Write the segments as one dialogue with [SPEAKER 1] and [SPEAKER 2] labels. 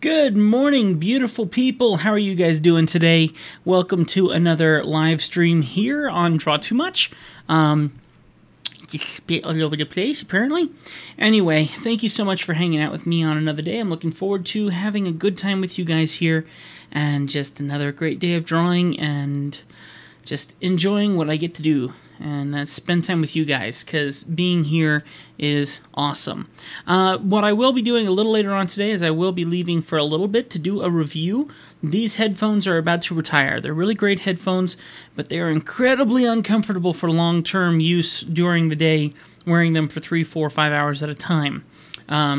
[SPEAKER 1] Good morning, beautiful people. How are you guys doing today? Welcome to another live stream here on Draw Too Much. Just a bit all over the place, apparently. Anyway, thank you so much for hanging out with me on another day. I'm looking forward to having a good time with you guys here, and just another great day of drawing, and just enjoying what I get to do. And that's spend time with you guys, because being here is awesome. What I will be doing a little later on today is I will be leaving for a little bit to do a review. These headphones are about to retire. They're really great headphones, but they are incredibly uncomfortable for long-term use during the day, wearing them for 3, 4, 5 hours at a time.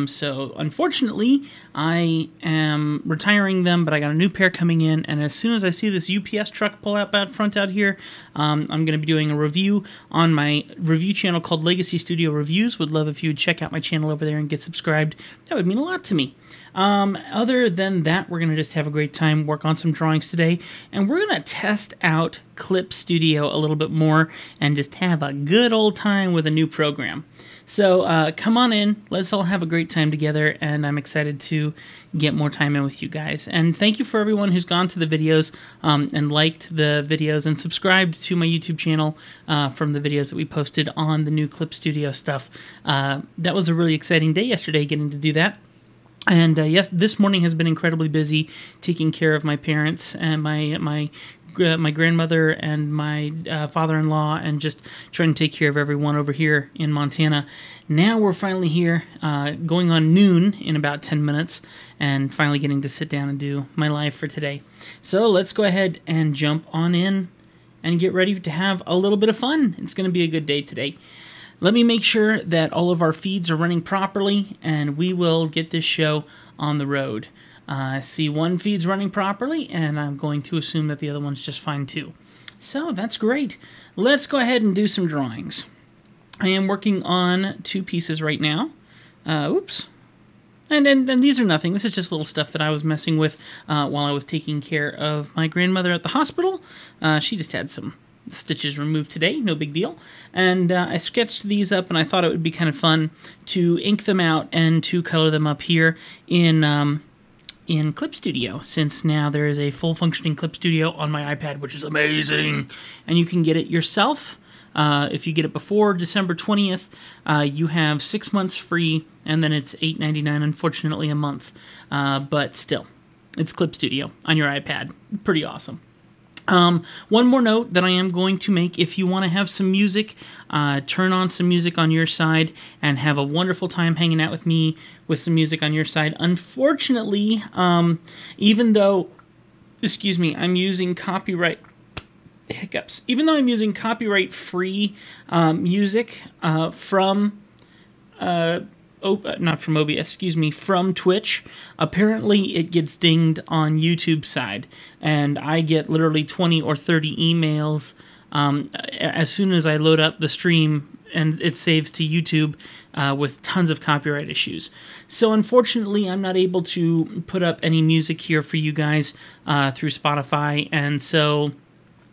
[SPEAKER 1] So unfortunately, I am retiring them, but I got a new pair coming in, and as soon as I see this UPS truck pull up out front out here, I'm going to be doing a review on my review channel called Legacy Studio Reviews. Would love if you would check out my channel over there and get subscribed. That would mean a lot to me. Other than that, we're going to just have a great time, work on some drawings today, and we're going to test out Clip Studio a little bit more and just have a good old time with a new program. So come on in, let's all have a great time together, and I'm excited to get more time in with you guys. And thank you for everyone who's gone to the videos and liked the videos and subscribed to my YouTube channel from the videos that we posted on the new Clip Studio stuff. That was a really exciting day yesterday, getting to do that. And yes, this morning has been incredibly busy taking care of my parents and my grandmother and my father-in-law, and just trying to take care of everyone over here in Montana. Now we're finally here, going on noon in about 10 minutes, and finally getting to sit down and do my live for today. So let's go ahead and jump on in and get ready to have a little bit of fun. It's going to be a good day today. Let me make sure that all of our feeds are running properly, and we will get this show on the road. I see one feed's running properly, and I'm going to assume that the other one's just fine too. So that's great. Let's go ahead and do some drawings. I am working on 2 pieces right now. Oops. And these are nothing. This is just little stuff that I was messing with while I was taking care of my grandmother at the hospital. She just had some stitches removed today, no big deal. And I sketched these up, and I thought it would be kind of fun to ink them out and to color them up here in Clip Studio, since now there is a full functioning Clip Studio on my iPad, which is amazing. And you can get it yourself. If you get it before December 20th, you have 6 months free, and then it's $8.99, unfortunately, a month. But still, it's Clip Studio on your iPad. Pretty awesome. One more note that I am going to make: if you want to have some music, turn on some music on your side and have a wonderful time hanging out with me with some music on your side. Unfortunately, even though, excuse me, I'm using copyright hiccups, even though I'm using copyright-free music from not from OBS, excuse me, from Twitch, apparently it gets dinged on YouTube side, and I get literally 20 or 30 emails as soon as I load up the stream, and it saves to YouTube with tons of copyright issues. So unfortunately, I'm not able to put up any music here for you guys through Spotify, and so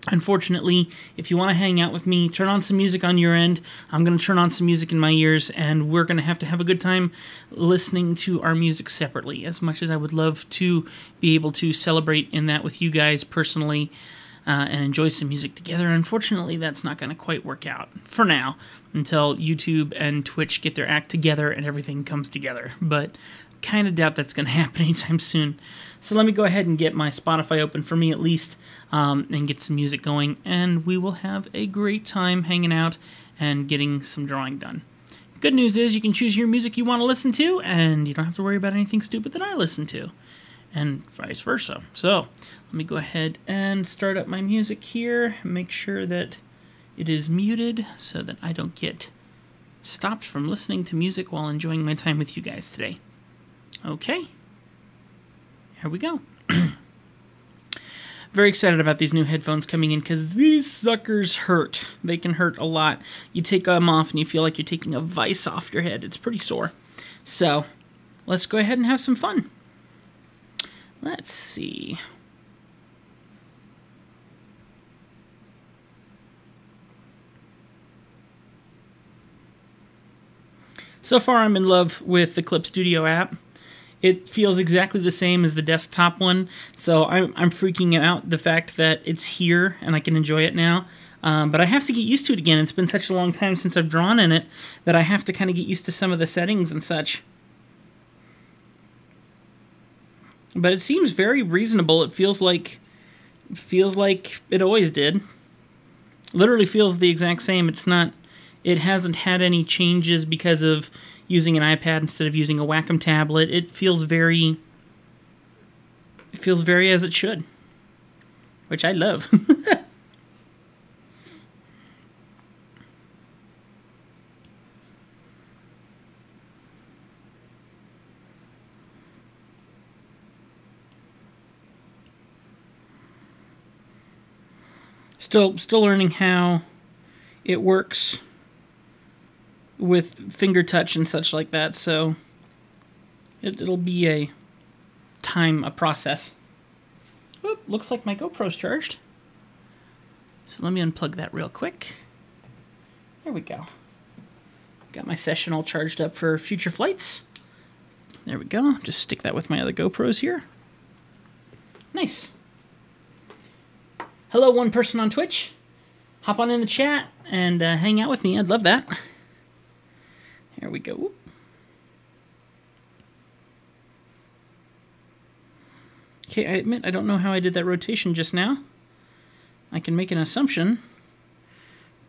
[SPEAKER 1] unfortunately, if you want to hang out with me, turn on some music on your end. I'm going to turn on some music in my ears, and we're going to have a good time listening to our music separately, as much as I would love to be able to celebrate in that with you guys personally and enjoy some music together. Unfortunately, that's not going to quite work out for now, until YouTube and Twitch get their act together and everything comes together. But kind of doubt that's going to happen anytime soon. So let me go ahead and get my Spotify open for me at least, and get some music going, and we will have a great time hanging out and getting some drawing done. Good news is you can choose your music you want to listen to, and you don't have to worry about anything stupid that I listen to, and vice versa. So let me go ahead and start up my music here, make sure that it is muted so that I don't get stopped from listening to music while enjoying my time with you guys today. Okay, here we go. Very excited about these new headphones coming in, because these suckers hurt. They can hurt a lot. You take them off and you feel like you're taking a vice off your head. It's pretty sore. So let's go ahead and have some fun. Let's see. So far, I'm in love with the Clip Studio app. it feels exactly the same as the desktop one, so I'm freaking out the fact that it's here and I can enjoy it now. But I have to get used to it again. It's been such a long time since I've drawn in it that I have to kind of get used to some of the settings and such. But it seems very reasonable. It feels like it always did. Literally feels the exact same. It hasn't had any changes because of using an iPad instead of using a Wacom tablet. It feels very as it should, which I love. Still learning how it works with finger touch and such like that, so it'll be a process. Oop, looks like my GoPro's charged. So let me unplug that real quick. There we go. Got my session all charged up for future flights. There we go. Just stick that with my other GoPros here. Nice. Hello, one person on Twitch. Hop on in the chat and hang out with me. I'd love that. There we go. Okay, I admit I don't know how I did that rotation just now. I can make an assumption.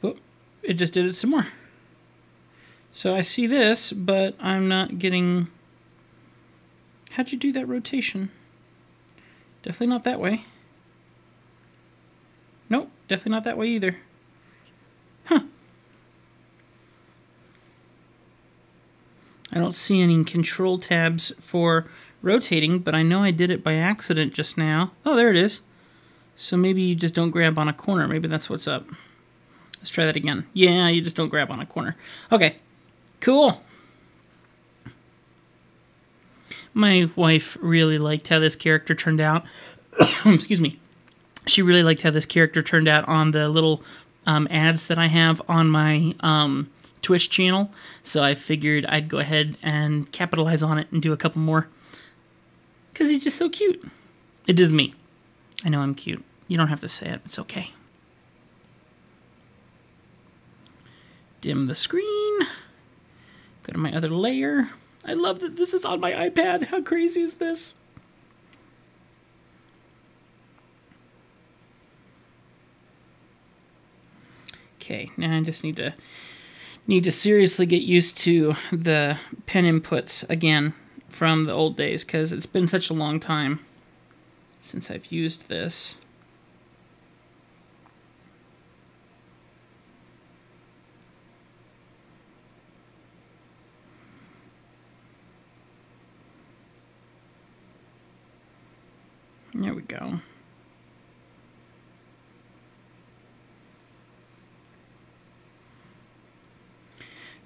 [SPEAKER 1] Oh, it just did it some more. So I see this, but I'm not getting... How'd you do that rotation? Definitely not that way. Nope, definitely not that way either. Huh. I don't see any control tabs for rotating, but I know I did it by accident just now. Oh, there it is. So maybe you just don't grab on a corner. Maybe that's what's up. Let's try that again. Yeah, you just don't grab on a corner. Okay, cool. My wife really liked how this character turned out. Excuse me. She really liked how this character turned out on the little ads that I have on my Twitch channel. So I figured I'd go ahead and capitalize on it and do a couple more. Because he's just so cute. It is me. I know I'm cute. You don't have to say it. It's okay. Dim the screen. Go to my other layer. I love that this is on my iPad. How crazy is this? Okay, now I just need to seriously get used to the pen inputs again from the old days, because it's been such a long time since I've used this. There we go.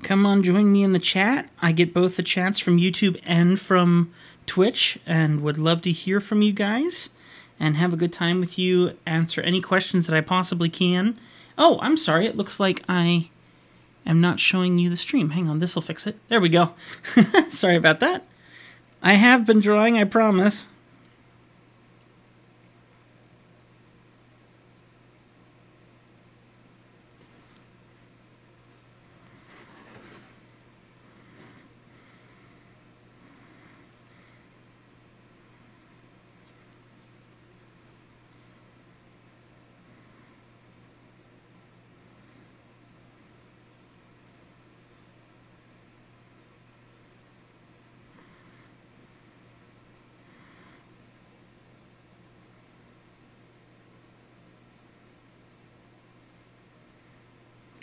[SPEAKER 1] Come on, join me in the chat. I get both the chats from YouTube and from Twitch, and would love to hear from you guys and have a good time with you, answer any questions that I possibly can. Oh, I'm sorry. It looks like I am not showing you the stream. Hang on, this will fix it. There we go. Sorry about that. I have been drawing, I promise.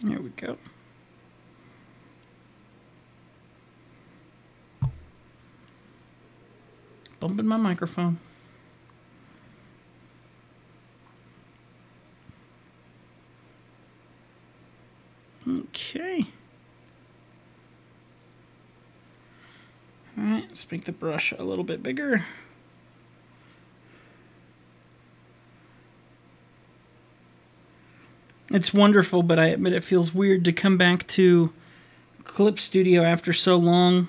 [SPEAKER 1] There we go. Bumping my microphone. Okay. All right, let's make the brush a little bit bigger. It's wonderful, but I admit it feels weird to come back to Clip Studio after so long.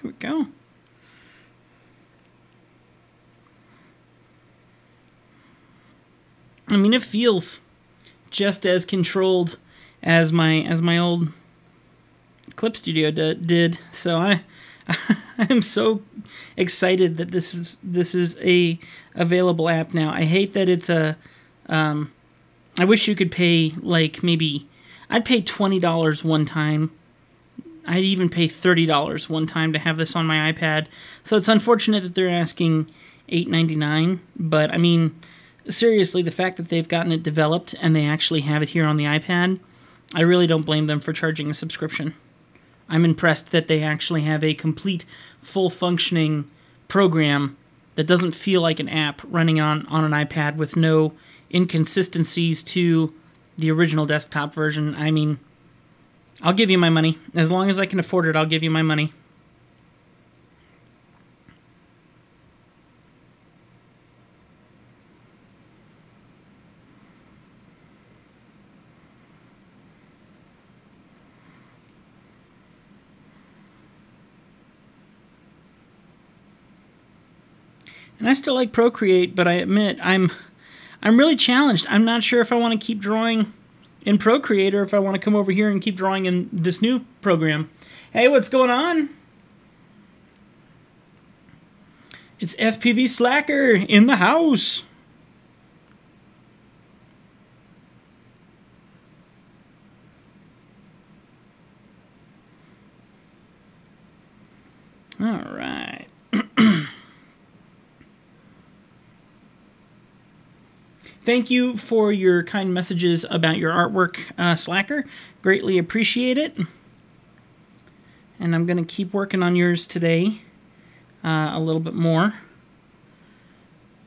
[SPEAKER 1] Here we go. I mean, it feels just as controlled as my old Clip Studio did. So I'm so excited that this is a available app now. I hate that it's a. I wish you could pay like maybe I'd pay $20 one time. I'd even pay $30 one time to have this on my iPad. So it's unfortunate that they're asking $8.99, but I mean, seriously, the fact that they've gotten it developed and they actually have it here on the iPad, I really don't blame them for charging a subscription. I'm impressed that they actually have a complete, full-functioning program that doesn't feel like an app running on an iPad with no inconsistencies to the original desktop version. I mean, I'll give you my money. As long as I can afford it, I'll give you my money. And I still like Procreate, but I admit I'm really challenged. I'm not sure if I want to keep drawing in Procreate or if I want to come over here and keep drawing in this new program. Hey, what's going on? It's FPV Slacker in the house. All right. Thank you for your kind messages about your artwork, Slacker. Greatly appreciate it. And I'm going to keep working on yours today a little bit more.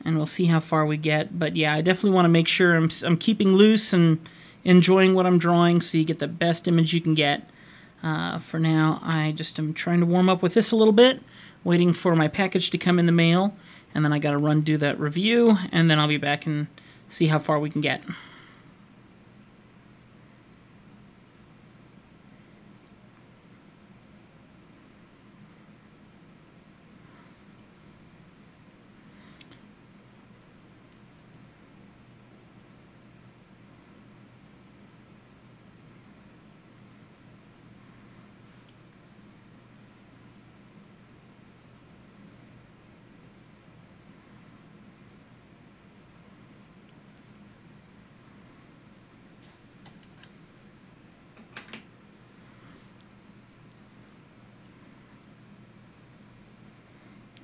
[SPEAKER 1] And we'll see how far we get. But yeah, I definitely want to make sure I'm keeping loose and enjoying what I'm drawing so you get the best image you can get. For now, I just am trying to warm up with this a little bit, waiting for my package to come in the mail. And then I got to do that review, and then I'll be back and see how far we can get.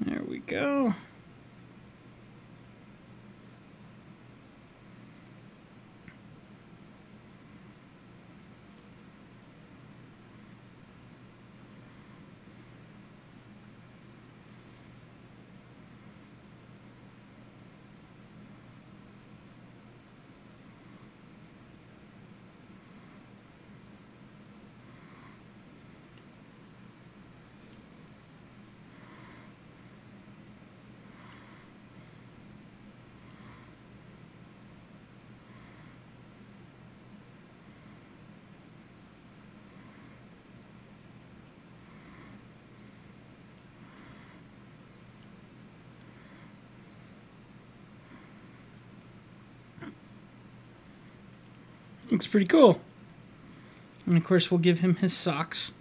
[SPEAKER 1] There we go. Looks pretty cool. And of course we'll give him his socks.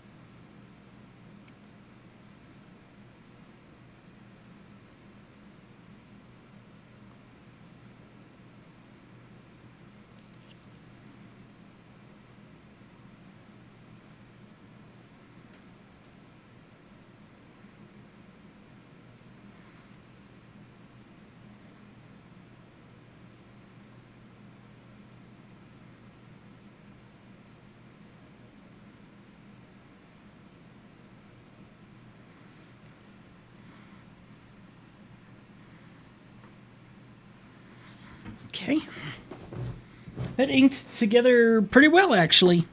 [SPEAKER 1] Okay. That inked together pretty well, actually.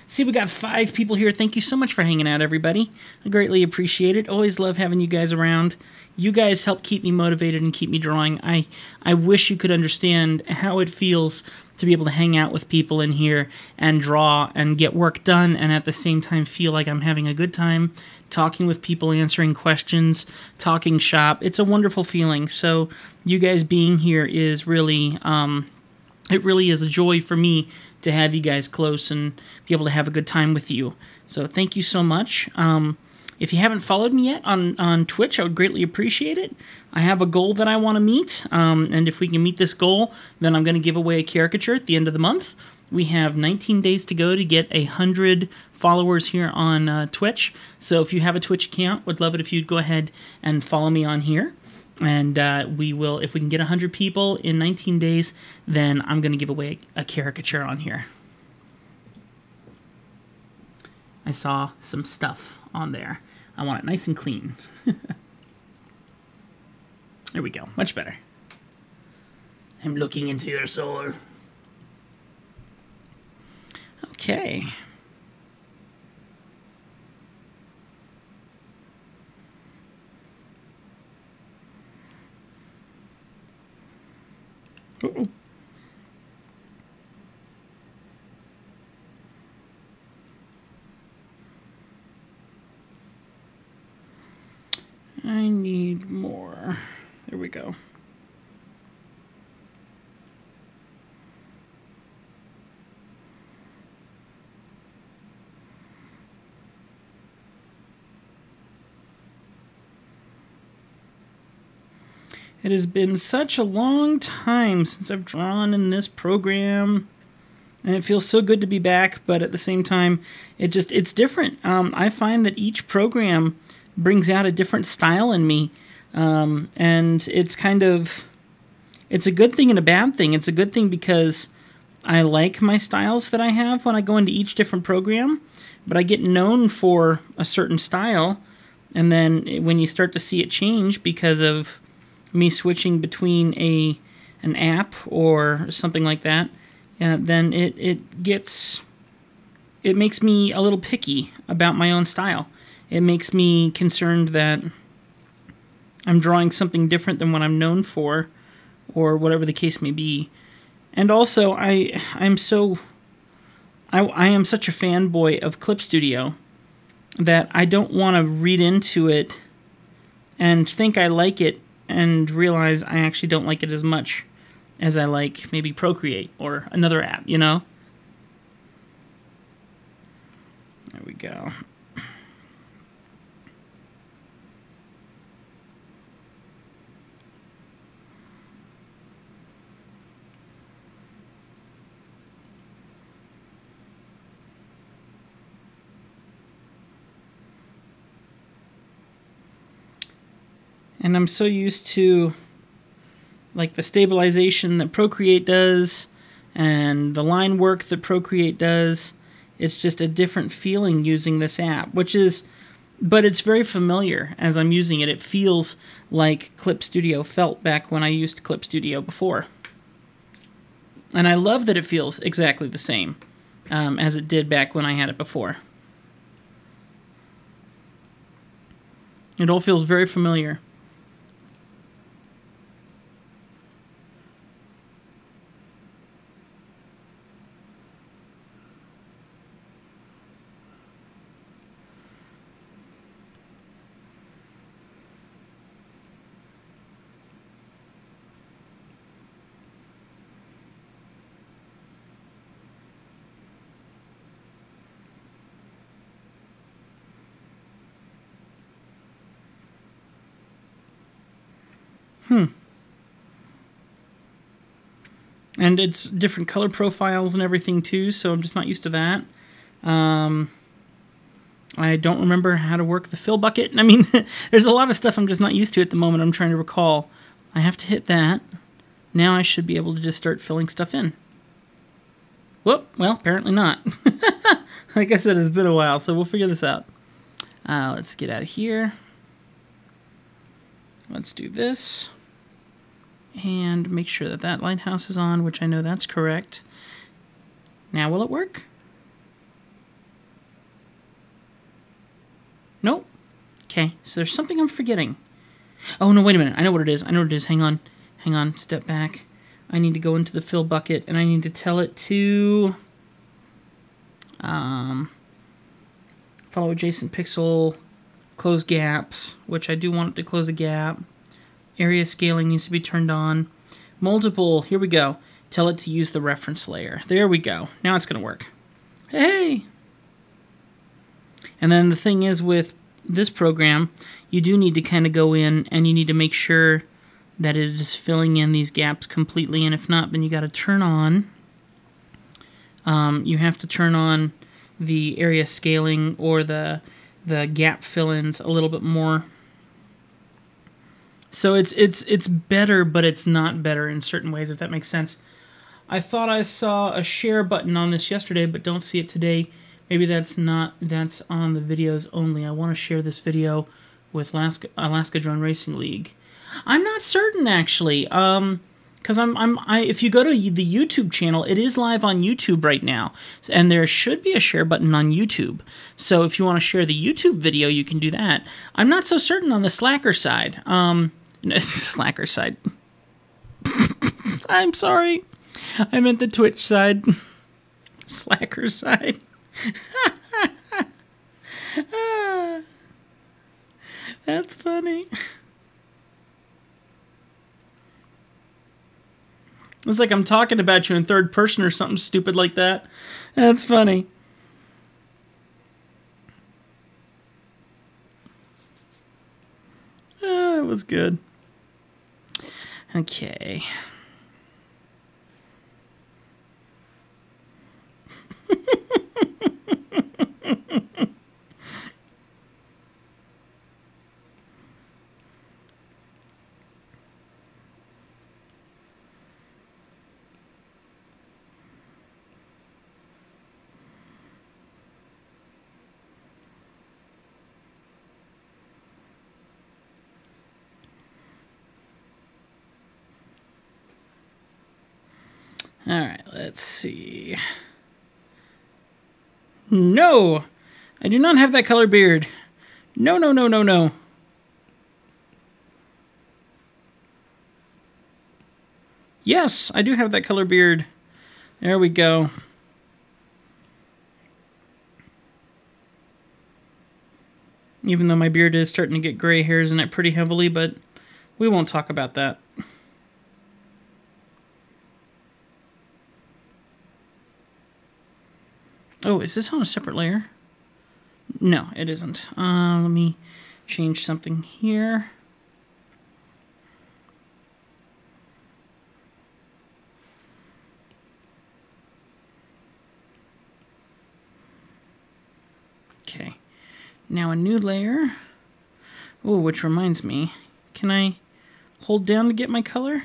[SPEAKER 1] See, we got 5 people here. Thank you so much for hanging out, everybody. I greatly appreciate it. Always love having you guys around. You guys help keep me motivated and keep me drawing. I wish you could understand how it feels to be able to hang out with people in here and draw and get work done, and at the same time feel like I'm having a good time talking with people, answering questions, talking shop. It's a wonderful feeling. So you guys being here is really, it really is a joy for me to have you guys close and be able to have a good time with you. So thank you so much. If you haven't followed me yet on Twitch, I would greatly appreciate it. I have a goal that I want to meet, and if we can meet this goal, then I'm going to give away a caricature at the end of the month. We have 19 days to go to get 100 followers here on Twitch. So if you have a Twitch account, would love it if you'd go ahead and follow me on here. And we will, if we can get 100 people in 19 days, then I'm going to give away a caricature on here. I saw some stuff on there. I want it nice and clean. There we go. Much better. I'm looking into your soul. Okay. Uh-oh. I need more. There we go. It has been such a long time since I've drawn in this program, and it feels so good to be back, but at the same time, it's different. I find that each program brings out a different style in me, and it's a good thing and a bad thing. It's a good thing because I like my styles that I have when I go into each different program, but I get known for a certain style, and then when you start to see it change because of me switching between an app or something like that, then it makes me a little picky about my own style. It makes me concerned that I'm drawing something different than what I'm known for, or whatever the case may be. And also, I am such a fanboy of Clip Studio that I don't want to read into it and think I like it and realize I actually don't like it as much as I like maybe Procreate or another app, you know? There we go. And I'm so used to like the stabilization that Procreate does and the line work that Procreate does. It's just a different feeling using this app, but it's very familiar as I'm using it. It feels like Clip Studio felt back when I used Clip Studio before. And I love that it feels exactly the same as it did back when I had it before. It all feels very familiar. And it's different color profiles and everything too, so I'm just not used to that. I don't remember how to work the fill bucket. I mean, there's a lot of stuff I'm just not used to at the moment. I'm trying to recall. I have to hit that. Now I should be able to just start filling stuff in. Whoop, well, apparently not. Like I said, it's been a while, so we'll figure this out. Let's get out of here. Let's do this. And make sure that that lighthouse is on, which I know that's correct. Now will it work? Nope. Okay, so there's something I'm forgetting. Oh, no, wait a minute. I know what it is. I know what it is. Hang on. Hang on. Step back. I need to go into the fill bucket, and I need to tell it to follow adjacent pixel, close gaps, which I do want it to close a gap. Area scaling needs to be turned on. Multiple, here we go. Tell it to use the reference layer. There we go. Now it's going to work. Hey! And then the thing is with this program, you do need to kind of go in and you need to make sure that it is filling in these gaps completely, and if not, then you got to turn on. You have to turn on the area scaling or the gap fill-ins a little bit more. So it's better, but it's not better in certain ways, if that makes sense. I thought I saw a share button on this yesterday, but don't see it today. Maybe that's on the videos only. I want to share this video with Alaska Drone Racing League. I'm not certain, actually, because if you go to the YouTube channel, it is live on YouTube right now, and there should be a share button on YouTube. So if you want to share the YouTube video, you can do that. I'm not so certain on the Slacker side. Slacker side. I'm sorry. I meant the Twitch side. Slacker side. That's funny. It's like I'm talking about you in third person or something stupid like that. That's funny. It was good. Okay. Alright, let's see. No! I do not have that color beard. No, no, no, no, no. Yes, I do have that color beard. There we go. Even though my beard is starting to get gray hairs in it pretty heavily, but we won't talk about that. Oh, is this on a separate layer? No, it isn't. Let me change something here. Okay. Now a new layer. Oh, which reminds me. Can I hold down to get my color?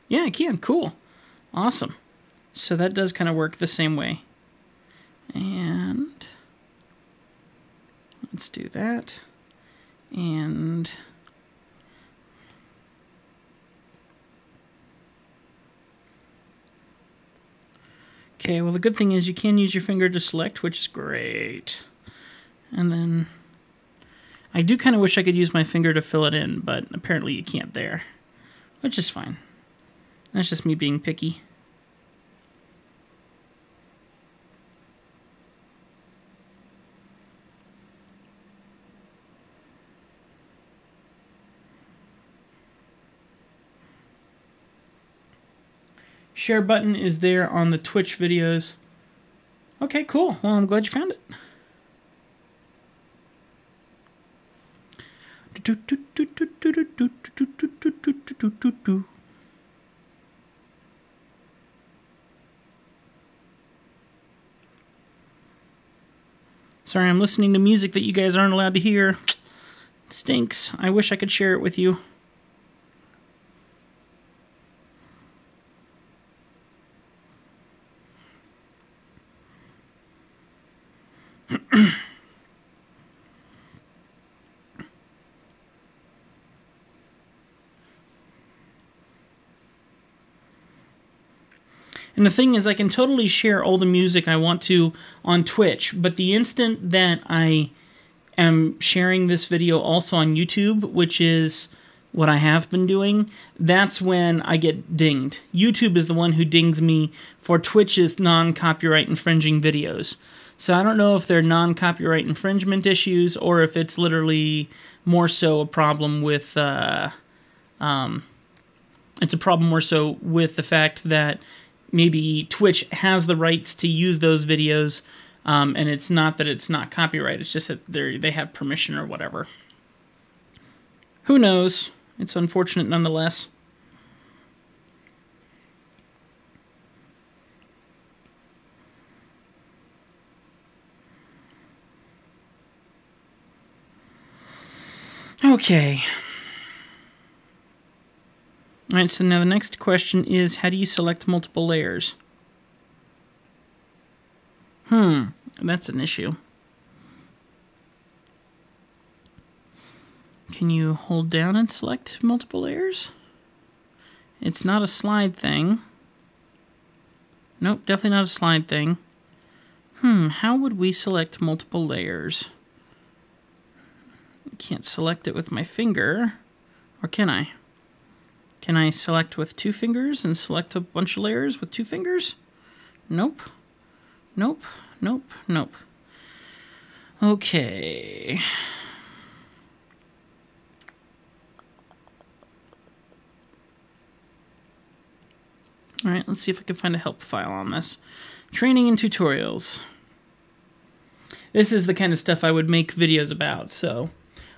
[SPEAKER 1] Yeah, I can. Cool. Awesome. So that does kind of work the same way. And let's do that. And okay, well the good thing is you can use your finger to select, which is great. And then I do kind of wish I could use my finger to fill it in, but apparently you can't there, which is fine. That's just me being picky. Share button is there on the Twitch videos. Okay, cool. Well, I'm glad you found it. Sorry, I'm listening to music that you guys aren't allowed to hear. It stinks. I wish I could share it with you. And the thing is, I can totally share all the music I want to on Twitch, but the instant that I am sharing this video also on YouTube, which is what I have been doing, that's when I get dinged. YouTube is the one who dings me for Twitch's non-copyright infringing videos. So I don't know if they're non-copyright infringement issues or if it's literally more so a problem with it's a problem more so with the fact that maybe Twitch has the rights to use those videos, and it's not that it's not copyright, it's just that they have permission or whatever. Who knows? It's unfortunate nonetheless. Okay. All right, so now the next question is, how do you select multiple layers? That's an issue. Can you hold down and select multiple layers? It's not a slide thing. Nope, definitely not a slide thing. How would we select multiple layers? I can't select it with my finger, or can I? Can I select with 2 fingers and select a bunch of layers with 2 fingers? Nope. Nope. Nope. Nope. Okay. All right, let's see if I can find a help file on this. Training and tutorials. This is the kind of stuff I would make videos about. So,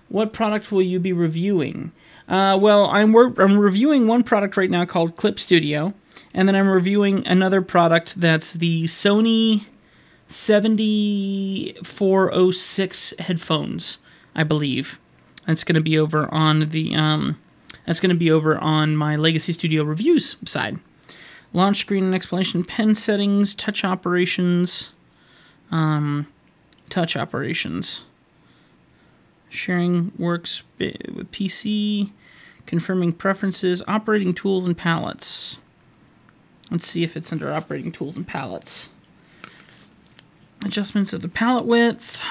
[SPEAKER 1] what product will you be reviewing? Well, I'm reviewing one product right now called Clip Studio, and then I'm reviewing another product that's the Sony 7406 headphones, I believe. That's going to be over on the my Legacy Studio reviews side. Launch screen and explanation, pen settings, touch operations, sharing works with PC, confirming preferences, operating tools and palettes. Let's see if it's under operating tools and palettes. Adjustments of the palette width,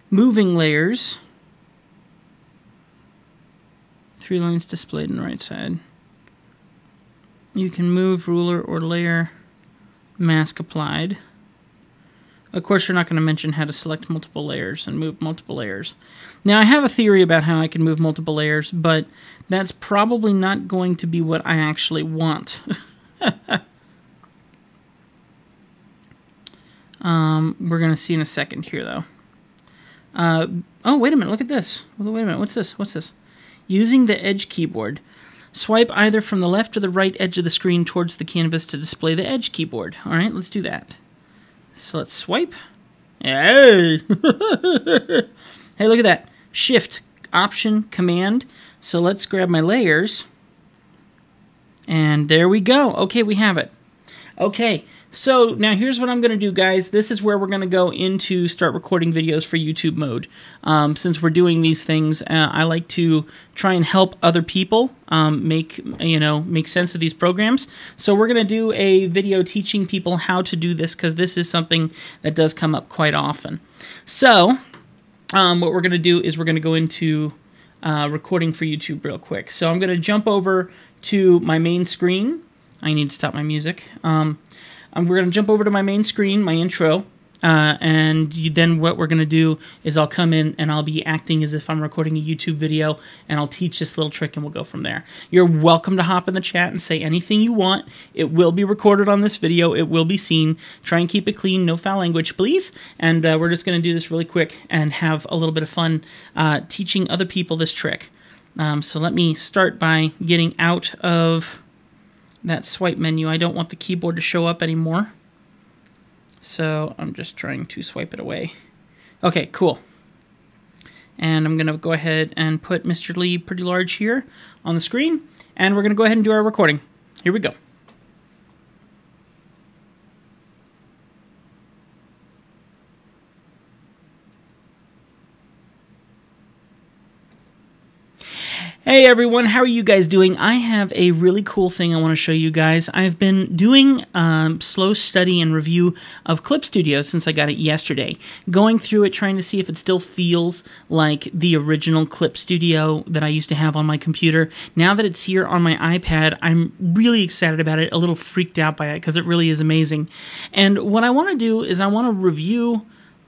[SPEAKER 1] moving layers, 3 lines displayed on the right side. You can move ruler or layer, mask applied. Of course, you're not going to mention how to select multiple layers and move multiple layers. Now, I have a theory about how I can move multiple layers, but that's probably not going to be what I actually want. We're going to see in a second here, though. Oh, wait a minute. Look at this. Wait a minute. What's this? What's this? Using the Edge keyboard. Swipe either from the left or the right edge of the screen towards the canvas to display the Edge keyboard. All right, let's do that. So let's swipe. Hey! Hey, look at that. Shift, Option, Command. So let's grab my layers. And there we go. Okay, we have it. Okay, so now here's what I'm going to do, guys. This is where we're going to go into start recording videos for YouTube mode. Since we're doing these things, I like to try and help other people make sense of these programs. So we're going to do a video teaching people how to do this because this is something that does come up quite often. So what we're going to do is we're going to go into recording for YouTube real quick. So I'm going to jump over to my main screen. I need to stop my music. We're going to jump over to my main screen, my intro, and then what we're going to do is I'll come in and I'll be acting as if I'm recording a YouTube video, and I'll teach this little trick, and we'll go from there. You're welcome to hop in the chat and say anything you want. It will be recorded on this video. It will be seen. Try and keep it clean. No foul language, please. And we're just going to do this really quick and have a little bit of fun teaching other people this trick. So let me start by getting out of that swipe menu. I don't want the keyboard to show up anymore. So I'm just trying to swipe it away. Okay, cool. And I'm going to go ahead and put Mr. Lee pretty large here on the screen. And we're going to go ahead and do our recording. Here we go. Hey everyone, how are you guys doing? I have a really cool thing I want to show you guys. I've been doing slow study and review of Clip Studio since I got it yesterday. Going through it, trying to see if it still feels like the original Clip Studio that I used to have on my computer. Now that it's here on my iPad, I'm really excited about it, a little freaked out by it because it really is amazing. And what I want to do is I want to review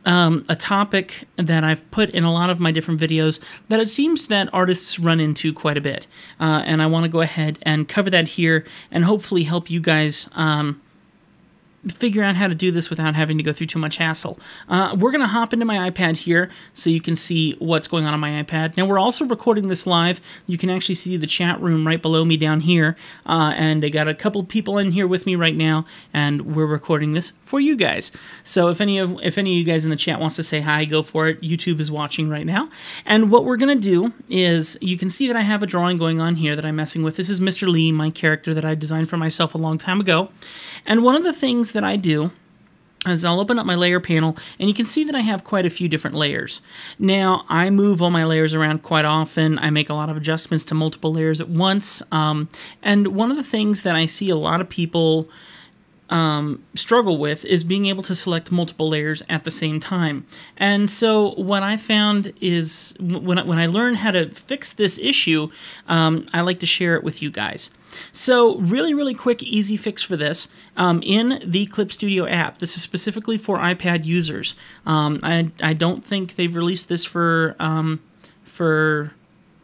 [SPEAKER 1] a topic that I've put in a lot of my different videos that it seems that artists run into quite a bit. And I want to go ahead and cover that here and hopefully help you guys figure out how to do this without having to go through too much hassle. We're going to hop into my iPad here so you can see what's going on my iPad. Now, we're also recording this live. You can actually see the chat room right below me down here. And I got a couple people in here with me right now, and we're recording this for you guys. So if any of you guys in the chat wants to say hi, go for it. YouTube is watching right now. And what we're going to do is, you can see that I have a drawing going on here that I'm messing with. This is Mr. Lee, my character that I designed for myself a long time ago. And one of the things that I do is I'll open up my layer panel, and you can see that I have quite a few different layers. Now, I move all my layers around quite often. I make a lot of adjustments to multiple layers at once. And one of the things that I see a lot of people struggle with is being able to select multiple layers at the same time. And so what I found is when I learned how to fix this issue, I like to share it with you guys. So really quick, easy fix for this. In the Clip Studio app, this is specifically for iPad users. I don't think they've released this for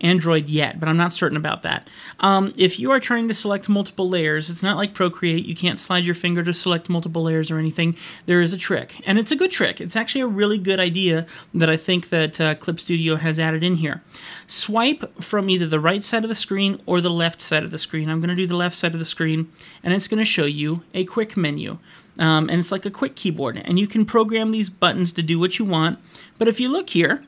[SPEAKER 1] Android yet, but I'm not certain about that. If you are trying to select multiple layers, it's not like Procreate. You can't slide your finger to select multiple layers or anything. There is a trick, and it's a good trick. It's actually a really good idea that I think that Clip Studio has added in here. Swipe from either the right side of the screen or the left side of the screen. I'm going to do the left side of the screen, and it's going to show you a quick menu. And it's like a quick keyboard, and you can program these buttons to do what you want. But if you look here,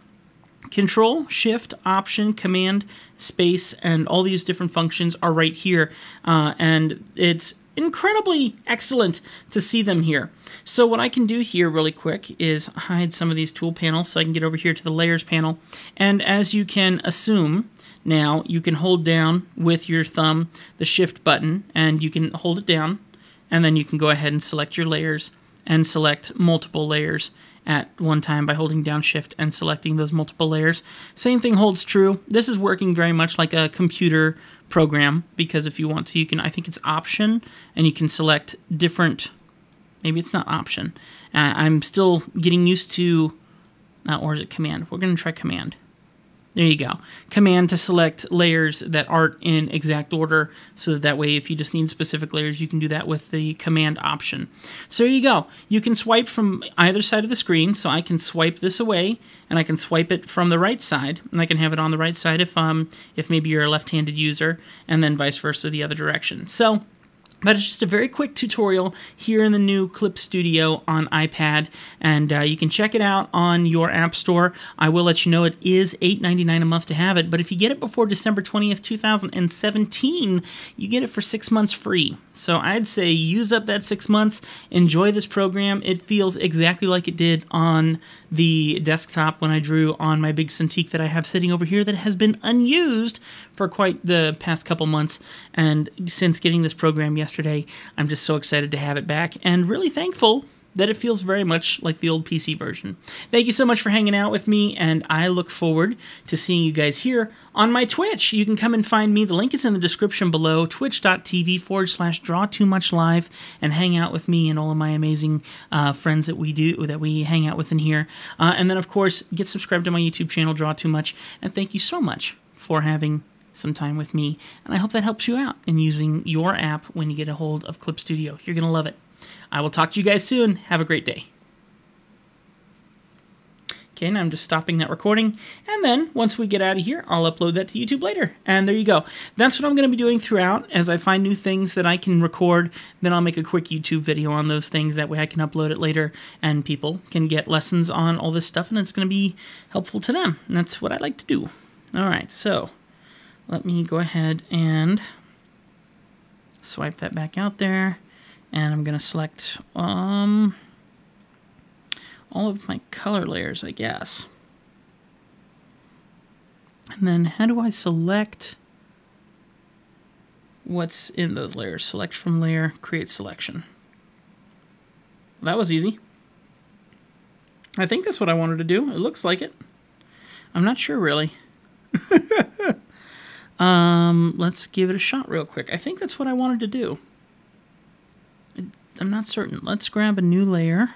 [SPEAKER 1] Control, Shift, Option, Command, Space, and all these different functions are right here. And it's incredibly excellent to see them here. So what I can do here really quick is hide some of these tool panels so I can get over here to the Layers panel. And as you can assume, now you can hold down with your thumb the Shift button, and you can hold it down, and then you can go ahead and select your layers and select multiple layers at one time by holding down Shift and selecting those multiple layers. Same thing holds true. This is working very much like a computer program, because if you want to, you can, I think it's Option, and you can select different, maybe it's not Option. I'm still getting used to, or is it Command? We're going to try Command. There you go. Command to select layers that aren't in exact order, so that way if you just need specific layers, you can do that with the Command option. So there you go. You can swipe from either side of the screen, so I can swipe this away, and I can swipe it from the right side, and I can have it on the right side if maybe you're a left-handed user, and then vice versa the other direction. So that is just a very quick tutorial here in the new Clip Studio on iPad, and you can check it out on your App Store. I will let you know it is $8.99 a month to have it, but if you get it before December 20th, 2017, you get it for 6 months free. So I'd say use up that 6 months, enjoy this program. It feels exactly like it did on the desktop when I drew on my big Cintiq that I have sitting over here that has been unused for quite the past couple months, and since getting this program yesterday, I'm just so excited to have it back, and really thankful that it feels very much like the old PC version. Thank you so much for hanging out with me, and I look forward to seeing you guys here on my Twitch. You can come and find me. The link is in the description below, twitch.tv/drawtoomuchlive, and hang out with me and all of my amazing friends that we hang out with in here. And then, of course, get subscribed to my YouTube channel, Draw Too Much, and thank you so much for having some time with me, and I hope that helps you out in using your app when you get a hold of Clip Studio. You're going to love it. I will talk to you guys soon. Have a great day. Okay, now I'm just stopping that recording, and then once we get out of here, I'll upload that to YouTube later. And there you go. That's what I'm going to be doing throughout. As I find new things that I can record, then I'll make a quick YouTube video on those things. That way I can upload it later, and people can get lessons on all this stuff, and it's going to be helpful to them. And that's what I like to do. All right, so let me go ahead and swipe that back out there, and I'm going to select all of my color layers, I guess. And then how do I select what's in those layers? Select from layer, create selection. That was easy. I think that's what I wanted to do. It looks like it. I'm not sure really. Let's give it a shot real quick. I think that's what I wanted to do. I'm not certain. Let's grab a new layer.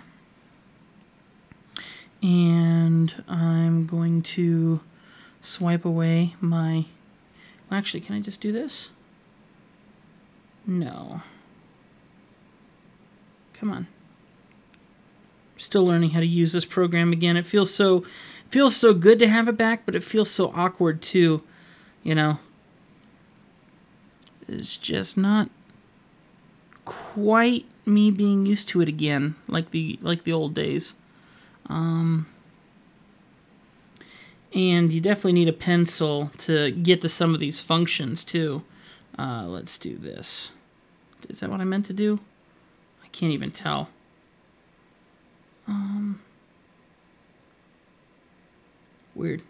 [SPEAKER 1] And I'm going to swipe away my... Well, actually, can I just do this? No. Come on. Still learning how to use this program again. It feels so good to have it back, but it feels so awkward too. You know, it's just not quite me being used to it again, like the old days. And you definitely need a pencil to get to some of these functions too. Let's do this. Is that what I meant to do? I can't even tell. Weird.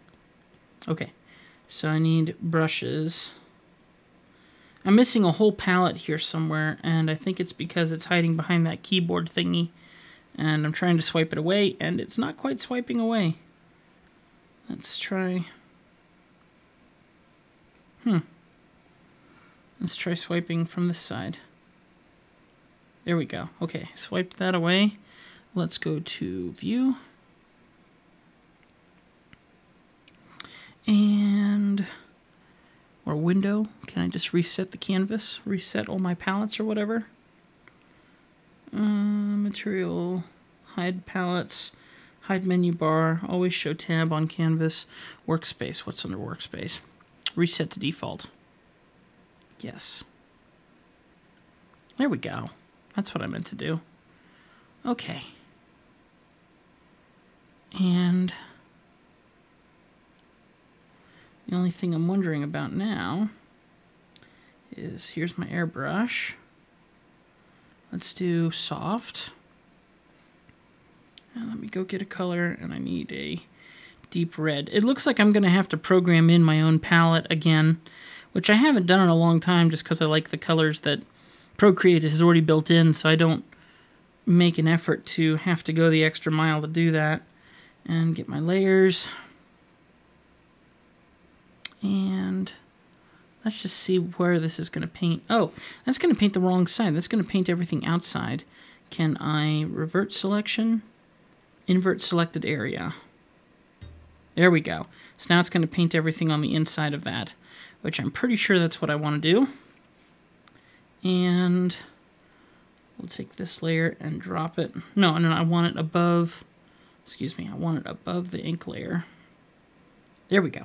[SPEAKER 1] Okay, so I need brushes. I'm missing a whole palette here somewhere, and I think it's because it's hiding behind that keyboard thingy. And I'm trying to swipe it away, and it's not quite swiping away. Let's try... Let's try swiping from this side. There we go. Okay, swiped that away. Let's go to View. And... or Window. Can I just reset the canvas? Reset all my palettes or whatever? Material, hide palettes, hide menu bar, always show tab on canvas, workspace. What's under workspace? Reset to default. Yes. There we go. That's what I meant to do. Okay. And the only thing I'm wondering about now is, here's my airbrush. Let's do soft. And let me go get a color, and I need a deep red. It looks like I'm going to have to program in my own palette again, which I haven't done in a long time just because I like the colors that Procreate has already built in, so I don't make an effort to have to go the extra mile to do that. And get my layers. And let's just see where this is going to paint. Oh, that's going to paint the wrong side. That's going to paint everything outside. Can I revert selection? Invert selected area. There we go. So now it's going to paint everything on the inside of that, which I'm pretty sure that's what I want to do. And we'll take this layer and drop it. No, I want it above... Excuse me, I want it above the ink layer. There we go.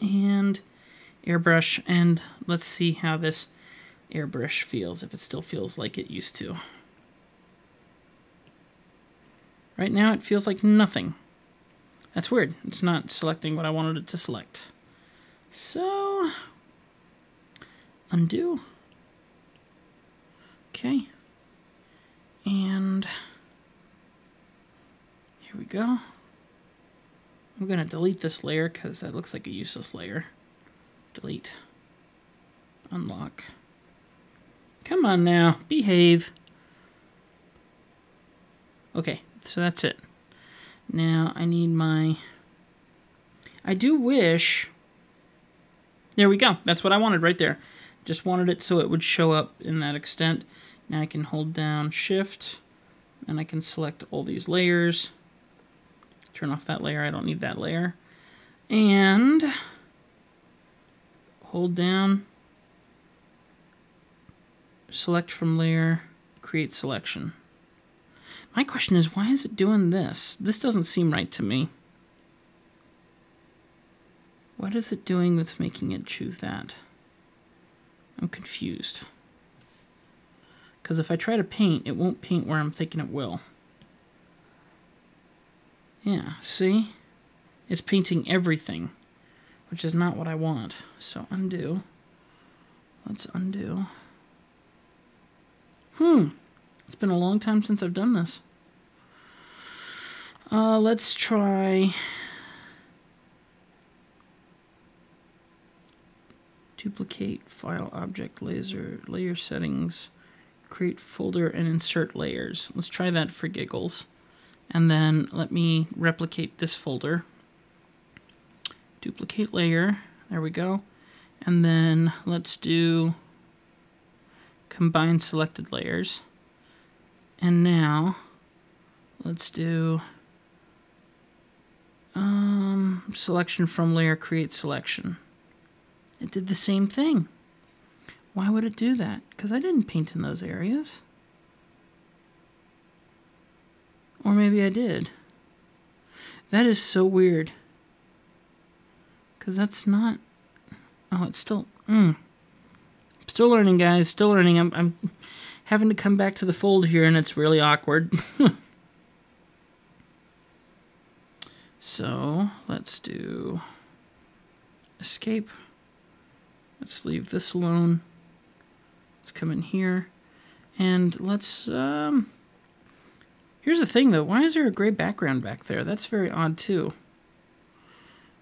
[SPEAKER 1] And airbrush, and let's see how this airbrush feels, if it still feels like it used to. Right now it feels like nothing. That's weird. It's not selecting what I wanted it to select. So, undo. Okay. And here we go. I'm going to delete this layer because that looks like a useless layer. Delete. Unlock. Come on now. Behave. Okay, so that's it. Now I need my... I do wish... There we go. That's what I wanted right there. Just wanted it so it would show up in that extent. Now I can hold down Shift, and I can select all these layers. Turn off that layer. I don't need that layer. And hold down, select from layer, create selection. My question is, why is it doing this? This doesn't seem right to me. What is it doing that's making it choose that? I'm confused. Because if I try to paint, it won't paint where I'm thinking it will. Yeah, see? It's painting everything, which is not what I want. So undo. Let's undo. It's been a long time since I've done this. Let's try... Duplicate file object layer settings, create folder and insert layers. Let's try that for giggles. And then let me replicate this folder. Duplicate layer, there we go. And then let's do combine selected layers. And now let's do selection from layer, create selection. It did the same thing. Why would it do that? Because I didn't paint in those areas. Or maybe I did. That is so weird. Because that's not... Oh, it's still... Still learning, guys. Still learning. I'm having to come back to the fold here, and it's really awkward. So, let's do escape. Let's leave this alone. Let's come in here. And let's... Here's the thing, though. Why is there a gray background back there? That's very odd, too.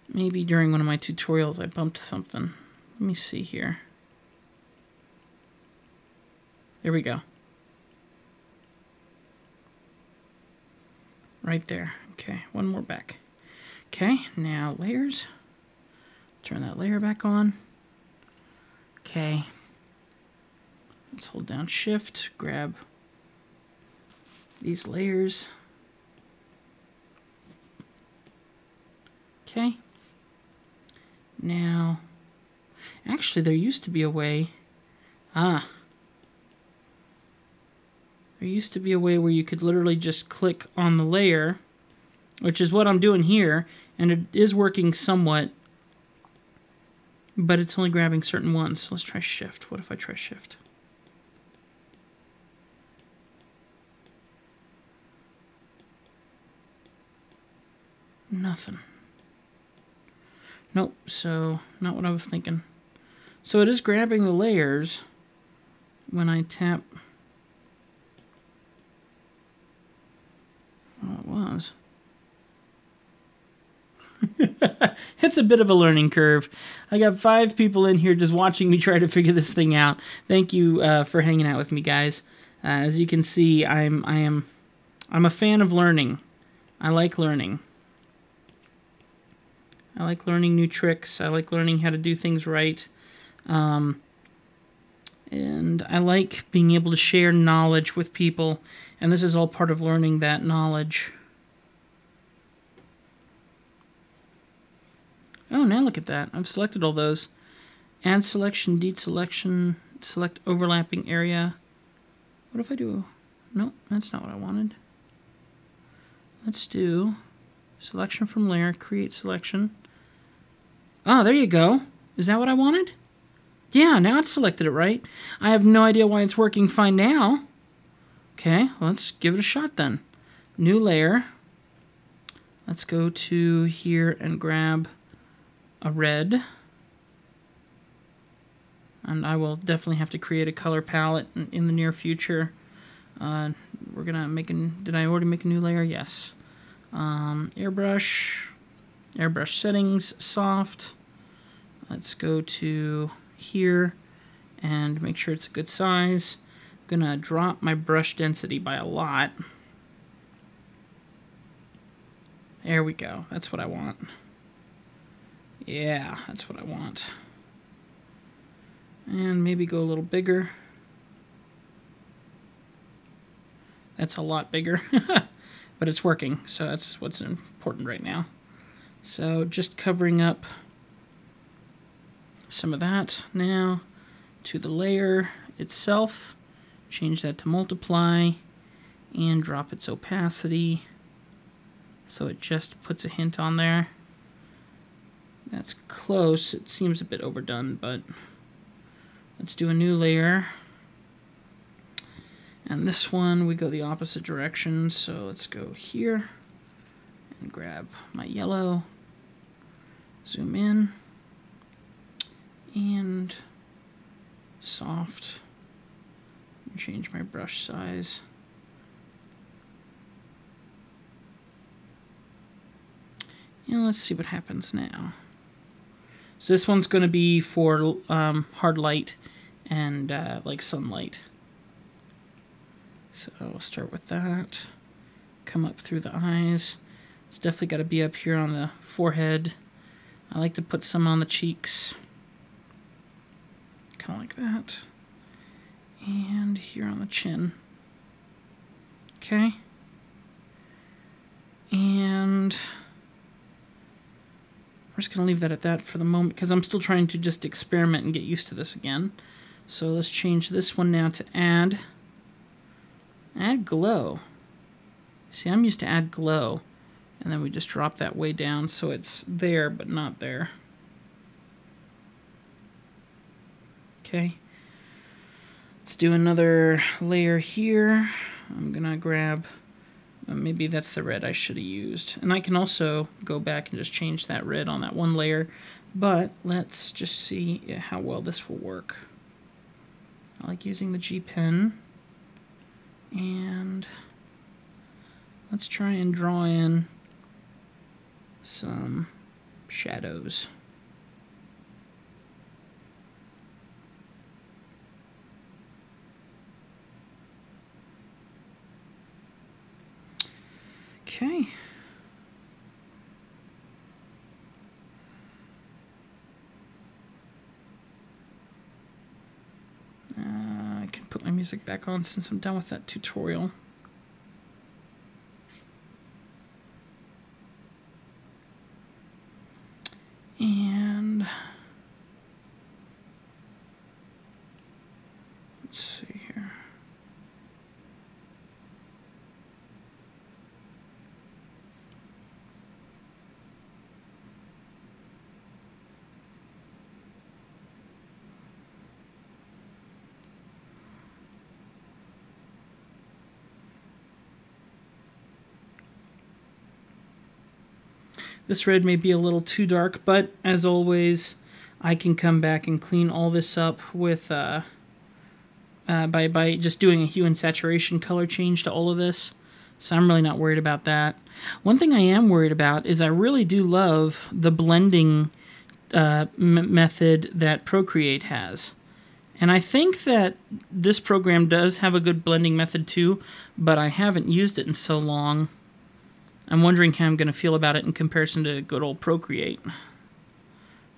[SPEAKER 1] Maybe during one of my tutorials I bumped something. Let me see here. There we go. Right there. Okay, one more back. Okay, now layers. Turn that layer back on. Okay. Let's hold down Shift, grab these layers. Okay. Now, actually there used to be a way. There used to be a way where you could literally just click on the layer, which is what I'm doing here, and it is working somewhat, but it's only grabbing certain ones. So let's try Shift. What if I try Shift? Nothing. Nope, so not what I was thinking. So it is grabbing the layers when I tap. Well, it was. It's a bit of a learning curve. I got 5 people in here just watching me try to figure this thing out. Thank you for hanging out with me, guys. As you can see, I'm a fan of learning. I like learning. I like learning new tricks. I like learning how to do things right. And I like being able to share knowledge with people. And this is all part of learning that knowledge. Oh, now look at that. I've selected all those. Add selection, deselection, select overlapping area. What if I do... No, that's not what I wanted. Let's do selection from layer, create selection. Oh, there you go. Is that what I wanted? Yeah, now it's selected it right. I have no idea why it's working fine now. Okay, let's give it a shot then. New layer. Let's go to here and grab a red. And I will definitely have to create a color palette in the near future. We're gonna make did I already make a new layer? Yes. Airbrush settings, soft. Let's go to here and make sure it's a good size. I'm gonna drop my brush density by a lot. There we go. That's what I want. Yeah, that's what I want. And maybe go a little bigger. That's a lot bigger. But it's working, so that's what's important right now. So just covering up some of that. Now to the layer itself. Change that to multiply and drop its opacity so it just puts a hint on there. That's close. It seems a bit overdone, but let's do a new layer. And this one, we go the opposite direction, so let's go here and grab my yellow, zoom in, and soft, and change my brush size. And let's see what happens now. So this one's going to be for hard light and like sunlight. So I'll start with that. Come up through the eyes. It's definitely got to be up here on the forehead. I like to put some on the cheeks. Kind of like that. And here on the chin. Okay. And I'm just going to leave that at that for the moment because I'm still trying to just experiment and get used to this again. So let's change this one now to add glow. See, I'm used to add glow. And then we just drop that way down so it's there but not there. Okay. Let's do another layer here. I'm going to grab, maybe that's the red I should have used. And I can also go back and just change that red on that one layer. But let's just see how well this will work. I like using the G pen. And let's try and draw in some shadows. Okay. I can put my music back on since I'm done with that tutorial. And let's see here. This red may be a little too dark, but as always, I can come back and clean all this up with by just doing a hue and saturation color change to all of this. So I'm really not worried about that. One thing I am worried about is I really do love the blending method that Procreate has. And I think that this program does have a good blending method too, but I haven't used it in so long. I'm wondering how I'm going to feel about it in comparison to good old Procreate.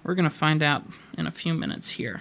[SPEAKER 1] We're going to find out in a few minutes here.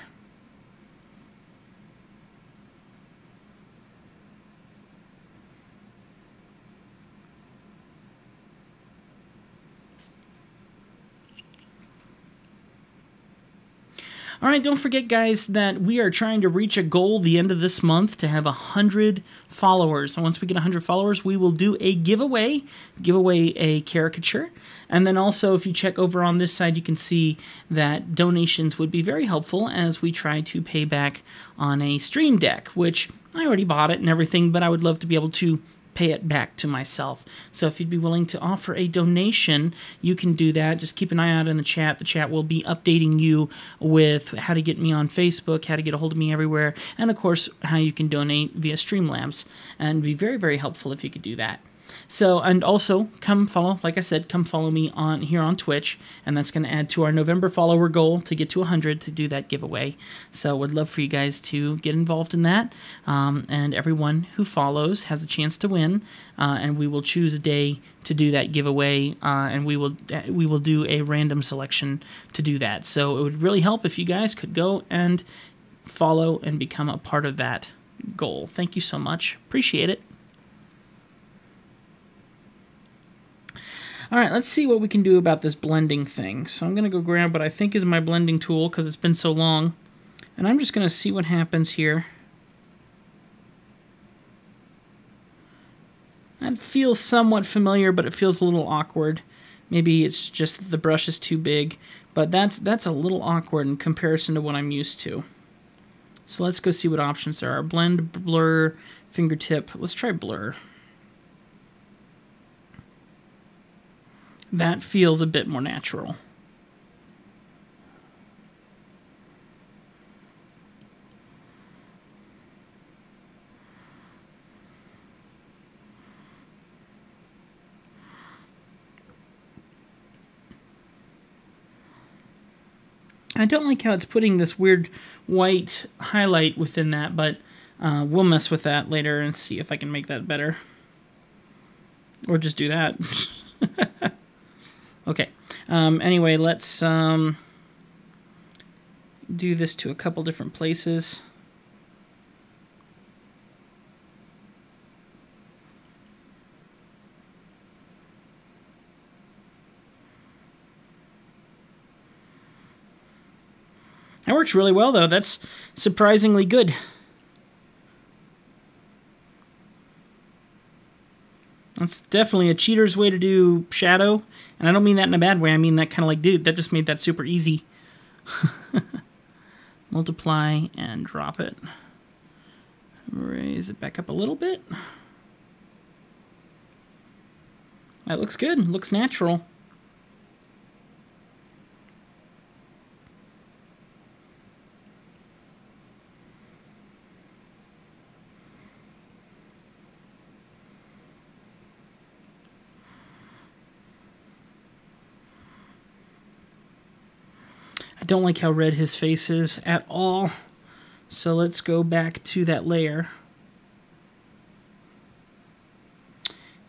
[SPEAKER 1] All right, don't forget, guys, that we are trying to reach a goal the end of this month to have 100 followers. So once we get 100 followers, we will do a giveaway a caricature. And then also, if you check over on this side, you can see that donations would be very helpful as we try to pay back on a Stream Deck, which I already bought it and everything, but I would love to be able to pay it back to myself. So if you'd be willing to offer a donation, you can do that. Just keep an eye out in the chat. The chat will be updating you with how to get me on Facebook, how to get a hold of me everywhere, and of course, how you can donate via Streamlabs. And it'd be very, very helpful if you could do that. So, and also, come follow, like I said, come follow me on here on Twitch, and that's going to add to our November follower goal to get to 100 to do that giveaway. So, would love for you guys to get involved in that, and everyone who follows has a chance to win, and we will choose a day to do that giveaway, and we will do a random selection to do that. So, it would really help if you guys could go and follow and become a part of that goal. Thank you so much. Appreciate it. All right, let's see what we can do about this blending thing. So I'm going to go grab what I think is my blending tool because it's been so long. And I'm just going to see what happens here. That feels somewhat familiar, but it feels a little awkward. Maybe it's just that the brush is too big. But that's a little awkward in comparison to what I'm used to. So let's go see what options there are. Blend, blur, fingertip. Let's try blur. That feels a bit more natural. I don't like how it's putting this weird white highlight within that, but we'll mess with that later and see if I can make that better. Or just do that. Okay. Anyway, let's do this to a couple different places. That works really well, though. That's surprisingly good. That's definitely a cheater's way to do shadow. And I don't mean that in a bad way. I mean that kind of like, dude, that just made that super easy. Multiply and drop it. Raise it back up a little bit. That looks good. Looks natural. I don't like how red his face is at all. So let's go back to that layer.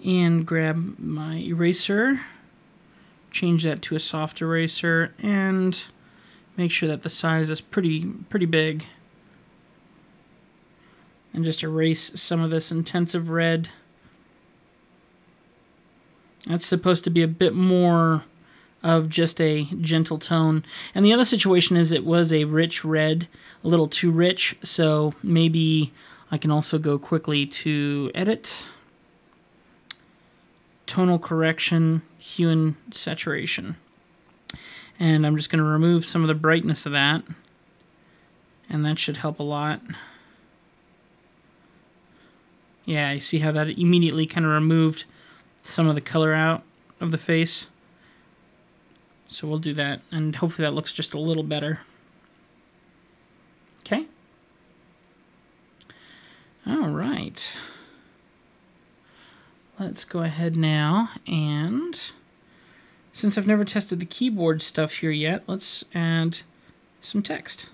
[SPEAKER 1] And grab my eraser. Change that to a soft eraser. And make sure that the size is pretty big. And just erase some of this intensive red. That's supposed to be a bit more of just a gentle tone. And the other situation is it was a rich red, a little too rich, so maybe I can also go quickly to Edit, Tonal Correction, Hue and Saturation. And I'm just going to remove some of the brightness of that, and that should help a lot. Yeah, you see how that immediately kind of removed some of the color out of the face? So we'll do that, and hopefully that looks just a little better. Okay. All right. Let's go ahead now, and since I've never tested the keyboard stuff here yet, let's add some text.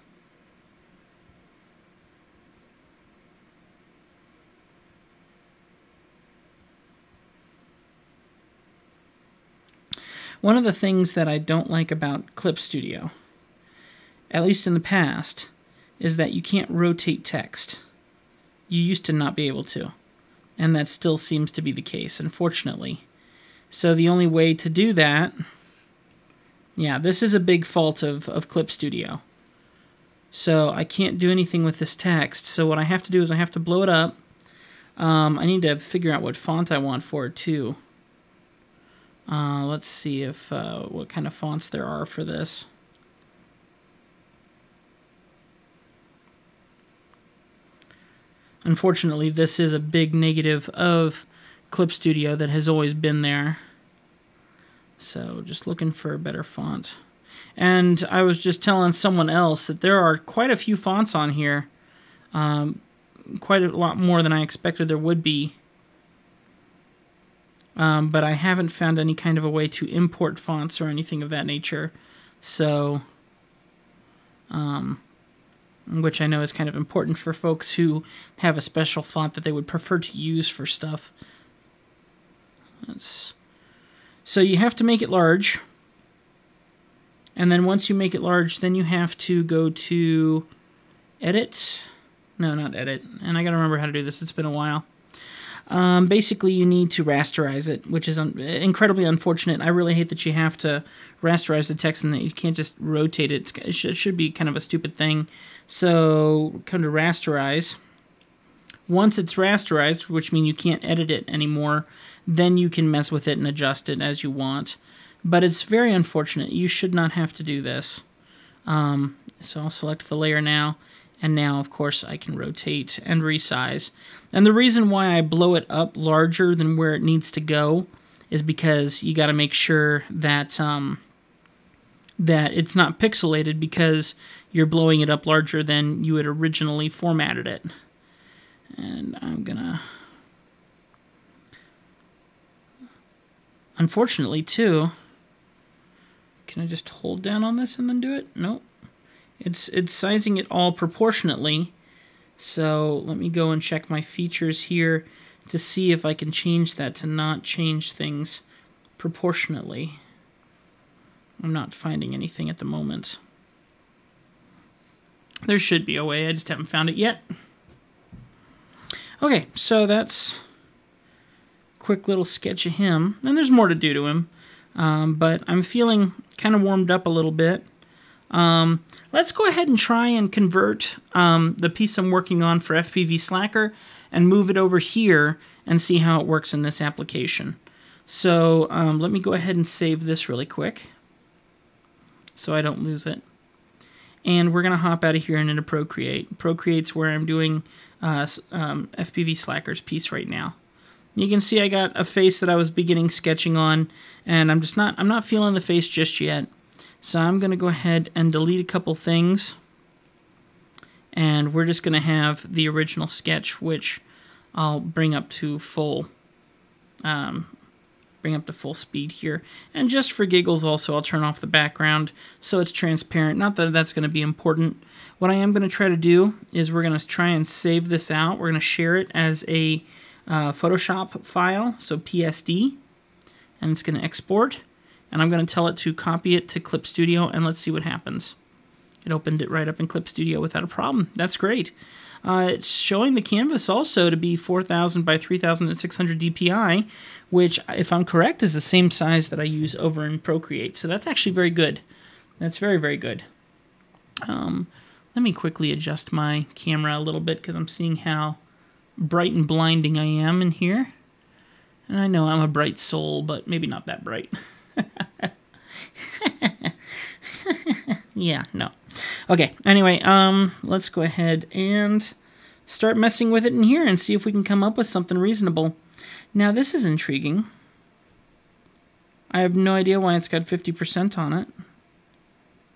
[SPEAKER 1] One of the things that I don't like about Clip Studio, at least in the past, is that you can't rotate text. You used to not be able to, and that still seems to be the case, unfortunately. So the only way to do that, yeah, this is a big fault of Clip Studio. So I can't do anything with this text, so what I have to do is I have to blow it up. I need to figure out what font I want for it, too. Let's see if what kind of fonts there are for this. Unfortunately, this is a big negative of Clip Studio that has always been there. So just looking for a better font. And I was just telling someone else that there are quite a few fonts on here. Quite a lot more than I expected there would be. But I haven't found any kind of a way to import fonts or anything of that nature. So, which I know is kind of important for folks who have a special font that they would prefer to use for stuff. So you have to make it large. And then once you make it large, then you have to go to Edit. No, not Edit. And I gotta remember how to do this. It's been a while. Basically, you need to rasterize it, which is incredibly unfortunate. I really hate that you have to rasterize the text and that you can't just rotate it. It should be kind of a stupid thing. So, come to rasterize. Once it's rasterized, which means you can't edit it anymore, then you can mess with it and adjust it as you want. But it's very unfortunate. You should not have to do this. So I'll select the layer now. And now, of course, I can rotate and resize. And the reason why I blow it up larger than where it needs to go is because you got to make sure that that it's not pixelated because you're blowing it up larger than you had originally formatted it. And I'm gonna... Unfortunately, too... Can I just hold down on this and then do it? Nope. It's sizing it all proportionately. So let me go and check my features here to see if I can change that to not change things proportionately. I'm not finding anything at the moment. There should be a way, I just haven't found it yet. Okay, so that's a quick little sketch of him. And there's more to do to him, but I'm feeling kind of warmed up a little bit. Let's go ahead and try and convert the piece I'm working on for FPV Slacker and move it over here and see how it works in this application. So let me go ahead and save this really quick so I don't lose it. And we're going to hop out of here and into Procreate. Procreate's where I'm doing FPV Slacker's piece right now. You can see I got a face that I was beginning sketching on, and I'm not feeling the face just yet. So I'm going to go ahead and delete a couple things, and we're just going to have the original sketch, which I'll bring up to full speed here. And just for giggles also, I'll turn off the background so it's transparent. Not that that's going to be important. What I am going to try to do is we're going to try and save this out. We're going to share it as a Photoshop file, so PSD, and it's going to export. And I'm going to tell it to copy it to Clip Studio, and let's see what happens. It opened it right up in Clip Studio without a problem. That's great. It's showing the canvas also to be 4,000 by 3,600 dpi, which, if I'm correct, is the same size that I use over in Procreate. So that's actually very good. That's very, very good. Let me quickly adjust my camera a little bit because I'm seeing how bright and blinding I am in here. And I know I'm a bright soul, but maybe not that bright. Yeah, no. Okay, anyway, let's go ahead and start messing with it in here and see if we can come up with something reasonable. Now, this is intriguing. I have no idea why it's got 50% on it,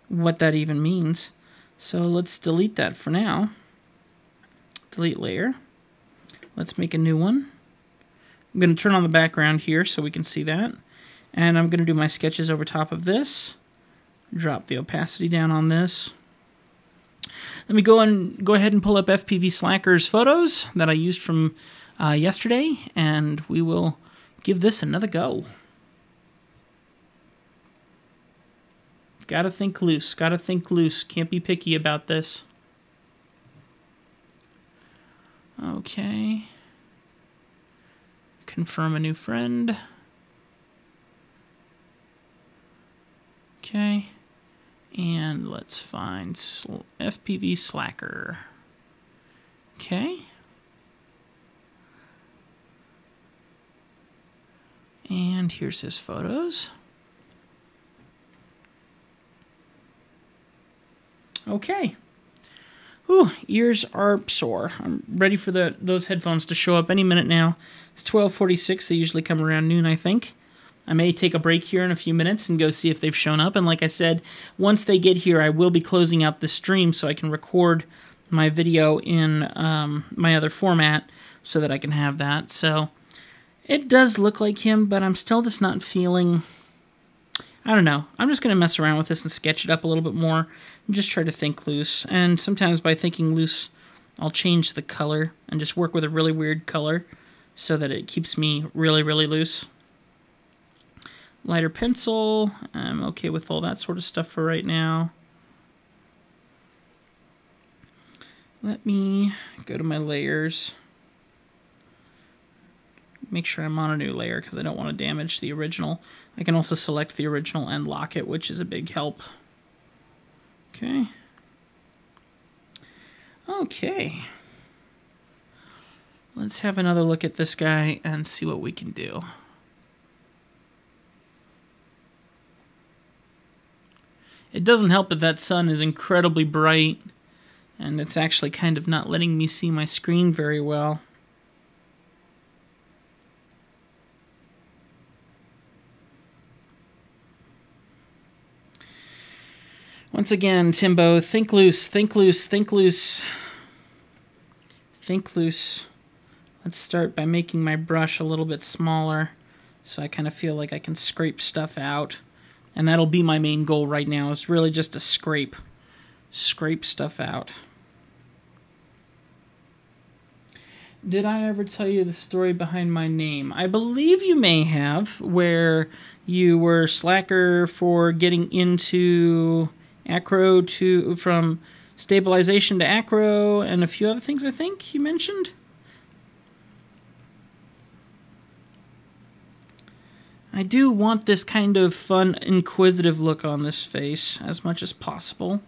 [SPEAKER 1] what that even means. So let's delete that for now. Delete layer. Let's make a new one. I'm going to turn on the background here so we can see that. And I'm going to do my sketches over top of this. Drop the opacity down on this. Let me go ahead and pull up FPV Slacker's photos that I used from yesterday, and we will give this another go. Gotta think loose, gotta think loose. Can't be picky about this. Okay. Confirm a new friend. Okay. And let's find FPV Slacker. Okay. And here's his photos. Okay. Ooh, ears are sore. I'm ready for those headphones to show up any minute now. It's 12:46. They usually come around noon, I think. I may take a break here in a few minutes and go see if they've shown up. And like I said, once they get here, I will be closing out the stream so I can record my video in my other format so that I can have that. So it does look like him, but I'm still just not feeling... I don't know. I'm just going to mess around with this and sketch it up a little bit more and just try to think loose. And sometimes by thinking loose, I'll change the color and just work with a really weird color so that it keeps me really, really loose. Lighter pencil. I'm okay with all that sort of stuff for right now. Let me go to my layers. Make sure I'm on a new layer because I don't want to damage the original. I can also select the original and lock it, which is a big help. Okay. Okay. Let's have another look at this guy and see what we can do. It doesn't help that that sun is incredibly bright, and it's actually kind of not letting me see my screen very well. Once again, Timbo, think loose, think loose, think loose. Think loose. Let's start by making my brush a little bit smaller so I kind of feel like I can scrape stuff out. And that'll be my main goal right now, is really just to scrape scrape stuff out. Did I ever tell you the story behind my name? I believe you may have, where you were slacker for getting into acro from stabilization to acro and a few other things I think you mentioned. I do want this kind of fun, inquisitive look on this face as much as possible.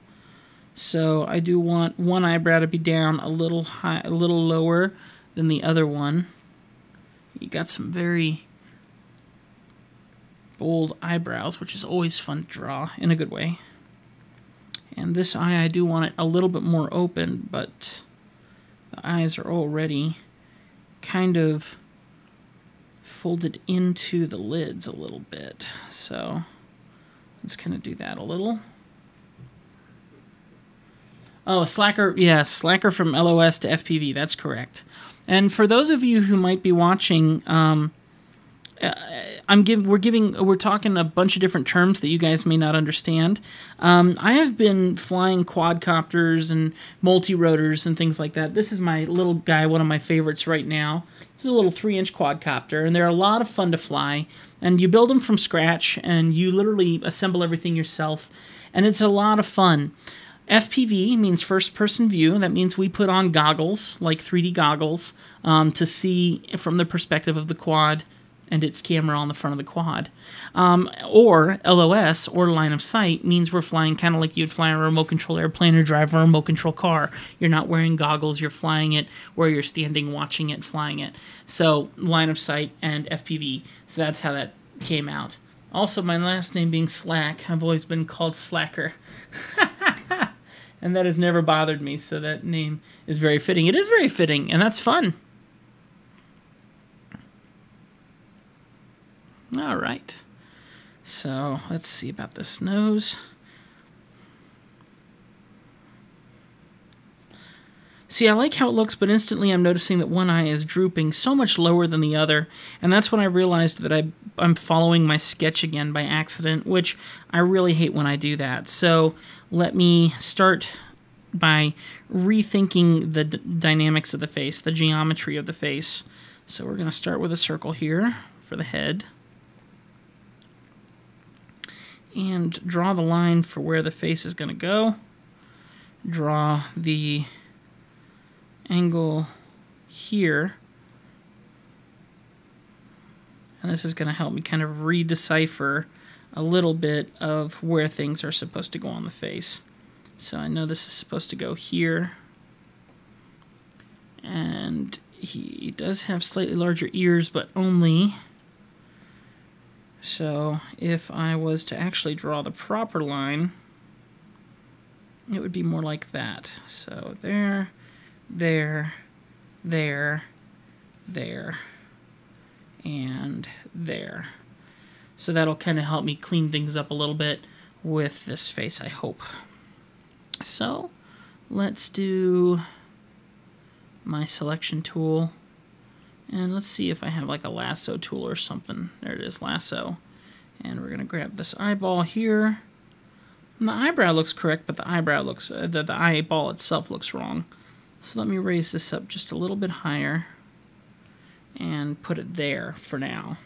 [SPEAKER 1] So I do want one eyebrow to be down a little high, a little lower than the other one. You got some very bold eyebrows, which is always fun to draw in a good way. And this eye, I do want it a little bit more open, but the eyes are already kind of folded into the lids a little bit. So let's kind of do that a little. Oh, Slacker, yes, Slacker from LOS to FPV, that's correct. And for those of you who might be watching, we're talking a bunch of different terms that you guys may not understand. I have been flying quadcopters and multi-rotors and things like that. This is my little guy, one of my favorites right now. This is a little 3-inch quadcopter, and they're a lot of fun to fly. And you build them from scratch, and you literally assemble everything yourself, and it's a lot of fun. FPV means first-person view. That means we put on goggles, like 3D goggles, to see from the perspective of the quad and its camera on the front of the quad. Or LOS, or line of sight, means we're flying kind of like you'd fly a remote control airplane or drive a remote control car. You're not wearing goggles, you're flying it where you're standing, watching it, flying it. So line of sight and FPV. So that's how that came out. Also, my last name being Slack, I've always been called Slacker. And that has never bothered me, so that name is very fitting. It is very fitting, and that's fun. All right. So let's see about this nose. See, I like how it looks, but instantly I'm noticing that one eye is drooping so much lower than the other, and that's when I realized that I'm following my sketch again by accident, which I really hate when I do that. So let me start by rethinking the dynamics of the face, the geometry of the face. So we're going to start with a circle here for the head, and draw the line for where the face is going to go. Draw the angle here, and this is going to help me kind of redecipher a little bit of where things are supposed to go on the face. So I know this is supposed to go here, and he does have slightly larger ears, but only. So if I was to actually draw the proper line, it would be more like that. So there, there, there, there, and there. So that'll kind of help me clean things up a little bit with this face, I hope. So let's do my selection tool, and let's see if I have like a lasso tool or something. There it is, lasso. And we're going to grab this eyeball here. And the eyebrow looks correct, but the eyebrow looks, the eyeball itself looks wrong. So let me raise this up just a little bit higher and put it there for now.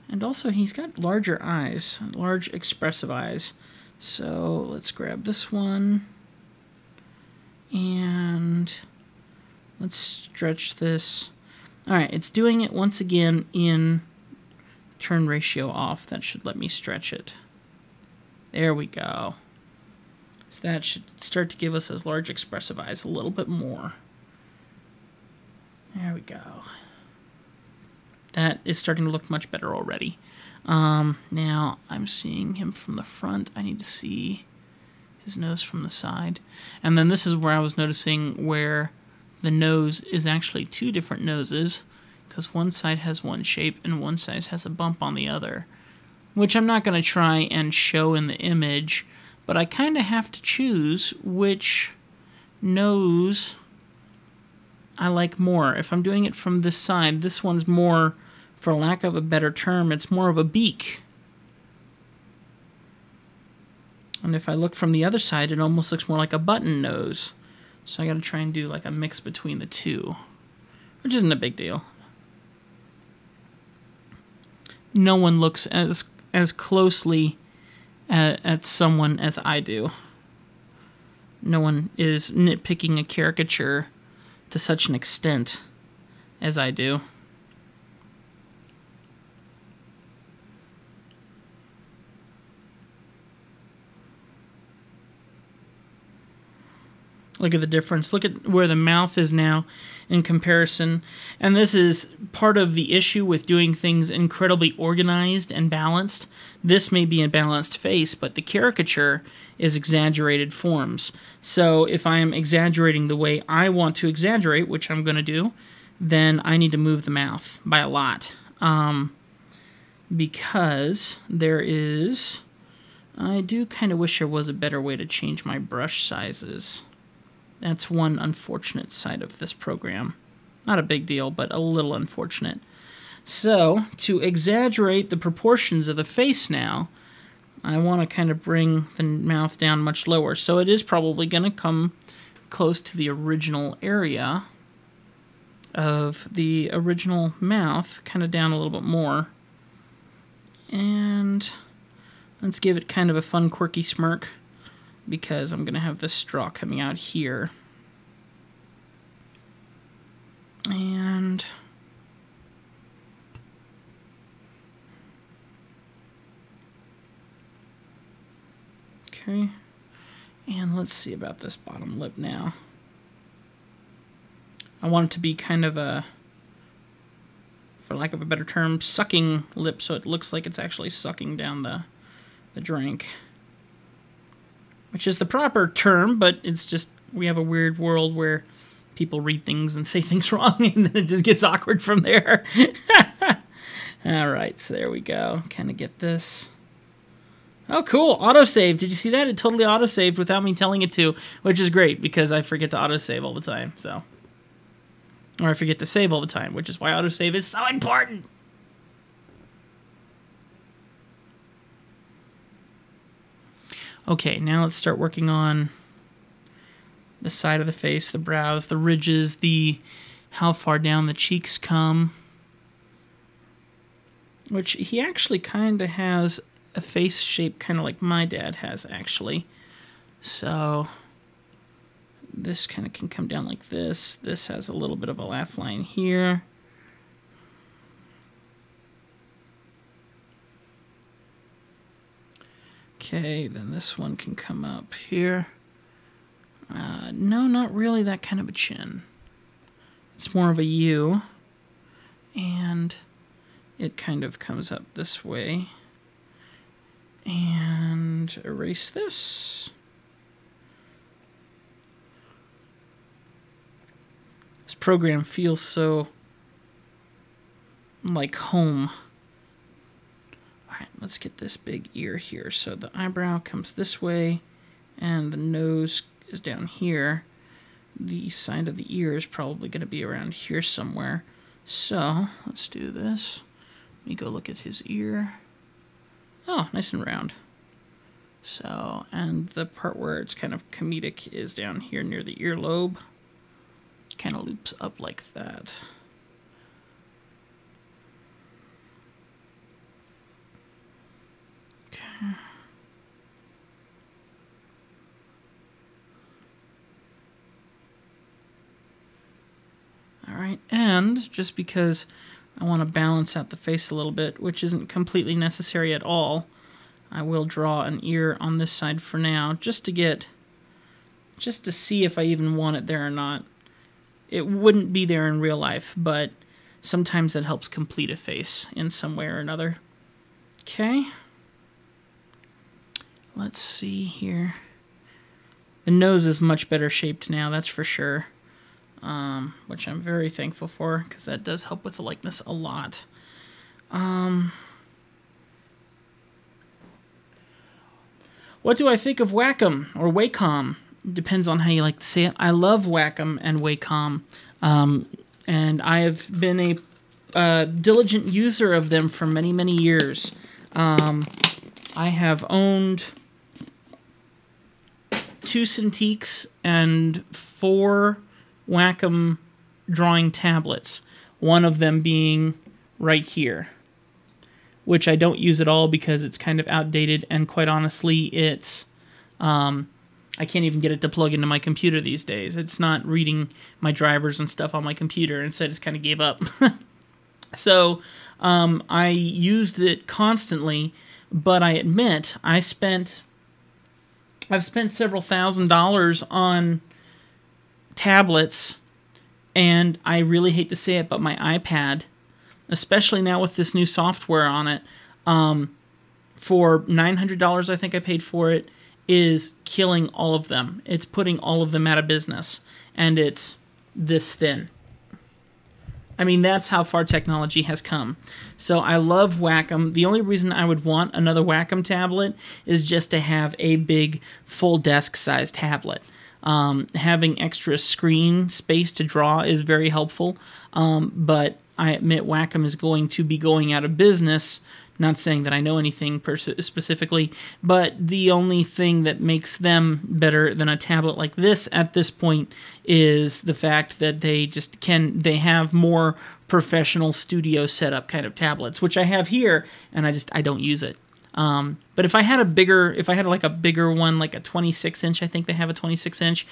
[SPEAKER 1] And also, he's got larger eyes, large expressive eyes. So let's grab this one, and let's stretch this. All right, it's doing it once again in turn ratio off. That should let me stretch it. There we go. So that should start to give us those large expressive eyes a little bit more. There we go. That is starting to look much better already. Now I'm seeing him from the front. I need to see his nose from the side. And then this is where I was noticing where the nose is actually two different noses, because one side has one shape and one side has a bump on the other, which I'm not going to try and show in the image, but I kind of have to choose which nose I like more. If I'm doing it from this side, this one's more, for lack of a better term, it's more of a beak. And if I look from the other side, it almost looks more like a button nose. So I got to try and do like a mix between the two, which isn't a big deal. No one looks as closely at someone as I do. No one is nitpicking a caricature to such an extent as I do. Look at the difference. Look at where the mouth is now in comparison. And this is part of the issue with doing things incredibly organized and balanced. This may be a balanced face, but the caricature is exaggerated forms. So if I am exaggerating the way I want to exaggerate, which I'm going to do, then I need to move the mouth by a lot. Because there is... I do kind of wish there was a better way to change my brush sizes. That's one unfortunate side of this program. Not a big deal, but a little unfortunate. So, to exaggerate the proportions of the face now, I want to kind of bring the mouth down much lower. So it is probably going to come close to the original area of the original mouth, kind of down a little bit more. And let's give it kind of a fun, quirky smirk, because I'm going to have this straw coming out here. And okay. And let's see about this bottom lip now. I want it to be kind of a, for lack of a better term, sucking lip, so it looks like it's actually sucking down the drink. Which is the proper term, but it's just, we have a weird world where people read things and say things wrong, and then it just gets awkward from there. Alright, so there we go. Kind of get this. Oh, cool. Autosave. Did you see that? It totally autosaved without me telling it to, which is great, because I forget to autosave all the time, so. Or I forget to save all the time, which is why autosave is so important. Okay, now let's start working on the side of the face, the brows, the ridges, the how far down the cheeks come. Which he actually kind of has a face shape kind of like my dad has, actually. So this kind of can come down like this. This has a little bit of a laugh line here. Okay, then this one can come up here. No, not really that kind of a chin. It's more of a U. And it kind of comes up this way. And erase this. This program feels so like home. Alright, let's get this big ear here. So the eyebrow comes this way, and the nose is down here. The side of the ear is probably going to be around here somewhere. So, let's do this. Let me go look at his ear. Oh, nice and round. So, and the part where it's kind of comedic is down here near the earlobe. Kind of loops up like that. Okay. Alright, and just because I want to balance out the face a little bit, which isn't completely necessary at all, I will draw an ear on this side for now, just to see if I even want it there or not. It wouldn't be there in real life, but sometimes that helps complete a face in some way or another. Okay. Let's see here. The nose is much better shaped now, that's for sure. Which I'm very thankful for, because that does help with the likeness a lot. What do I think of Wacom, or Wacom? Depends on how you like to say it. I love Wacom and Wacom, and I have been a diligent user of them for many, many years. I have owned 2 Cintiqs and 4 Wacom drawing tablets. One of them being right here, which I don't use at all because it's kind of outdated, and quite honestly, it's I can't even get it to plug into my computer these days. It's not reading my drivers and stuff on my computer. Instead, I just kind of gave up. So I used it constantly, but I admit I've spent several $1,000s on tablets, and I really hate to say it, but my iPad, especially now with this new software on it, for $900 I think I paid for it, is killing all of them. It's putting all of them out of business, and it's this thin. I mean, that's how far technology has come. So I love Wacom. The only reason I would want another Wacom tablet is just to have a big full desk-sized tablet. Having extra screen space to draw is very helpful, but I admit Wacom is going to be going out of business. Not saying that I know anything specifically, but the only thing that makes them better than a tablet like this at this point is the fact that they have more professional studio setup kind of tablets, which I have here, and I don't use it. But if I had like a bigger one, like a 26-inch, I think they have a 26-inch,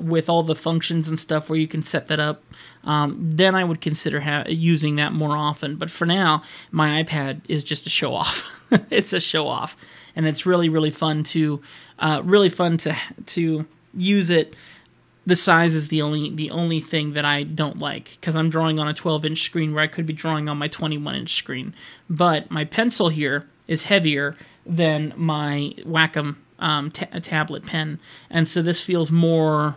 [SPEAKER 1] with all the functions and stuff where you can set that up, then I would consider using that more often. But for now, my iPad is just a show off. It's a show off, and it's really, really fun to use it. The size is the only thing that I don't like, because I'm drawing on a 12-inch screen where I could be drawing on my 21-inch screen. But my pencil here is heavier than my Wacom tablet pen, and so this feels more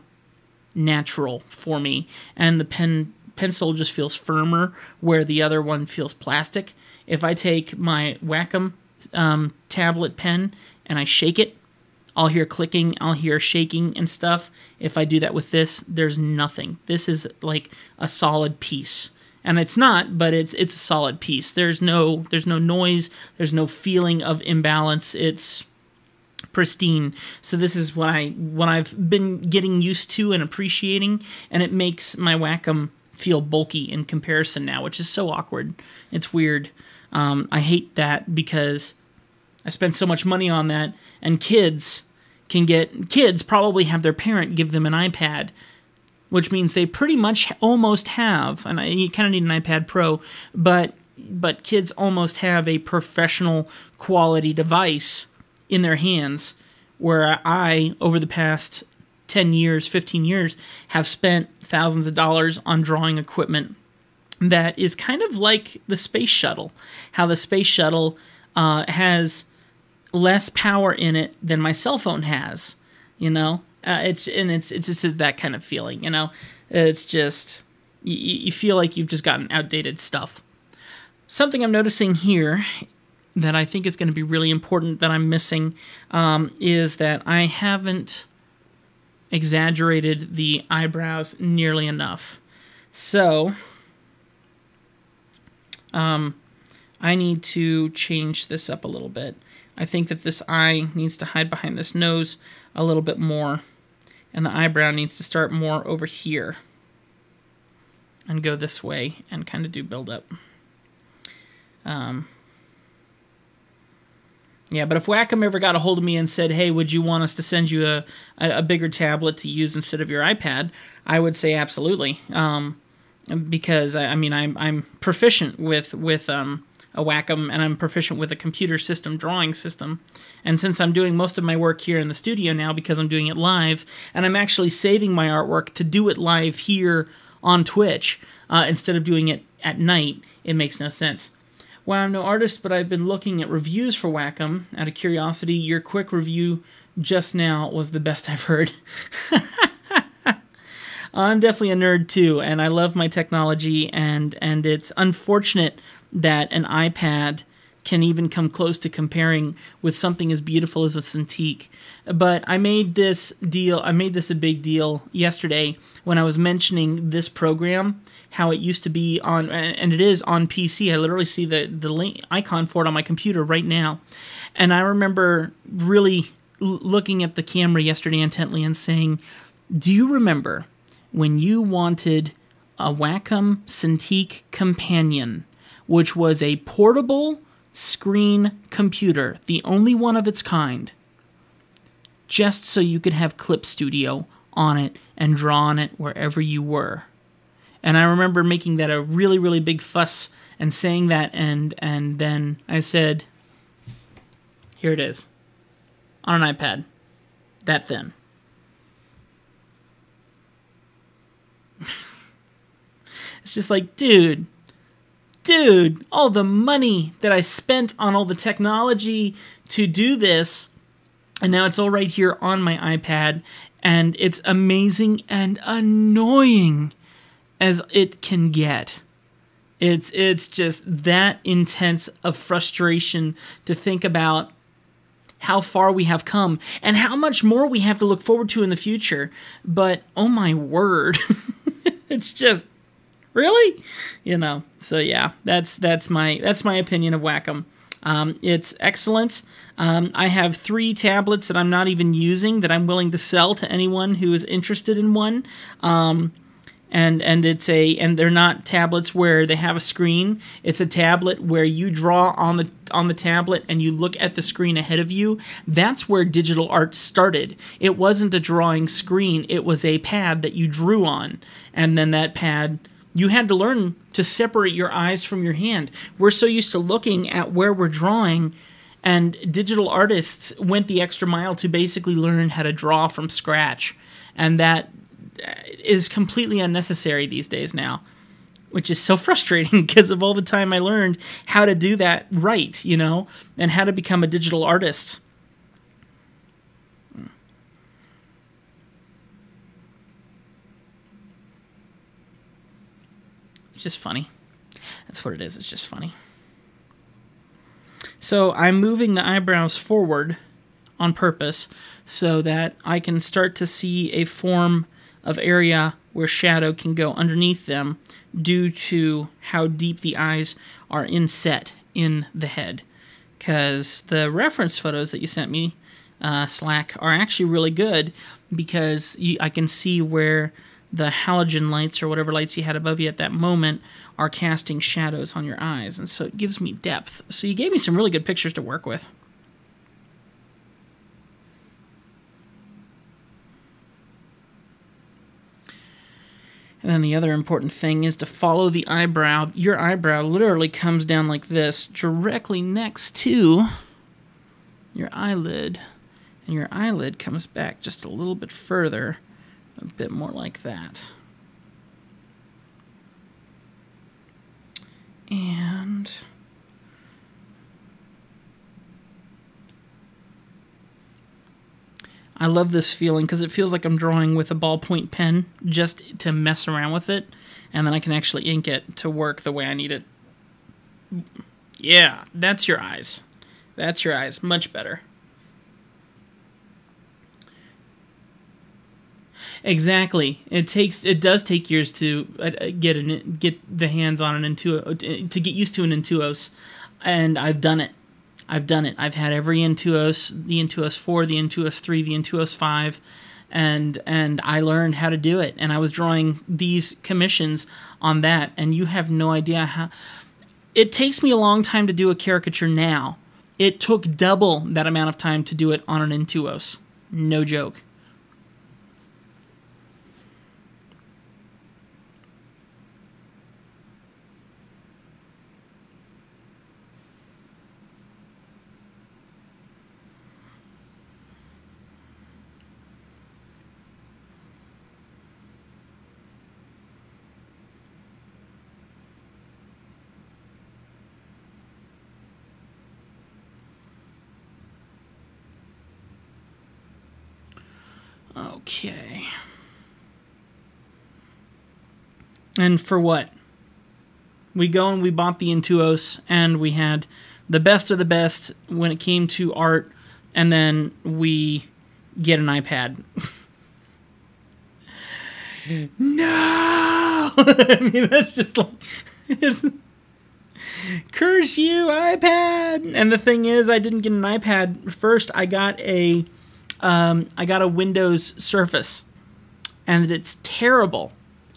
[SPEAKER 1] natural for me, and the pencil just feels firmer where the other one feels plastic. If I take my Wacom tablet pen and I shake it, I'll hear clicking, I'll hear shaking and stuff. If I do that with this, there's nothing. This is like a solid piece. And it's not, but it's a solid piece. There's no noise, there's no feeling of imbalance. It's pristine. So this is what I've been getting used to and appreciating, and it makes my Wacom feel bulky in comparison now, which is so awkward. It's weird. I hate that because I spend so much money on that, and kids probably have their parent give them an iPad, which means they pretty much almost have, and you kind of need an iPad Pro, but kids almost have a professional quality device in their hands, where I, over the past 10 years, 15 years, have spent thousands of dollars on drawing equipment that is kind of like the space shuttle. How the space shuttle has less power in it than my cell phone has, you know? It's just that kind of feeling, you know? It's just, you feel like you've just gotten outdated stuff. Something I'm noticing here that I think is going to be really important that I'm missing is that I haven't exaggerated the eyebrows nearly enough. So, I need to change this up a little bit. I think that this eye needs to hide behind this nose a little bit more, and the eyebrow needs to start more over here and go this way and kind of do build up. Yeah, but if Wacom ever got a hold of me and said, hey, would you want us to send you a bigger tablet to use instead of your iPad, I would say absolutely. Because, I mean, I'm proficient with a Wacom, and I'm proficient with a computer system drawing system. And since I'm doing most of my work here in the studio now because I'm doing it live, and I'm actually saving my artwork to do it live here on Twitch instead of doing it at night, it makes no sense. Well, I'm no artist, but I've been looking at reviews for Wacom. Out of curiosity, your quick review just now was the best I've heard. I'm definitely a nerd too, and I love my technology, and it's unfortunate that an iPad can even come close to comparing with something as beautiful as a Cintiq. But I made this a big deal yesterday when I was mentioning this program, how it used to be on, and it is on PC. I literally see the link icon for it on my computer right now. And I remember really looking at the camera yesterday intently and saying, do you remember when you wanted a Wacom Cintiq Companion, which was a portable screen computer, the only one of its kind, just so you could have Clip Studio on it and draw on it wherever you were? And I remember making that a really, really big fuss and saying that, and then I said, here it is, on an iPad, that thin. It's just like, dude, all the money that I spent on all the technology to do this, and now it's all right here on my iPad, and it's amazing and annoying as it can get. It's just that intense of frustration to think about how far we have come and how much more we have to look forward to in the future. But oh my word, it's just really, So yeah, that's my opinion of Wacom. It's excellent. I have 3 tablets that I'm not even using that I'm willing to sell to anyone who is interested in one. And they're not tablets where they have a screen. It's a tablet where you draw on the tablet and you look at the screen ahead of you. That's where digital art started. It wasn't a drawing screen. It was a pad that you drew on, and then that pad, you had to learn to separate your eyes from your hand. We're so used to looking at where we're drawing, and digital artists went the extra mile to basically learn how to draw from scratch, and that is completely unnecessary these days now, which is so frustrating because of all the time I learned how to do that right, and how to become a digital artist. It's just funny. That's what it is. It's just funny. So I'm moving the eyebrows forward on purpose so that I can start to see a form of area where shadow can go underneath them due to how deep the eyes are inset in the head. Because the reference photos that you sent me, Slack, are actually really good because I can see where the halogen lights or whatever lights you had above you at that moment are casting shadows on your eyes, and so it gives me depth. So you gave me some really good pictures to work with. And then the other important thing is to follow the eyebrow. Your eyebrow literally comes down like this, directly next to your eyelid. And your eyelid comes back just a little bit further, a bit more like that. And I love this feeling because it feels like I'm drawing with a ballpoint pen just to mess around with it, and then I can actually ink it to work the way I need it. Yeah, that's your eyes. That's your eyes. Much better. Exactly. It does take years to get the hands on an Intuos, to get used to an Intuos, and I've done it. I've had every Intuos, the Intuos 4, the Intuos 3, the Intuos 5, and I learned how to do it. And I was drawing these commissions on that, and you have no idea how... It takes me a long time to do a caricature now. It took double that amount of time to do it on an Intuos. No joke. Okay. And for what? We go and we bought the Intuos, and we had the best of the best when it came to art, and then we get an iPad. No! I mean, that's just like... Curse you, iPad! And the thing is, I didn't get an iPad. First, I got a I got a Windows Surface, and it's terrible.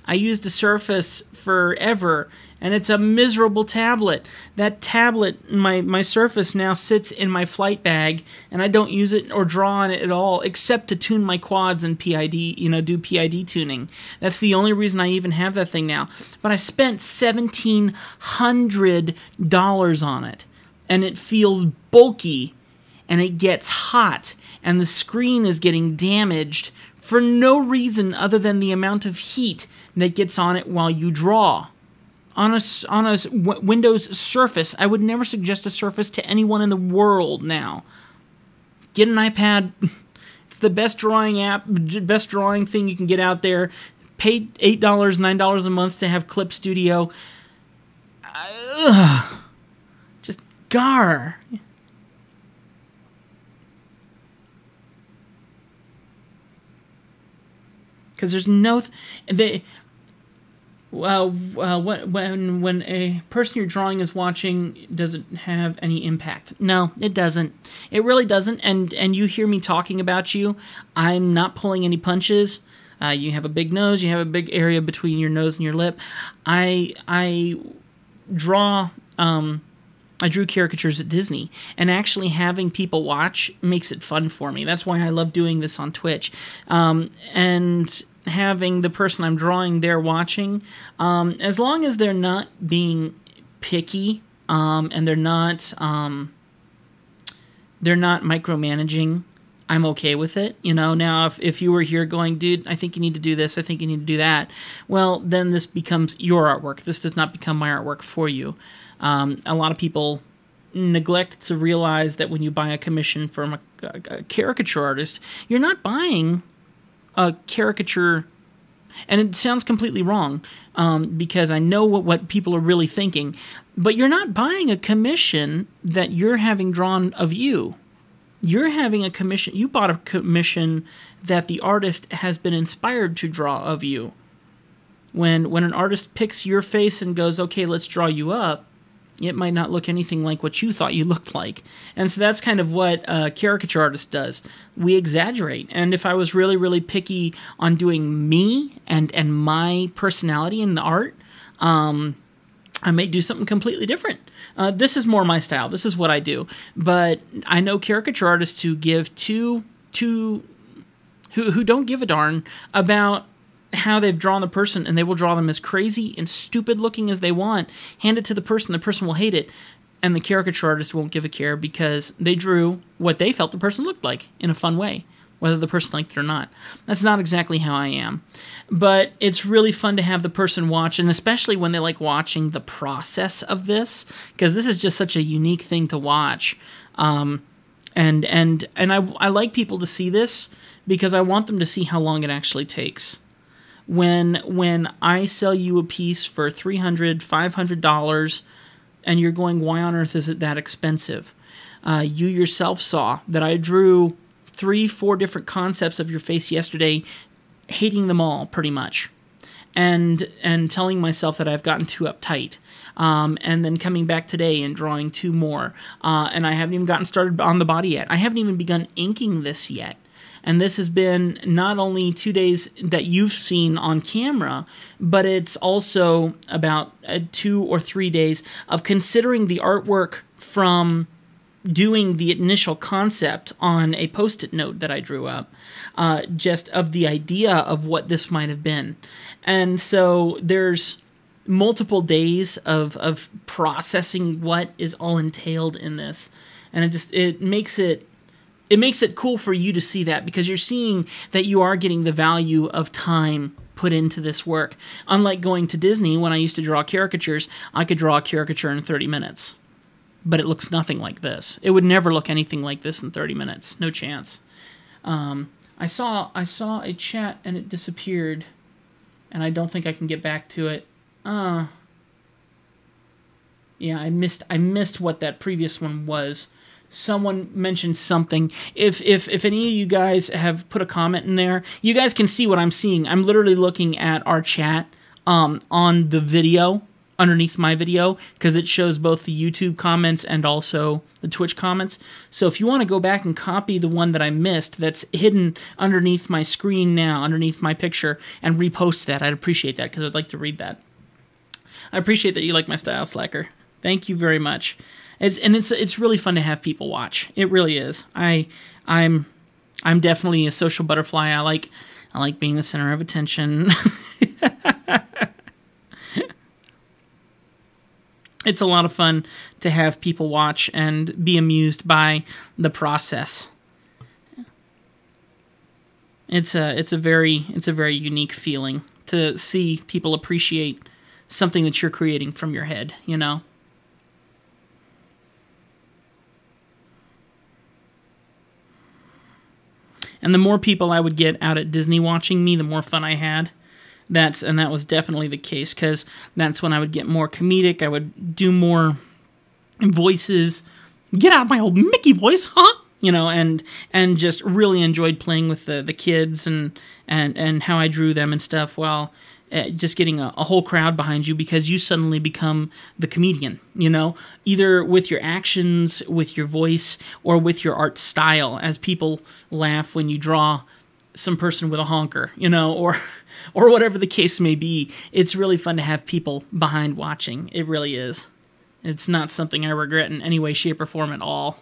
[SPEAKER 1] I used a Surface forever, and it's a miserable tablet. That tablet, my Surface, now sits in my flight bag, and I don't use it or draw on it at all, except to tune my quads and PID, do PID tuning. That's the only reason I even have that thing now. But I spent $1,700 on it, and it feels bulky, and it gets hot, and the screen is getting damaged for no reason other than the amount of heat that gets on it while you draw. On a Windows Surface, I would never suggest a Surface to anyone in the world now. Get an iPad. It's the best drawing app, best drawing thing you can get out there. Pay $8, $9 a month to have Clip Studio. Just gar. Because there's no... when a person you're drawing is watching, does it have any impact? No, it doesn't. It really doesn't. And you hear me talking about you. I'm not pulling any punches. You have a big nose. You have a big area between your nose and your lip. I drew caricatures at Disney, and actually having people watch makes it fun for me. That's why I love doing this on Twitch. And having the person I'm drawing there watching, as long as they're not being picky, and they're not micromanaging, I'm okay with it. Now if you were here going, dude, I think you need to do this, I think you need to do that, well, then this becomes your artwork. This does not become my artwork for you. A lot of people neglect to realize that when you buy a commission from a caricature artist, you're not buying a caricature, and it sounds completely wrong, because I know what people are really thinking, but you're not buying a commission that you're having drawn of you. You're having a commission, you bought a commission that the artist has been inspired to draw of you. When an artist picks your face and goes, okay, let's draw you up, it might not look anything like what you thought you looked like. And so that's kind of what a caricature artist does. We exaggerate. And if I was really, really picky on doing me and my personality in the art, I may do something completely different. This is more my style. This is what I do. But I know caricature artists who give who don't give a darn about how they've drawn the person, and they will draw them as crazy and stupid looking as they want, hand it to the person will hate it, and the caricature artist won't give a care because they drew what they felt the person looked like in a fun way, whether the person liked it or not. That's not exactly how I am. But it's really fun to have the person watch, and especially when they like watching the process of this, because this is just such a unique thing to watch. And I like people to see this because I want them to see how long it actually takes. When I sell you a piece for $300, $500, and you're going, why on earth is it that expensive? You yourself saw that I drew 3-4 different concepts of your face yesterday, hating them all pretty much, and telling myself that I've gotten too uptight, and then coming back today and drawing 2 more, and I haven't even gotten started on the body yet. I haven't even begun inking this yet. And this has been not only 2 days that you've seen on camera, but it's also about 2 or 3 days of considering the artwork from doing the initial concept on a Post-it note that I drew up, just of the idea of what this might have been. And so there's multiple days of processing what is all entailed in this. And it makes it cool for you to see that, because you're seeing that you are getting the value of time put into this work. Unlike going to Disney, when I used to draw caricatures, I could draw a caricature in 30 minutes. But it looks nothing like this. It would never look anything like this in 30 minutes. No chance. I saw a chat and it disappeared, and I don't think I can get back to it. Yeah, I missed what that previous one was. Someone mentioned something. If any of you guys have put a comment in there, you guys can see what I'm seeing. I'm literally looking at our chat on the video, underneath my video, because it shows both the YouTube comments and also the Twitch comments. So if you want to go back and copy the one that I missed that's hidden underneath my screen now, underneath my picture, and repost that, I'd appreciate that, because I'd like to read that. I appreciate that you like my style, Slacker. Thank you very much. It's really fun to have people watch. It really is. I'm definitely a social butterfly. I like being the center of attention. It's a lot of fun to have people watch and be amused by the process. It's a very unique feeling to see people appreciate something that you're creating from your head, you know? And the more people I would get out at Disney watching me, the more fun I had. And that was definitely the case, because that's when I would get more comedic. I would do more voices. Get out of my old Mickey voice, huh? You know, and just really enjoyed playing with the kids and how I drew them and stuff, while just getting a whole crowd behind you, because you suddenly become the comedian, you know, either with your actions, with your voice, or with your art style, as people laugh when you draw some person with a honker, you know, or whatever the case may be. It's really fun to have people behind watching. It really is. It's not something I regret in any way, shape, or form at all.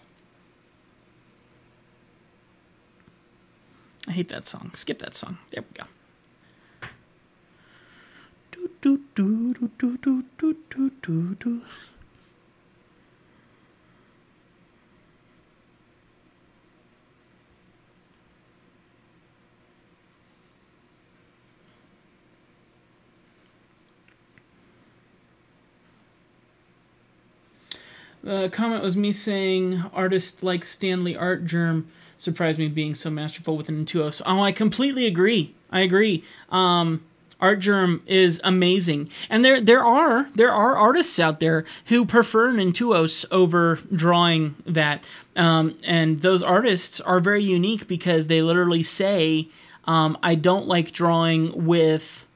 [SPEAKER 1] I hate that song. Skip that song. There we go. Do, do, do, do, do, do, do, do, do. The comment was me saying, artists like Stanley Art Germ surprised me being so masterful with an Intuos. Oh, I completely agree. I agree. Art Germ is amazing. And there are artists out there who prefer an Intuos over drawing that. And those artists are very unique, because they literally say, I don't like drawing with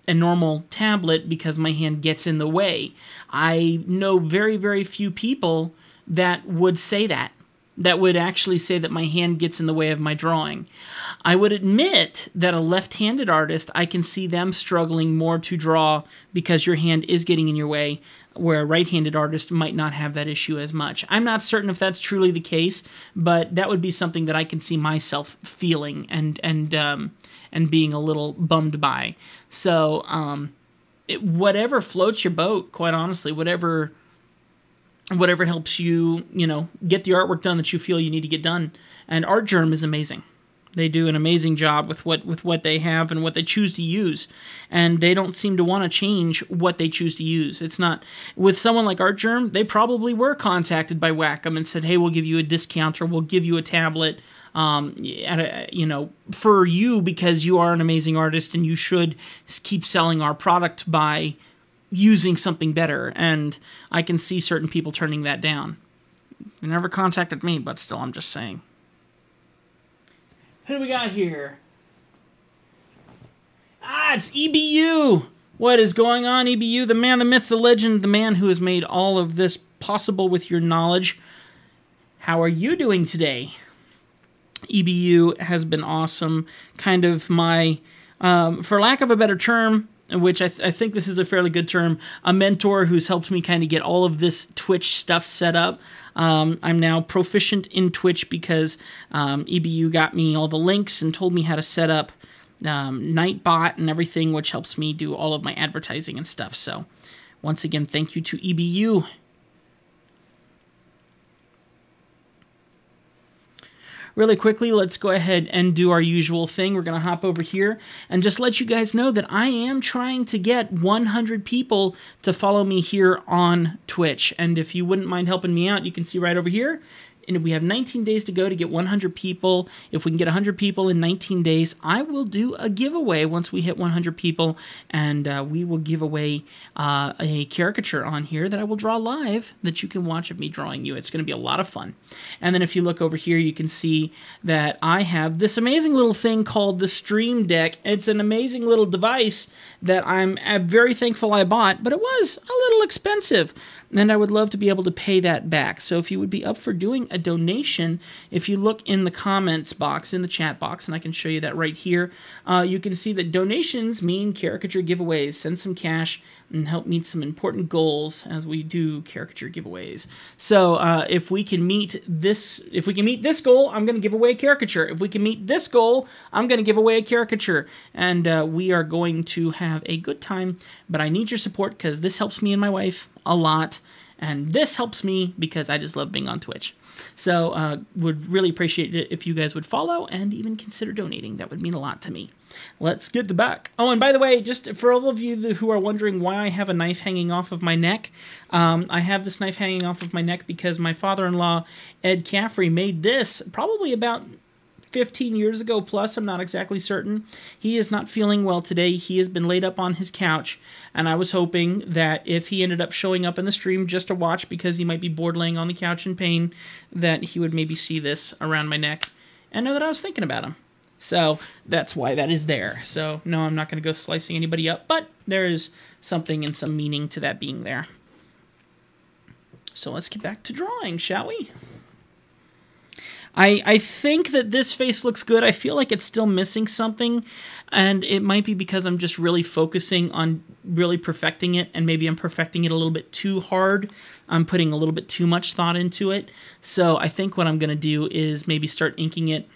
[SPEAKER 1] a normal tablet because my hand gets in the way. I know very, very few people that would say that would actually say that my hand gets in the way of my drawing. I would admit that a left-handed artist, I can see them struggling more to draw because your hand is getting in your way, where a right-handed artist might not have that issue as much. I'm not certain if that's truly the case, but that would be something that I can see myself feeling and being a little bummed by. So, whatever floats your boat, quite honestly, whatever helps you, you know, get the artwork done that you feel you need to get done. And Art Germ is amazing. They do an amazing job with what they have and what they choose to use. And they don't seem to want to change what they choose to use. It's not... With someone like Art Germ, they probably were contacted by Wacom and said, hey, we'll give you a discount, or we'll give you a tablet, you know, for you, because you are an amazing artist and you should keep selling our product by using something better. And I can see certain people turning that down. They never contacted me, but still, I'm just saying. Who do we got here? Ah, it's EBU! What is going on, EBU? The man, the myth, the legend, the man who has made all of this possible with your knowledge. How are you doing today? EBU has been awesome. Kind of my, for lack of a better term, which I think this is a fairly good term, a mentor who's helped me kind of get all of this Twitch stuff set up. I'm now proficient in Twitch because EBU got me all the links and told me how to set up Nightbot and everything, which helps me do all of my advertising and stuff. So, once again, thank you to EBU. Really quickly, let's go ahead and do our usual thing. We're going to hop over here and just let you guys know that I am trying to get 100 people to follow me here on Twitch. And if you wouldn't mind helping me out, you can see right over here, and we have 19 days to go to get 100 people. If we can get 100 people in 19 days, I will do a giveaway once we hit 100 people, and we will give away a caricature on here that I will draw live that you can watch of me drawing you. It's going to be a lot of fun. And then if you look over here, you can see that I have this amazing little thing called the Stream Deck. It's an amazing little device that I'm very thankful I bought, but it was a little expensive, and I would love to be able to pay that back. So if you would be up for doing a donation, if you look in the comments box, in the chat box, and I can show you that right here, you can see that donations mean caricature giveaways. Send some cash and help meet some important goals as we do caricature giveaways. So if we can meet this goal, I'm going to give away a caricature. If we can meet this goal, I'm going to give away a caricature. And we are going to have a good time, but I need your support because this helps me and my wife a lot. And this helps me because I just love being on Twitch. So would really appreciate it if you guys would follow and even consider donating. That would mean a lot to me. Let's get the back. Oh, and by the way, just for all of you who are wondering why I have a knife hanging off of my neck, I have this knife hanging off of my neck because my father-in-law, Ed Caffrey, made this probably about 15 years ago plus, I'm not exactly certain. He is not feeling well today. He has been laid up on his couch, and I was hoping that if he ended up showing up in the stream just to watch because he might be bored laying on the couch in pain, that he would maybe see this around my neck and know that I was thinking about him. So that's why that is there. So no, I'm not going to go slicing anybody up, but there is something and some meaning to that being there. So let's get back to drawing, shall we? I think that this face looks good. I feel like it's still missing something, and it might be because I'm just really focusing on really perfecting it, and maybe I'm perfecting it a little bit too hard. I'm putting a little bit too much thought into it. So I think what I'm going to do is maybe start inking it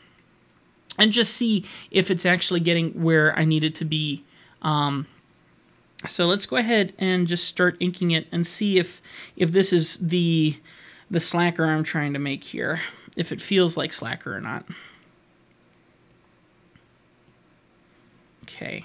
[SPEAKER 1] and just see if it's actually getting where I need it to be. So let's go ahead and just start inking it and see if this is the slacker I'm trying to make here. If it feels like slacker or not. Okay.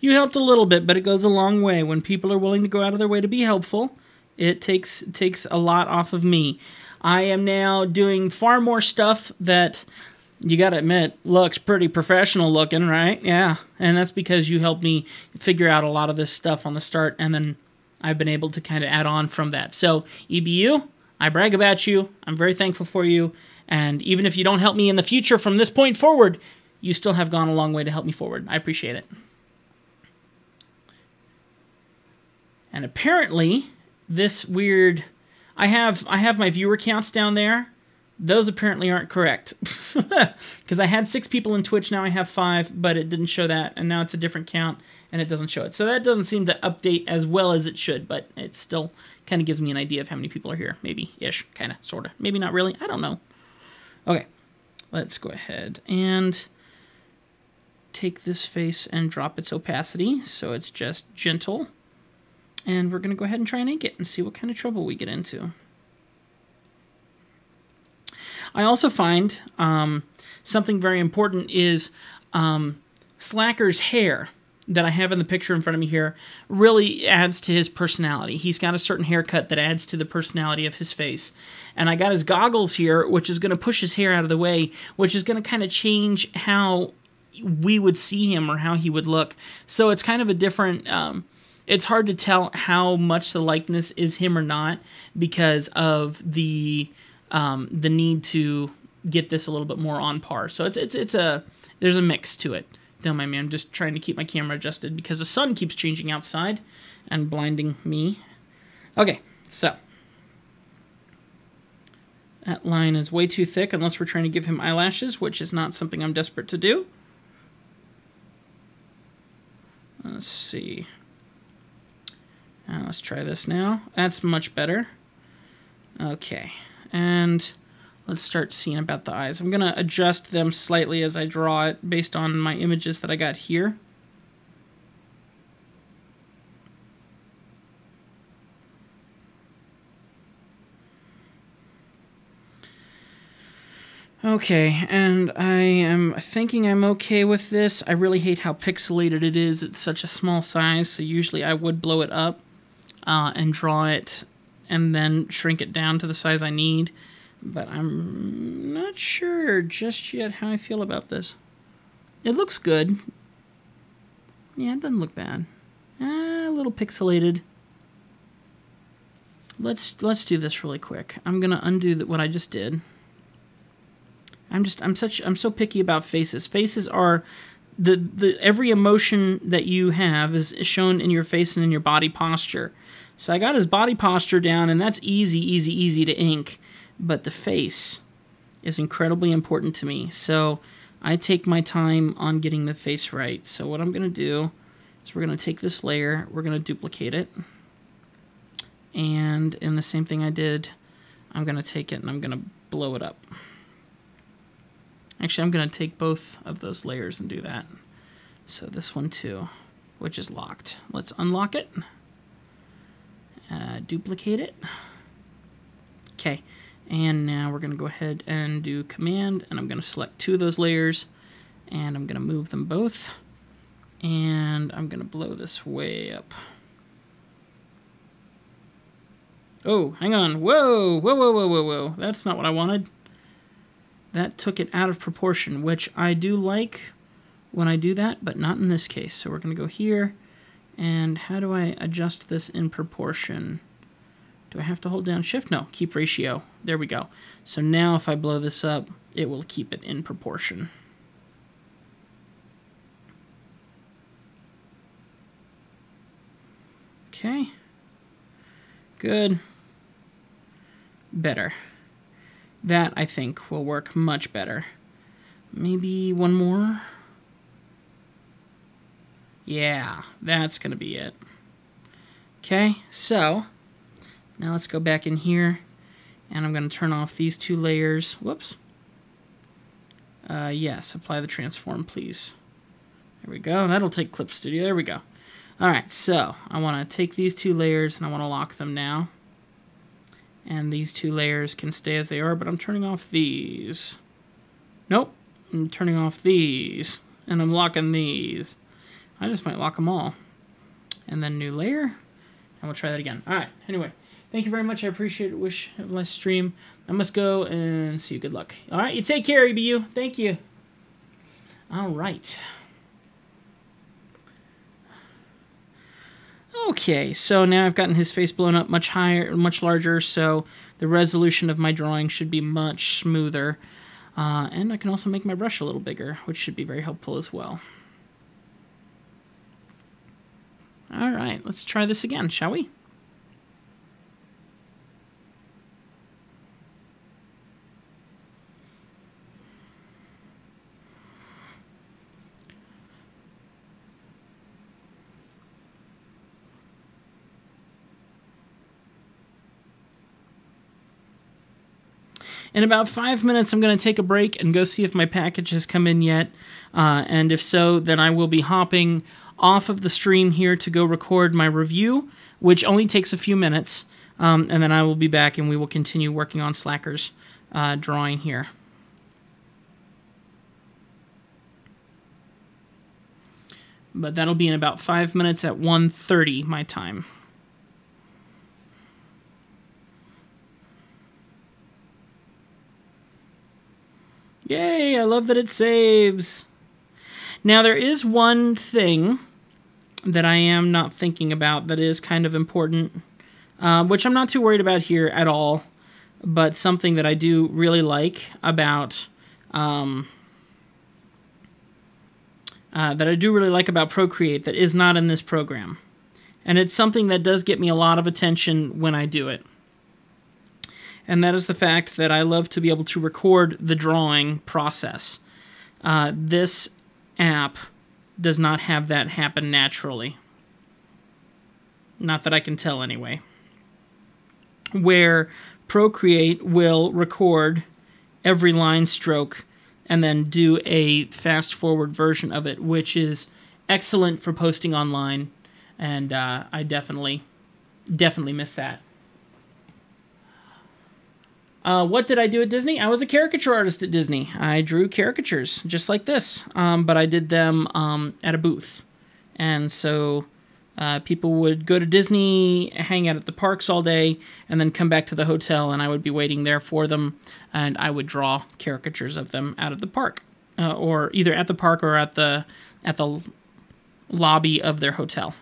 [SPEAKER 1] You helped a little bit, but it goes a long way. When people are willing to go out of their way to be helpful, it takes a lot off of me. I am now doing far more stuff that, you gotta admit, looks pretty professional looking, right? Yeah, and that's because you helped me figure out a lot of this stuff on the start, and then I've been able to kind of add on from that. So, EBU, I brag about you. I'm very thankful for you, and even if you don't help me in the future from this point forward, you still have gone a long way to help me forward. I appreciate it. And apparently, this weird... I have my viewer counts down there. Those apparently aren't correct. Because I had 6 people in Twitch, now I have 5, but it didn't show that. And now it's a different count, and it doesn't show it. So that doesn't seem to update as well as it should, but it still kind of gives me an idea of how many people are here. Maybe-ish, kind of, sort of. Maybe not really, I don't know. Okay, let's go ahead and take this face and drop its opacity so it's just gentle. And we're going to go ahead and try and ink it and see what kind of trouble we get into. I also find something very important is Slacker's hair that I have in the picture in front of me here really adds to his personality. He's got a certain haircut that adds to the personality of his face. And I got his goggles here, which is going to push his hair out of the way, which is going to kind of change how we would see him or how he would look. So it's kind of a different... it's hard to tell how much the likeness is him or not because of the need to get this a little bit more on par. So there's a mix to it. Don't mind me, I'm just trying to keep my camera adjusted because the sun keeps changing outside and blinding me. Okay, so that line is way too thick unless we're trying to give him eyelashes, which is not something I'm desperate to do. Let's see. Let's try this now. That's much better. Okay. and let's start seeing about the eyes. I'm going to adjust them slightly as I draw it based on my images that I got here. Okay, and I am thinking I'm okay with this. I really hate how pixelated it is. It's such a small size, so usually I would blow it up and draw it and then shrink it down to the size I need. But I'm not sure just yet how I feel about this. It looks good. Yeah, it doesn't look bad. A little pixelated. Let's do this really quick. I'm gonna undo what I just did. I'm so picky about faces. Faces are every emotion that you have is shown in your face and in your body posture. So I got his body posture down, and that's easy to ink. But the face is incredibly important to me. So I take my time on getting the face right. So what I'm going to do is we're going to take this layer, we're going to duplicate it. And in the same thing I did, I'm going to take it and I'm going to blow it up. Actually, I'm going to take both of those layers and do that. So this one too, which is locked. Let's unlock it. Duplicate it. Okay, and now we're going to go ahead and do Command, and I'm going to select two of those layers, and I'm going to move them both, and I'm going to blow this way up. Oh, hang on. Whoa. That's not what I wanted. That took it out of proportion, which I do like when I do that, but not in this case. So we're going to go here, and how do I adjust this in proportion? Do I have to hold down Shift? No, keep ratio. There we go. So now if I blow this up, it will keep it in proportion. Okay. Good. Better. That, I think, will work much better. Maybe one more? Yeah, that's going to be it. Okay, so now let's go back in here, and I'm going to turn off these two layers. Whoops. Yes, apply the transform, please. There we go. That'll take Clip Studio. There we go. All right, so I want to take these two layers, and I want to lock them now. And these two layers can stay as they are, but I'm turning off these. Nope, I'm turning off these, and I'm locking these. I just might lock them all. And then new layer, and we'll try that again. All right, anyway, thank you very much. I appreciate it. Wish have a nice stream. I must go and see you. Good luck. All right, you take care, EBU. Thank you. All right. Okay, so now I've gotten his face blown up much higher, much larger, so the resolution of my drawing should be much smoother. And I can also make my brush a little bigger, which should be very helpful as well. All right, let's try this again, shall we? In about 5 minutes, I'm going to take a break and go see if my package has come in yet. And if so, then I will be hopping off of the stream here to go record my review, which only takes a few minutes. And then I will be back and we will continue working on Slacker's drawing here. But that'll be in about 5 minutes at 1:30 my time. Yay, I love that it saves. Now, there is one thing that I am not thinking about that is kind of important, which I'm not too worried about here at all, but something that I do really like about Procreate that is not in this program. And it's something that does get me a lot of attention when I do it. And that is the fact that I love to be able to record the drawing process. This app does not have that happen naturally. Not that I can tell anyway. Where Procreate will record every line stroke and then do a fast-forward version of it, which is excellent for posting online, and I definitely miss that. What did I do at Disney? I was a caricature artist at Disney. I drew caricatures, just like this, but I did them at a booth. And so people would go to Disney, hang out at the parks all day, and then come back to the hotel, and I would be waiting there for them, and I would draw caricatures of them out of the park, or either at the park or at the lobby of their hotel.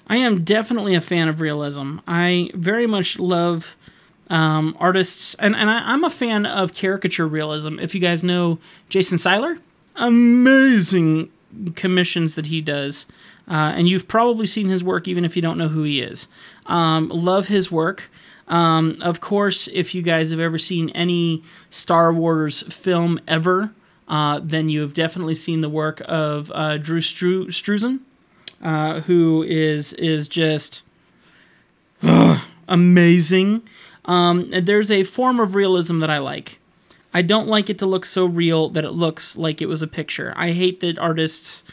[SPEAKER 1] I am definitely a fan of realism. I very much love artists, and I'm a fan of caricature realism. If you guys know Jason Seiler, amazing commissions that he does, and you've probably seen his work even if you don't know who he is. Love his work. Of course, if you guys have ever seen any Star Wars film ever, then you have definitely seen the work of Drew Struzan. Who is just amazing. There's a form of realism that I like. I don't like it to look so real that it looks like it was a picture. I hate that artists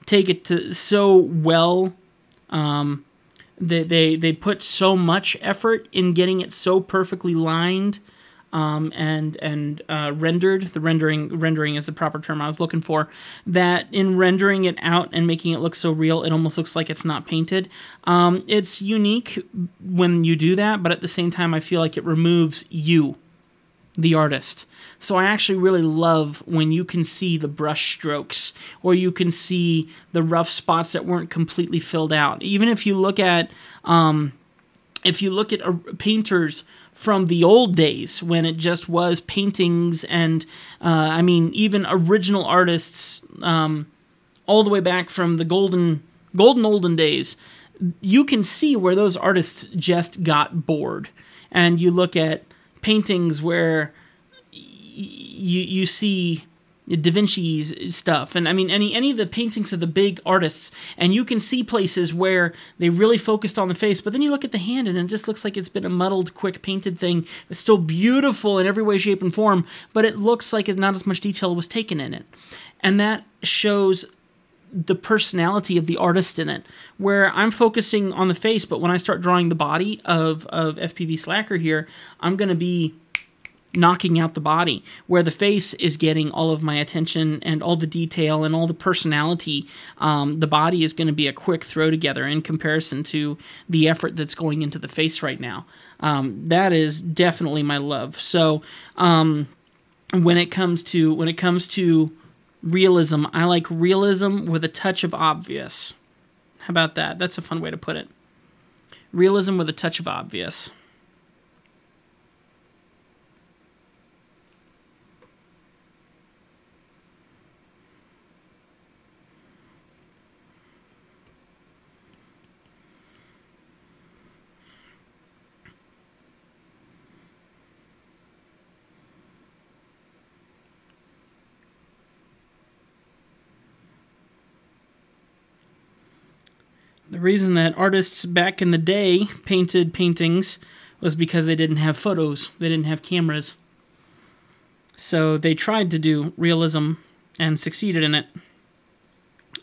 [SPEAKER 1] take it to so well. They put so much effort in getting it so perfectly lined and rendered. The rendering is the proper term I was looking for. That in rendering it out and making it look so real, it almost looks like it's not painted. It's unique when you do that, but at the same time, I feel like it removes you, the artist. So I actually really love when you can see the brush strokes, or you can see the rough spots that weren't completely filled out. Even if you look at painters from the old days when it just was paintings, and I mean even original artists all the way back from the golden olden days, you can see where those artists just got bored. And you look at paintings where you see Da Vinci's stuff, and I mean any of the paintings of the big artists, and you can see places where they really focused on the face, but then you look at the hand and it just looks like it's been a muddled, quick painted thing. It's still beautiful in every way, shape, and form, but it looks like not as much detail was taken in it. And that shows the personality of the artist in it, where I'm focusing on the face, but when I start drawing the body of FPV Slacker here, I'm going to be knocking out the body, where the face is getting all of my attention and all the detail and all the personality. The body is going to be a quick throw together in comparison to the effort that's going into the face right now. That is definitely my love. So when it comes to realism, I like realism with a touch of obvious. How about that? That's a fun way to put it. Realism with a touch of obvious. The reason that artists back in the day painted paintings was because they didn't have photos. They didn't have cameras. So they tried to do realism and succeeded in it.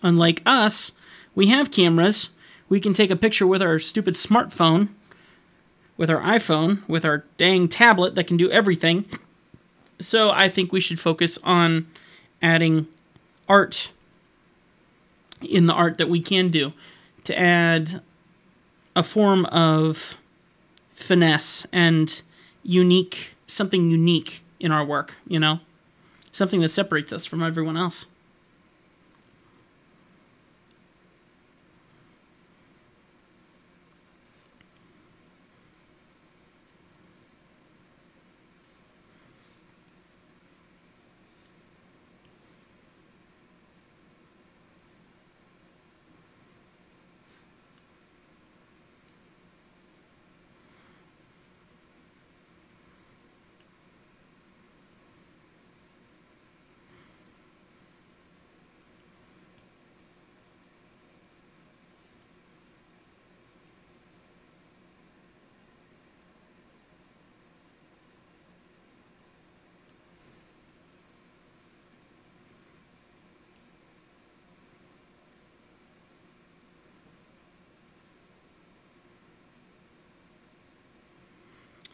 [SPEAKER 1] Unlike us, we have cameras. We can take a picture with our stupid smartphone, with our iPhone, with our dang tablet that can do everything. So I think we should focus on adding art in the art that we can do, to add a form of finesse and something unique in our work, you know? Something that separates us from everyone else.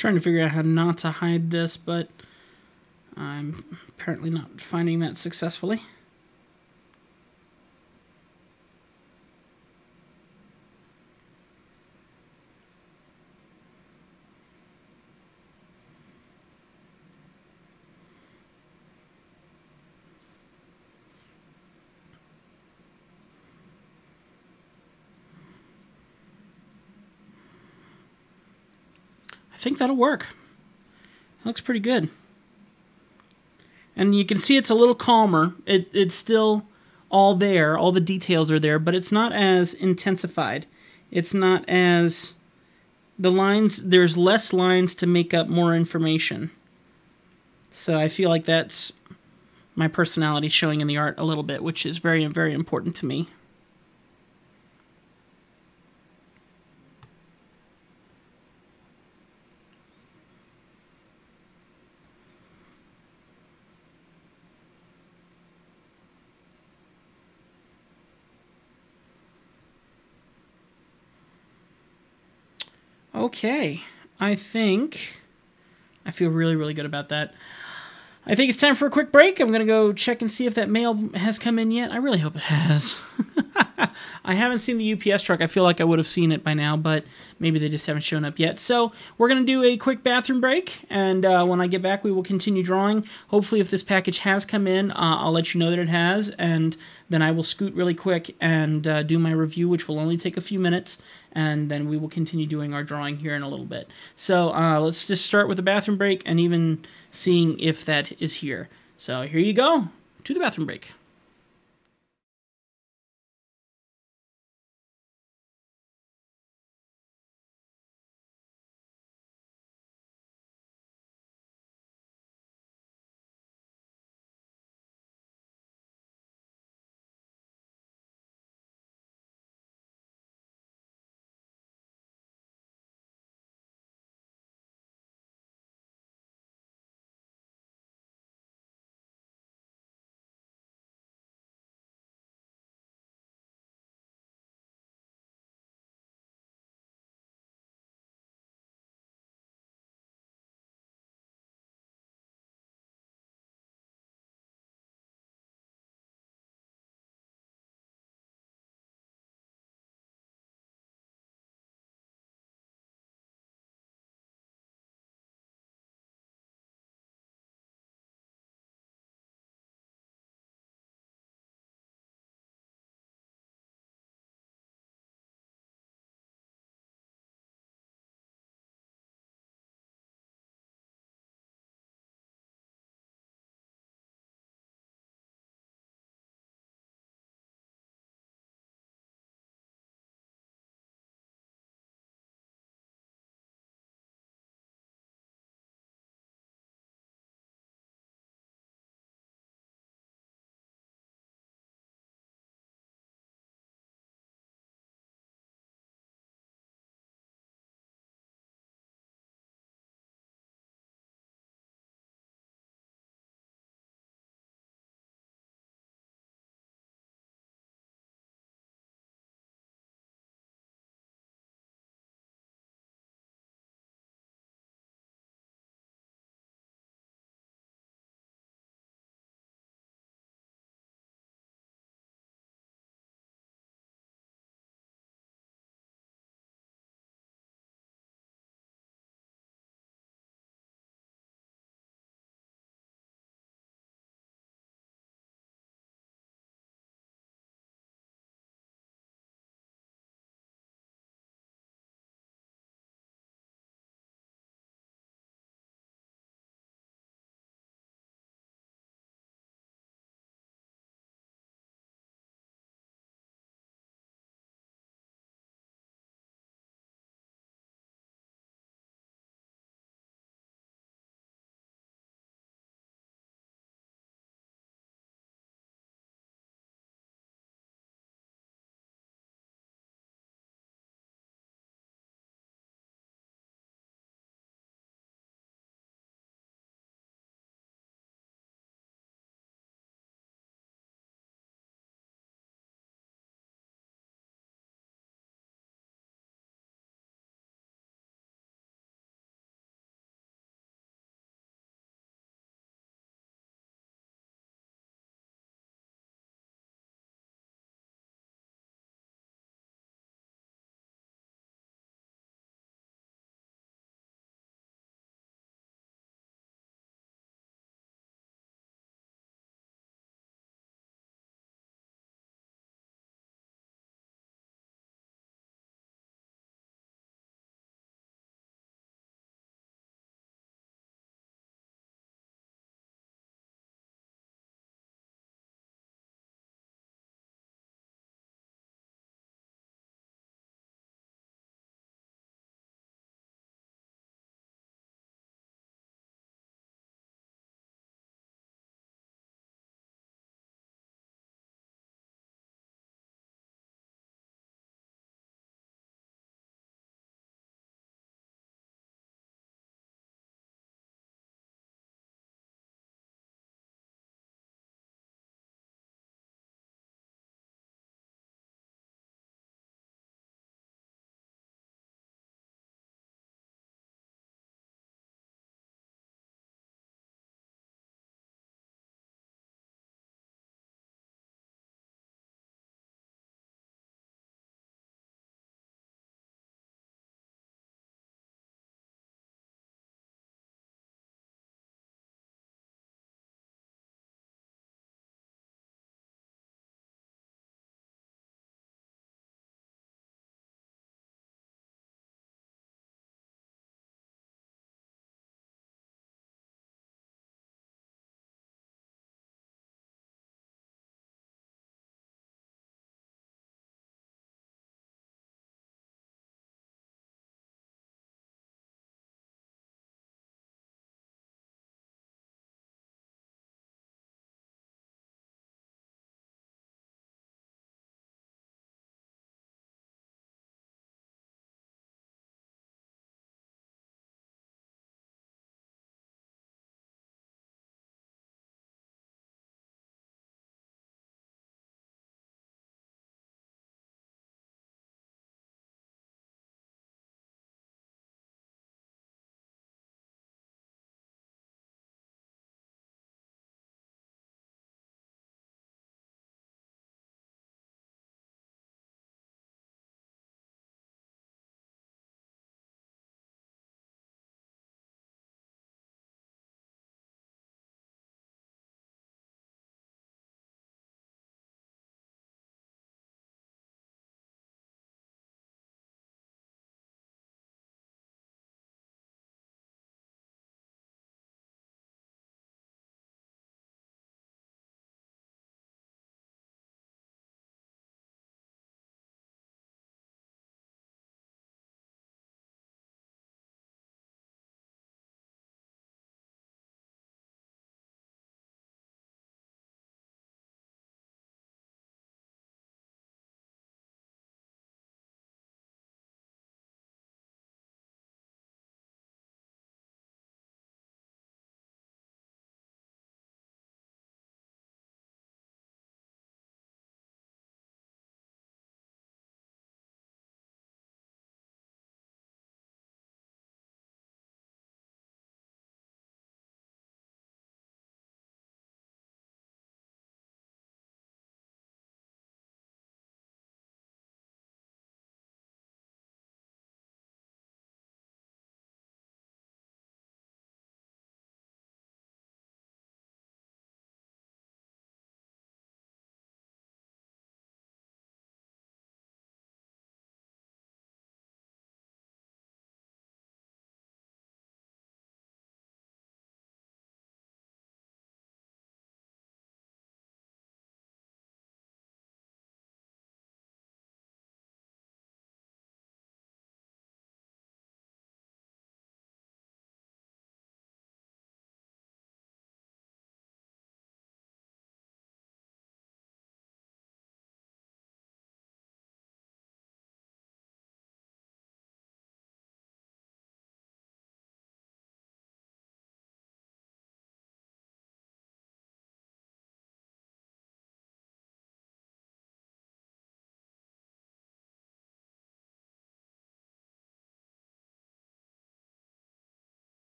[SPEAKER 1] trying to figure out how not to hide this, but I'm apparently not finding that successfully. I think that'll work. Looks pretty good. And you can see it's a little calmer. It's still all there. All the details are there, but it's not as intensified. It's not as... the lines, there's less lines to make up more information. So I feel like that's my personality showing in the art a little bit, which is very, very important to me. Okay, I think I feel really, really good about that. I think it's time for a quick break. I'm going to go check and see if that mail has come in yet. I really hope it has. I haven't seen the UPS truck. I feel like I would have seen it by now, but maybe they just haven't shown up yet. So we're going to do a quick bathroom break, and when I get back, we will continue drawing. Hopefully, if this package has come in, I'll let you know that it has, and then I will scoot really quick and do my review, which will only take a few minutes, and then we will continue doing our drawing here in a little bit. So let's just start with the bathroom break and even seeing if that is here. So here you go, to the bathroom break.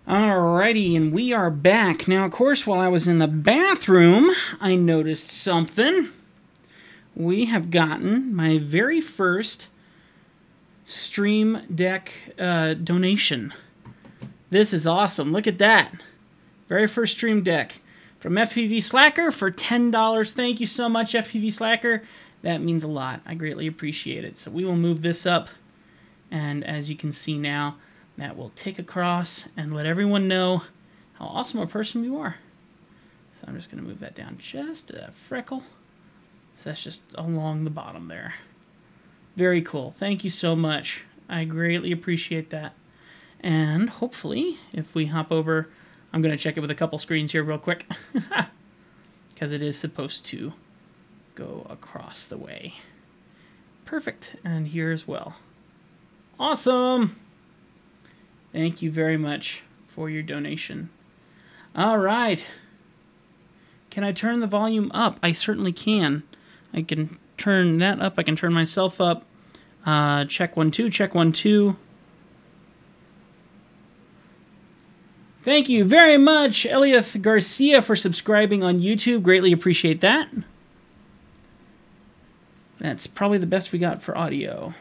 [SPEAKER 1] Alrighty, and we are back. Now, of course, while I was in the bathroom, I noticed something. We have gotten my very first Stream Deck donation. This is awesome. Look at that. Very first Stream Deck from FPV Slacker for $10. Thank you so much, FPV Slacker. That means a lot. I greatly appreciate it. So we will move this up, and as you can see now, that will tick across and let everyone know how awesome a person you are. So I'm just going to move that down just a freckle. So that's just along the bottom there. Very cool. Thank you so much. I greatly appreciate that. And hopefully, if we hop over, I'm going to check it with a couple screens here real quick. Because it is supposed to go across the way. Perfect. And here as well. Awesome! Thank you very much for your donation. All right. Can I turn the volume up? I certainly can. I can turn that up. I can turn myself up. Check 1 2. Check 1 2. Thank you very much, Eliath Garcia, for subscribing on YouTube. Greatly appreciate that. That's probably the best we got for audio.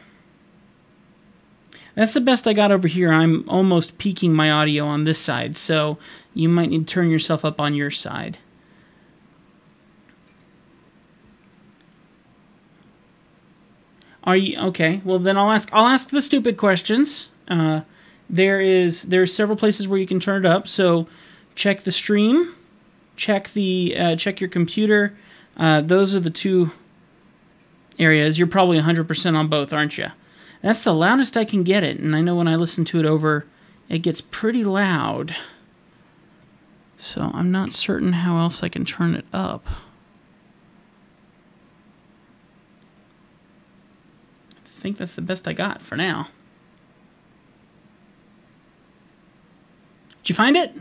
[SPEAKER 1] That's the best I got over here. I'm almost peaking my audio on this side, so you might need to turn yourself up on your side. Are you okay? Well, then I'll ask the stupid questions. There's several places where you can turn it up. So check the stream, check your computer. Those are the two areas. You're probably 100% on both, aren't you? That's the loudest I can get it, and I know when I listen to it over, it gets pretty loud. So I'm not certain how else I can turn it up. I think that's the best I got for now. Did you find it?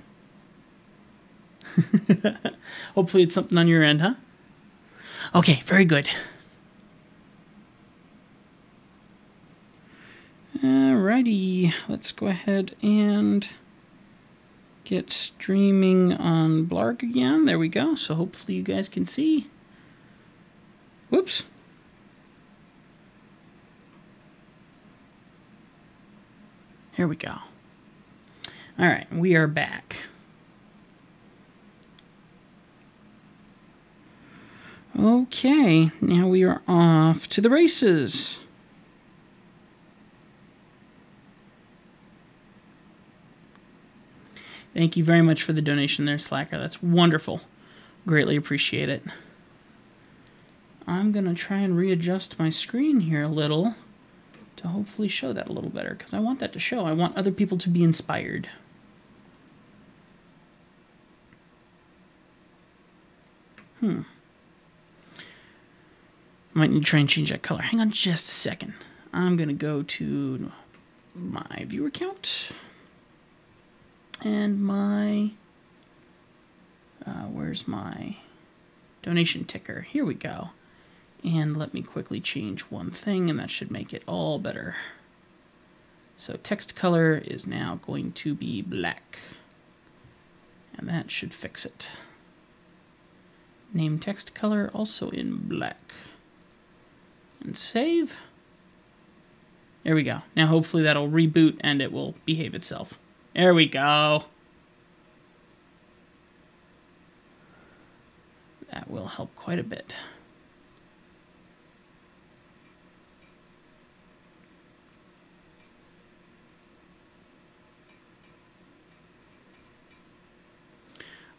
[SPEAKER 1] Hopefully it's something on your end, huh? Okay, very good. Alrighty, let's go ahead and get streaming on Blarg again. There we go. So hopefully you guys can see. Whoops. Here we go. Alright, we are back. Okay, now we are off to the races. Thank you very much for the donation there, Slacker. That's wonderful. Greatly appreciate it. I'm going to try and readjust my screen here a little to hopefully show that a little better, because I want that to show. I want other people to be inspired. Might need to try and change that color. Hang on just a second. I'm going to go to my viewer count. And my, where's my donation ticker? Here we go. And let me quickly change one thing, and that should make it all better. So text color is now going to be black. And that should fix it. Name text color also in black. And save. There we go. Now hopefully that'll reboot and it will behave itself. There we go. That will help quite a bit.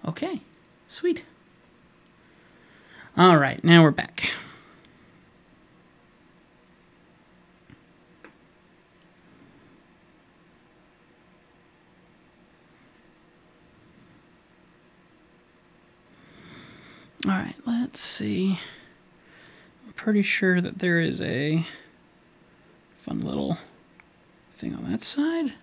[SPEAKER 1] Okay, sweet. All right, now we're back. All right, let's see. I'm pretty sure that there is a fun little thing on that side.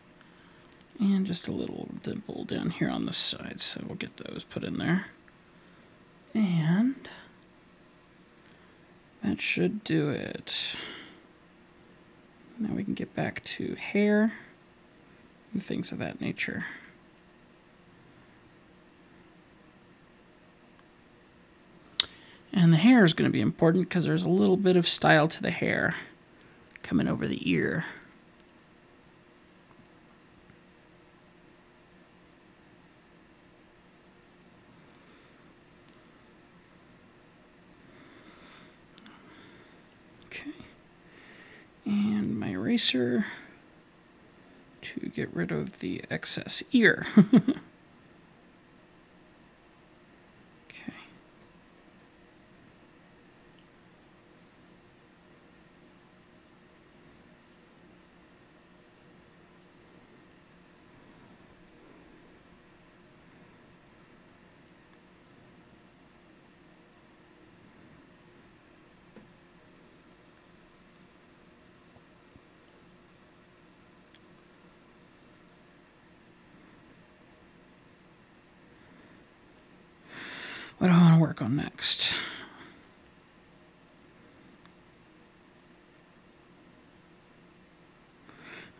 [SPEAKER 1] And just a little dimple down here on the side, so we'll get those put in there. And that should do it. Now we can get back to hair and things of that nature. And the hair is going to be important because there's a little bit of style to the hair coming over the ear. Okay. And my eraser to get rid of the excess ear. What do I want to work on next?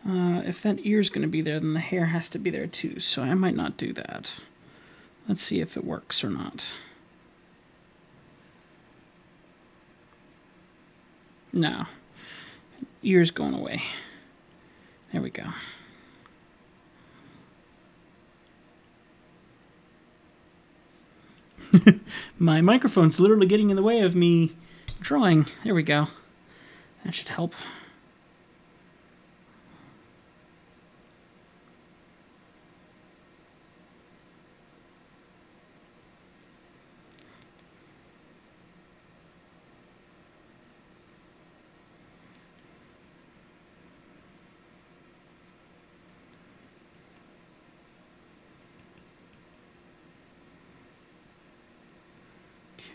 [SPEAKER 1] If that ear's going to be there, then the hair has to be there too, so I might not do that. Let's see if it works or not. No. Ear's going away. There we go. My microphone's literally getting in the way of me drawing. There we go. That should help.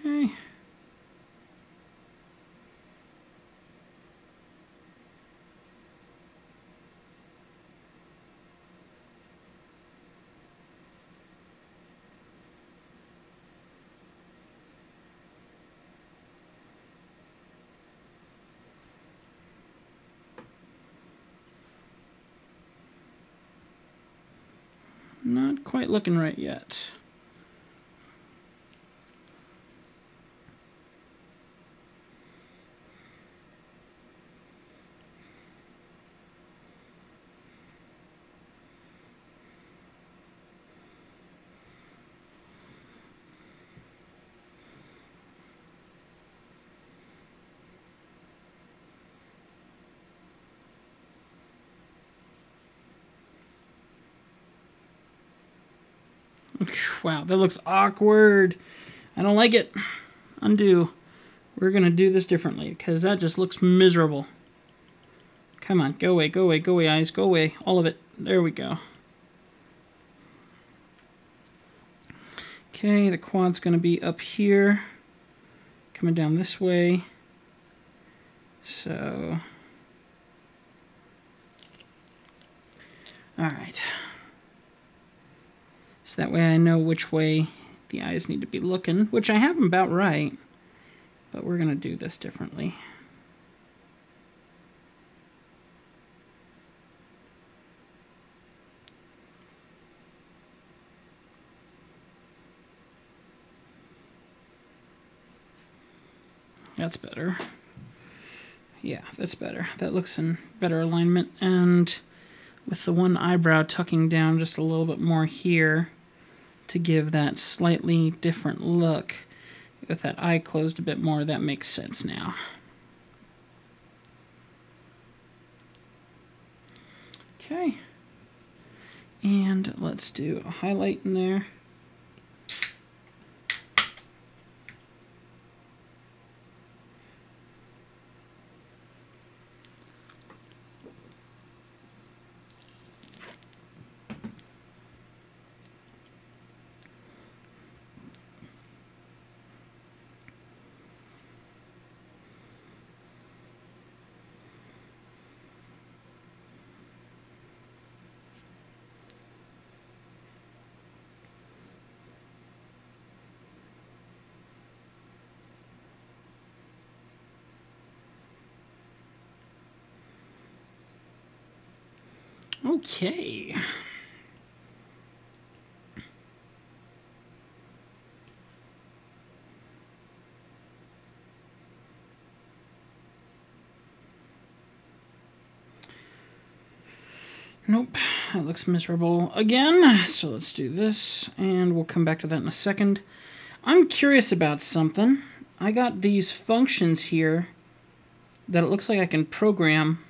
[SPEAKER 1] Okay. Not quite looking right yet. Wow, that looks awkward. I don't like it. Undo. We're going to do this differently because that just looks miserable. Come on, go away, go away, go away, eyes, go away. All of it. There we go. Okay, the quad's going to be up here. Coming down this way. So... Alright. So that way I know which way the eyes need to be looking, which I have them about right. But we're going to do this differently. That's better. Yeah, that's better. That looks in better alignment. And with the one eyebrow tucking down just a little bit more here to give that slightly different look. With that eye closed a bit more, that makes sense now. Okay. And let's do a highlight in there. Okay. Nope, that looks miserable again. So let's do this, and we'll come back to that in a second. I'm curious about something. I got these functions here that it looks like I can program,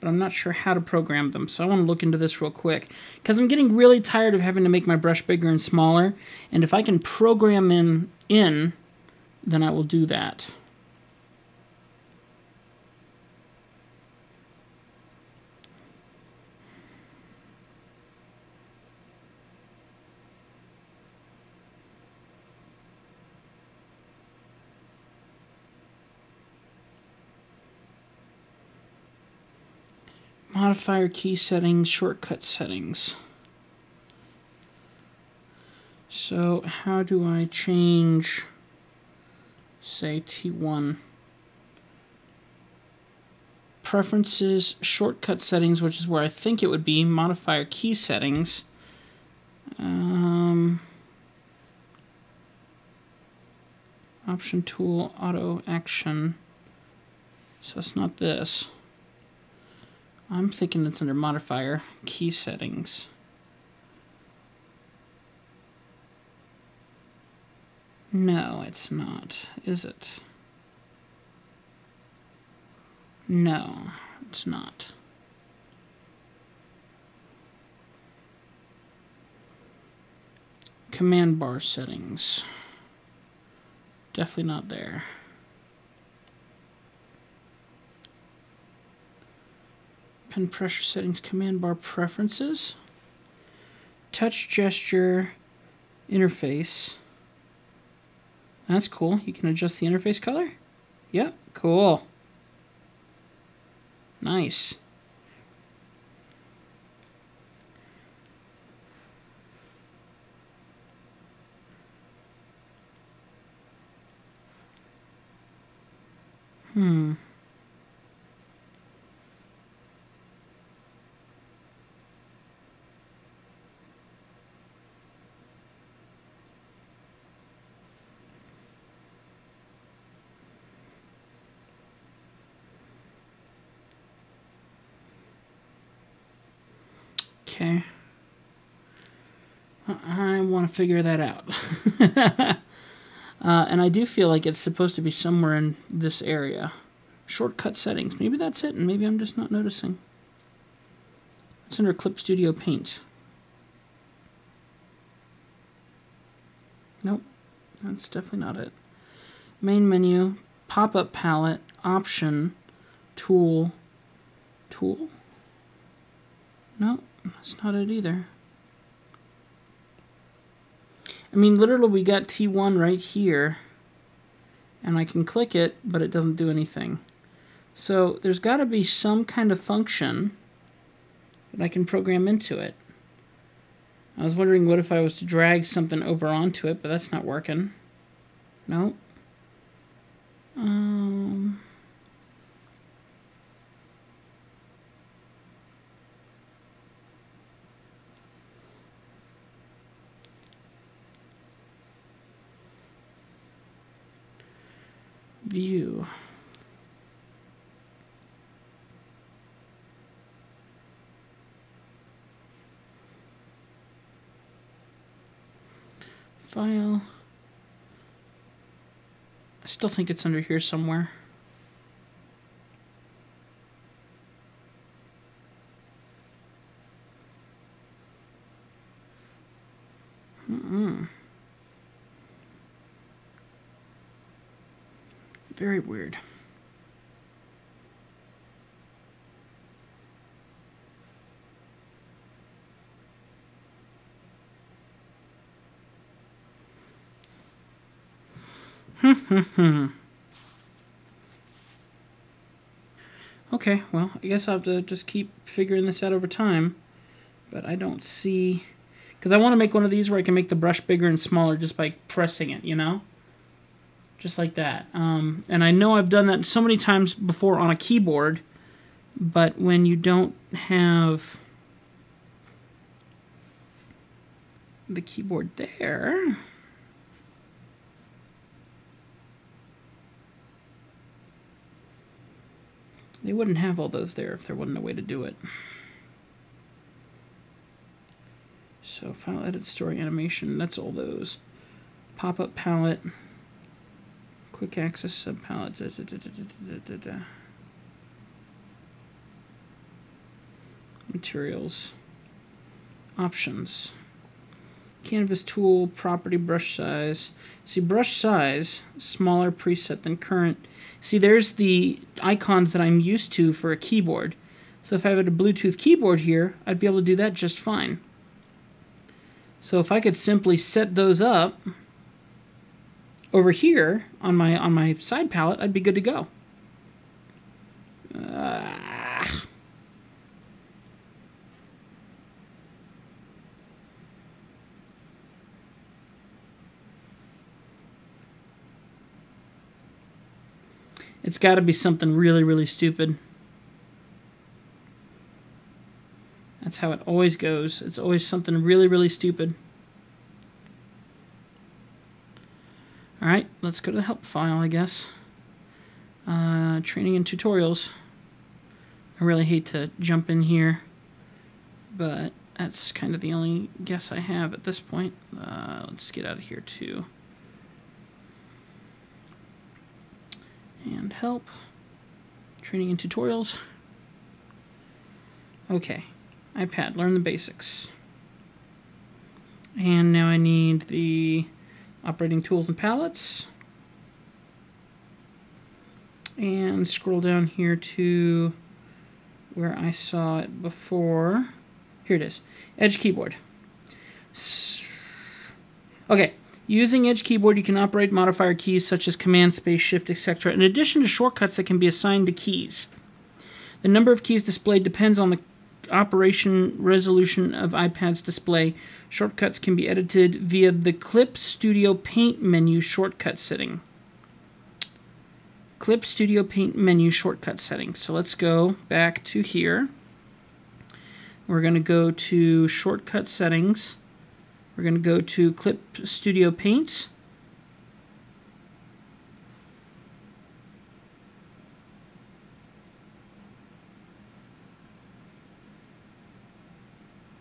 [SPEAKER 1] but I'm not sure how to program them. So I want to look into this real quick, because I'm getting really tired of having to make my brush bigger and smaller. And if I can program in, then I will do that. Modifier key settings, shortcut settings. So how do I change, say, T1? Preferences, shortcut settings, which is where I think it would be, modifier key settings. Option tool, auto action. So it's not this. I'm thinking it's under modifier key settings. No, it's not, is it? No, it's not. Command bar settings. Definitely not there. Pen pressure settings, command bar preferences. Touch gesture interface. That's cool. You can adjust the interface color? Yep, cool. Nice. Okay. I want to figure that out. And I do feel like it's supposed to be somewhere in this area. Shortcut settings. Maybe that's it, and maybe I'm just not noticing. It's under Clip Studio Paint. Nope. That's definitely not it. Main menu, pop-up palette, option, tool. Tool? No, that's not it either. I mean, literally, we got T1 right here, and I can click it, but it doesn't do anything. So there's got to be some kind of function that I can program into it. I was wondering what if I was to drag something over onto it, but that's not working. No. View. File. I still think it's under here somewhere. Very weird. Okay, well, I guess I'll have to just keep figuring this out over time. But I don't see... Because I want to make one of these where I can make the brush bigger and smaller just by pressing it, you know? Just like that. And I know I've done that so many times before on a keyboard, but when you don't have the keyboard there... They wouldn't have all those there if there wasn't a way to do it. So file, edit, story, animation, that's all those. Pop-up palette, quick access subpalette, materials, options, canvas tool, property, brush size. See, brush size, smaller preset than current. See, there's the icons that I'm used to for a keyboard. So if I had a Bluetooth keyboard here, I'd be able to do that just fine. So if I could simply set those up over here on my side palette, I'd be good to go. It's got to be something really, really stupid. That's how it always goes. It's always something really, really stupid. All right, let's go to the help file, I guess. Training and tutorials. I really hate to jump in here, but that's kind of the only guess I have at this point. Let's get out of here too. And help. Training and tutorials. Okay. iPad, learn the basics. And now I need the operating tools and palettes. And scroll down here to where I saw it before. Here it is. Edge keyboard. Okay. Using Edge keyboard, you can operate modifier keys such as Command, Space, Shift, etc. in addition to shortcuts that can be assigned to keys. The number of keys displayed depends on the operation resolution of iPad's display. Shortcuts can be edited via the Clip Studio Paint menu shortcut setting. Clip Studio Paint menu shortcut setting. So let's go back to here. We're going to go to shortcut settings. We're going to go to Clip Studio Paint.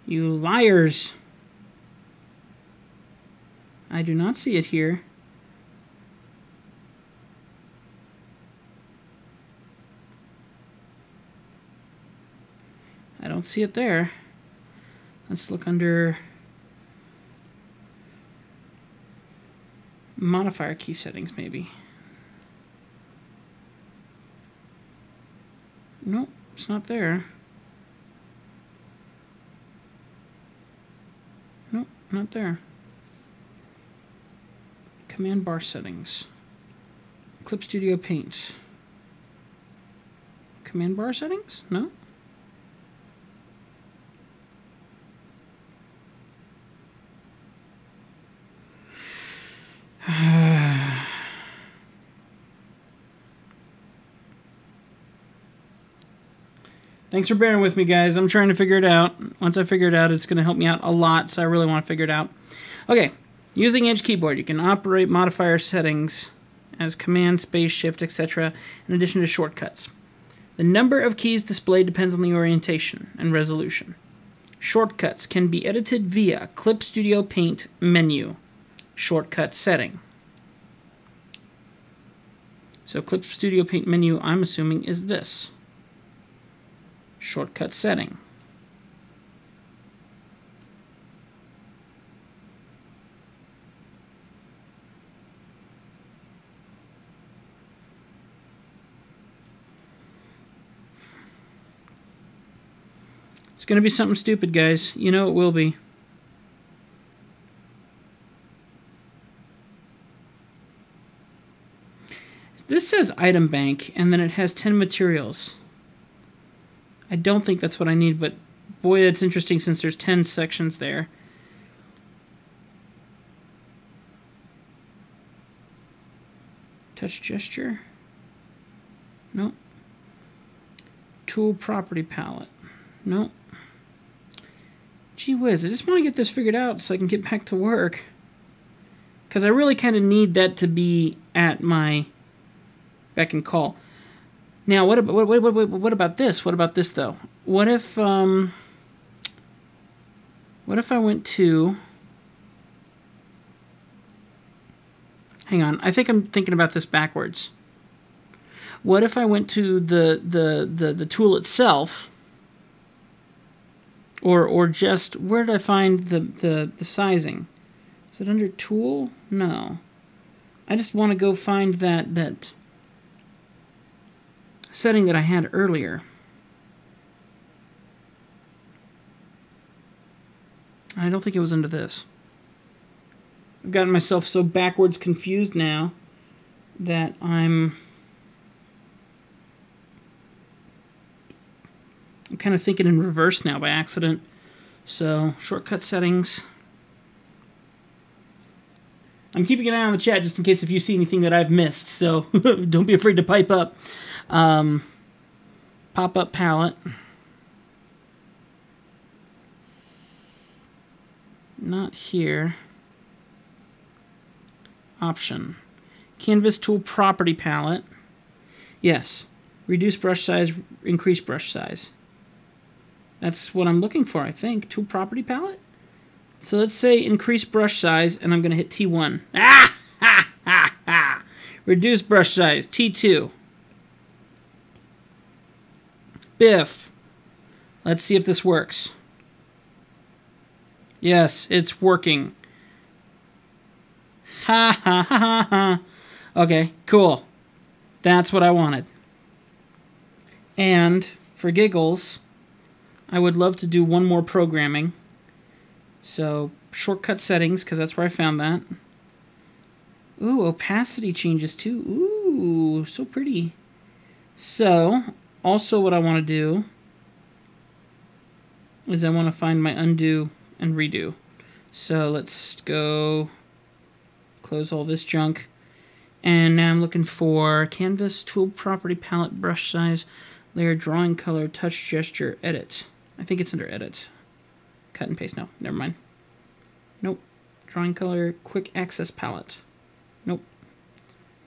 [SPEAKER 1] You liars. I do not see it here. I don't see it there. Let's look under modifier key settings, maybe. Nope, it's not there. Nope, not there. Command bar settings. Clip Studio Paint. Command bar settings? No? Thanks for bearing with me, guys. I'm trying to figure it out. Once I figure it out, it's going to help me out a lot, so I really want to figure it out. Okay, using Edge keyboard, you can operate modifier settings as Command, Space, Shift, etc. in addition to shortcuts. The number of keys displayed depends on the orientation and resolution. Shortcuts can be edited via Clip Studio Paint menu shortcut setting. So Clip Studio Paint menu, I'm assuming, is this. Shortcut setting. It's going to be something stupid, guys. You know it will be. This says item bank, and then it has 10 materials. I don't think that's what I need, but boy, that's interesting since there's 10 sections there. Touch gesture? Nope. Tool property palette? Nope. Gee whiz, I just want to get this figured out so I can get back to work. Because I really kind of need that to be at my beck and call. Now, what about this? What about this, though? What if, What if I went to... Hang on, I think I'm thinking about this backwards. What if I went to the tool itself, or just, where did I find the sizing? Is it under tool? No. I just want to go find that setting that I had earlier. I don't think it was under this. I've gotten myself so backwards confused now that I'm kind of thinking in reverse now by accident. So, shortcut settings. I'm keeping an eye on the chat just in case if you see anything that I've missed, so don't be afraid to pipe up. Pop-up palette. Not here. Option. Canvas tool property palette. Yes. Reduce brush size, increase brush size. That's what I'm looking for, I think. Tool property palette? So let's say increase brush size, and I'm going to hit T1. Ah! Ha! Ha! Ha! Reduce brush size, T2. Biff. Let's see if this works. Yes, it's working. Ha ha ha ha ha. Okay, cool. That's what I wanted. And for giggles, I would love to do one more programming. So, shortcut settings, because that's where I found that. Ooh, opacity changes too. Ooh, so pretty. So, also what I want to do is I want to find my undo and redo. So, let's go close all this junk. And now I'm looking for canvas, tool property, palette, brush size, layer, drawing color, touch gesture, edit. I think it's under edit. Cut and paste. No, never mind. Nope. Drawing color, quick access palette. Nope.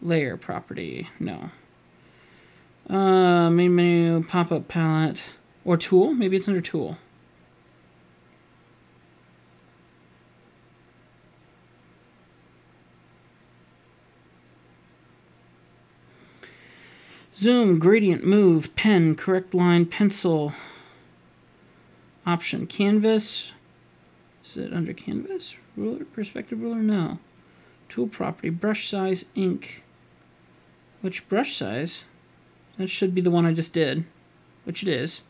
[SPEAKER 1] Layer property. No. Main menu, pop-up palette. Or tool. Maybe it's under tool. Zoom, gradient, move, pen, correct line, pencil. Option, canvas. Is it under canvas? Ruler, perspective ruler? No. Tool property, brush size, ink. Which brush size? That should be the one I just did, which it is.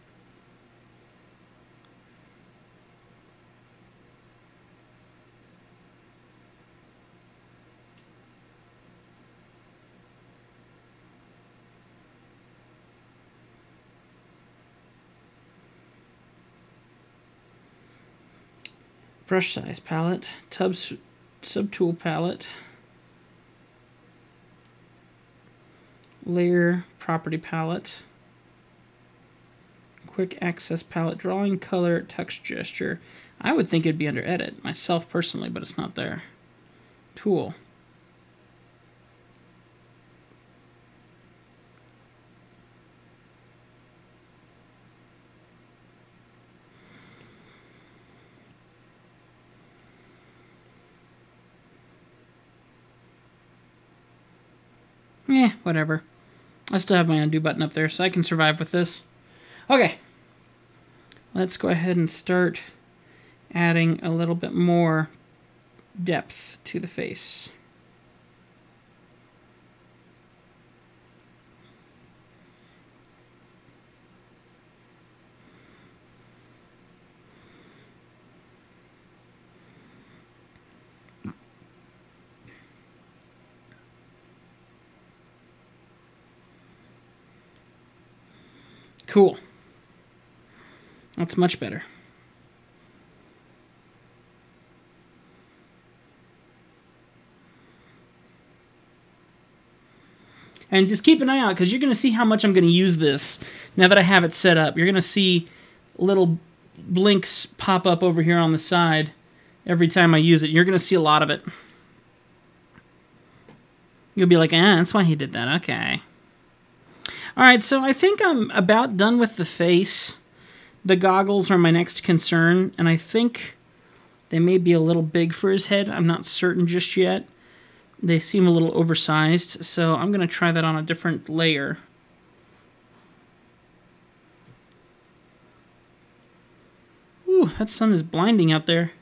[SPEAKER 1] Brush size palette, subtool palette, layer property palette, quick access palette, drawing color, text gesture. I would think it'd be under edit myself personally, but it's not there. Tool. Whatever. I still have my undo button up there, so I can survive with this. Okay. Let's go ahead and start adding a little bit more depth to the face. Cool. That's much better. And just keep an eye out, because you're going to see how much I'm going to use this now that I have it set up. You're going to see little blinks pop up over here on the side every time I use it. You're going to see a lot of it. You'll be like, that's why he did that. Okay. Alright, so I think I'm about done with the face. The goggles are my next concern, and I think They may be a little big for his head. I'm not certain just yet. They seem a little oversized, so I'm going to try that on a different layer. Ooh, that sun is blinding out there.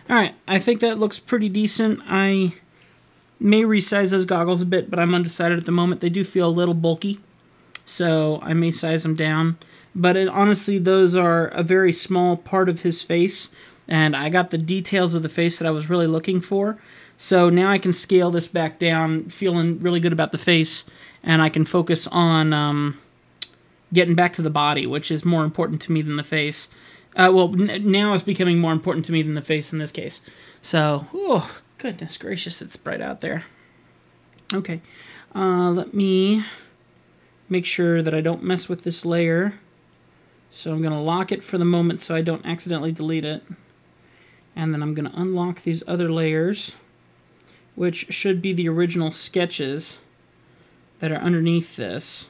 [SPEAKER 1] Alright, I think that looks pretty decent. I may resize those goggles a bit, but I'm undecided at the moment. They do feel a little bulky, so I may size them down. But honestly, those are a very small part of his face, and I got the details of the face that I was really looking for. So now I can scale this back down, feeling really good about the face, and I can focus on getting back to the body, which is more important to me than the face. Now it's becoming more important to me than the face in this case. So, oh, goodness gracious, it's bright out there. Okay, let me make sure that I don't mess with this layer. So I'm going to lock it for the moment so I don't accidentally delete it. And then I'm going to unlock these other layers, which should be the original sketches that are underneath this.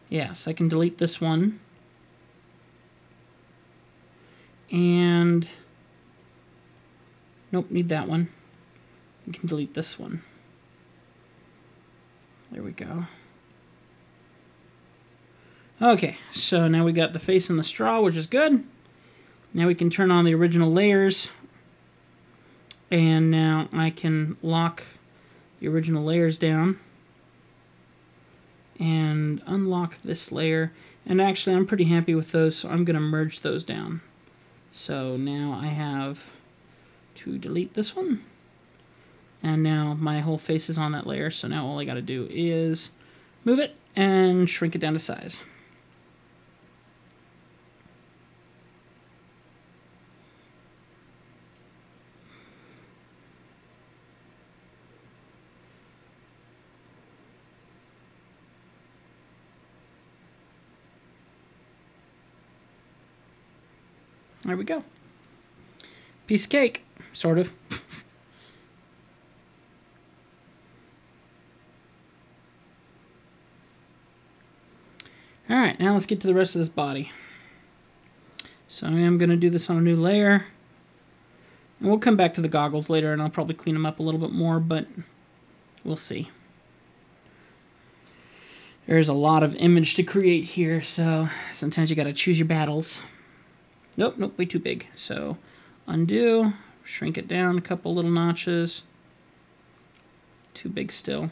[SPEAKER 1] Yes, I can delete this one. And nope, need that one. You can delete this one. There we go. Okay, so now we got the face and the straw, which is good. Now we can turn on the original layers. And now I can lock the original layers down. And unlock this layer. And actually, I'm pretty happy with those, so I'm going to merge those down. So now I have to delete this one. And now my whole face is on that layer, so now all I got to do is move it and shrink it down to size. There we go. Piece of cake, sort of. Alright, now let's get to the rest of this body. So I am going to do this on a new layer. And we'll come back to the goggles later, and I'll probably clean them up a little bit more, but we'll see. There's a lot of image to create here, so sometimes you got to choose your battles. Nope, nope, way too big. So undo, shrink it down a couple little notches. Too big still.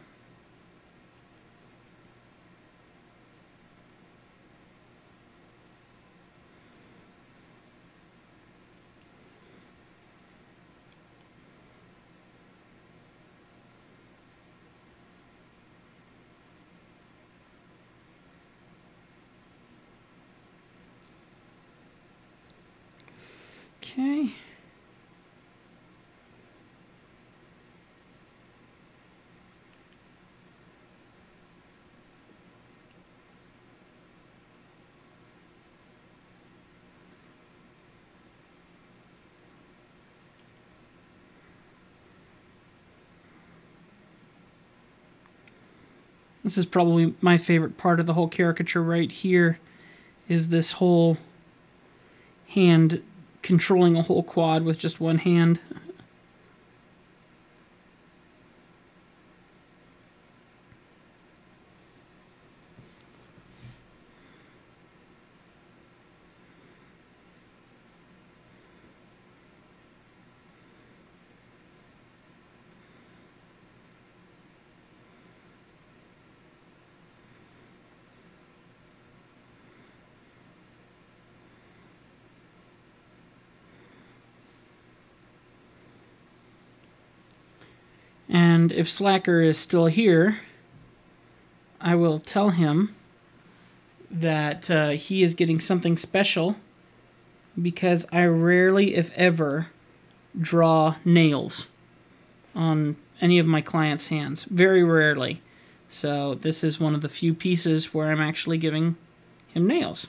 [SPEAKER 1] Okay. This is probably my favorite part of the whole caricature right here, is this whole hand controlling a whole quad with just one hand. And if Slacker is still here, I will tell him that he is getting something special, because I rarely, if ever, draw nails on any of my clients' hands. Very rarely. So this is one of the few pieces where I'm actually giving him nails.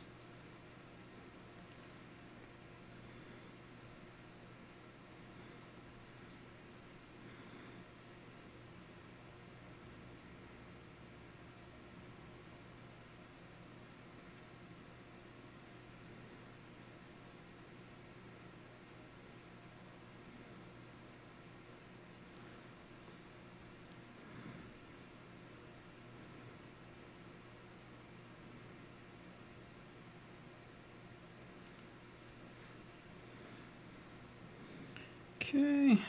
[SPEAKER 1] Okay.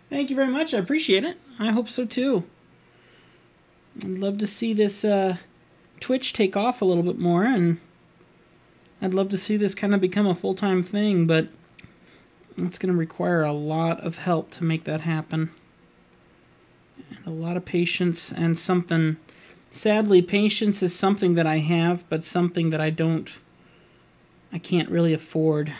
[SPEAKER 1] Thank you very much. I appreciate it. I hope so too. I'd love to see this Twitch take off a little bit more, and I'd love to see this kind of become a full-time thing, but it's going to require a lot of help to make that happen. And a lot of patience, and something... Sadly, patience is something that I have, but something that I can't really afford.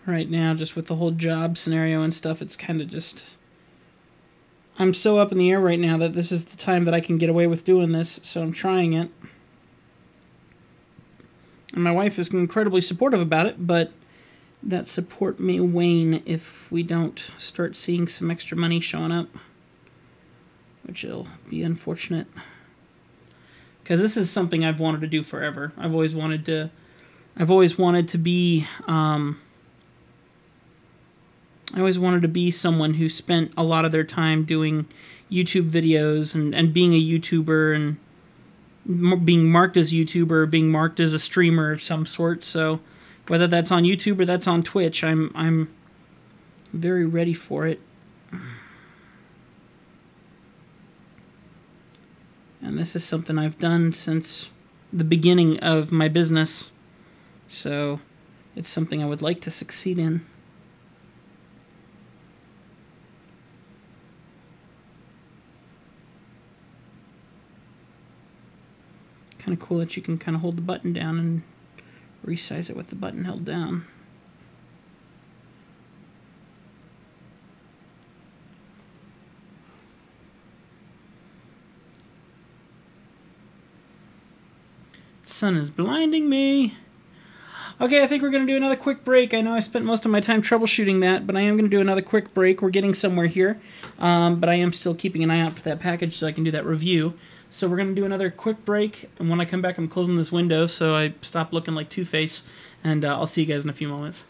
[SPEAKER 1] Right now, just with the whole job scenario and stuff, it's kind of just... I'm so up in the air right now that this is the time that I can get away with doing this, so I'm trying it. And my wife is incredibly supportive about it, but that support may wane if we don't start seeing some extra money showing up, which will be unfortunate. because this is something I've wanted to do forever. I've always wanted to be I always wanted to be someone who spent a lot of their time doing YouTube videos and being a YouTuber and being marked as a YouTuber, being marked as a streamer of some sort. So whether that's on YouTube or that's on Twitch, I'm very ready for it. And this is something I've done since the beginning of my business. So it's something I would like to succeed in. Kind of cool that you can kind of hold the button down and resize it with the button held down. The sun is blinding me. Okay, I think we're going to do another quick break. I know I spent most of my time troubleshooting that, but I am going to do another quick break. We're getting somewhere here, but I am still keeping an eye out for that package so I can do that review. So we're going to do another quick break, and when I come back, I'm closing this window so I stop looking like Two-Face, and I'll see you guys in a few moments.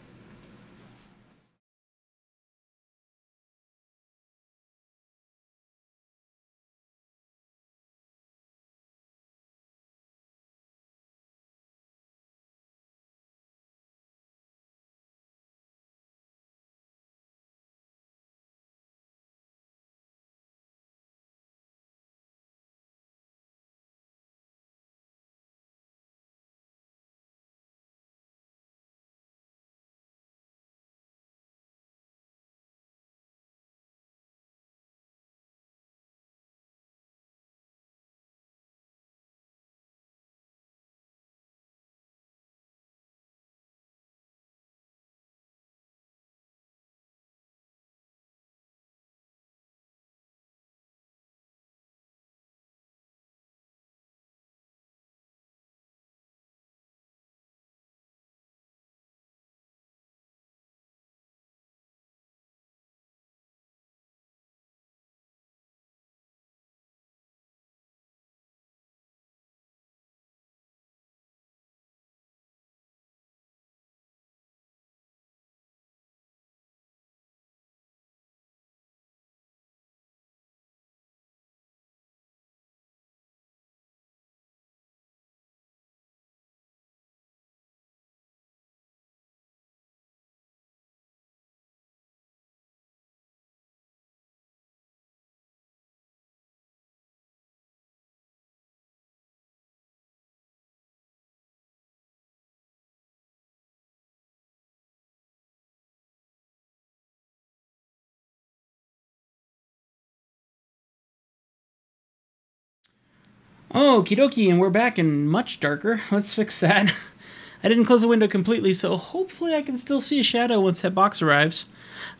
[SPEAKER 1] Okie dokie, and we're back and much darker. Let's fix that. I didn't close the window completely, so hopefully I can still see a shadow once that box arrives.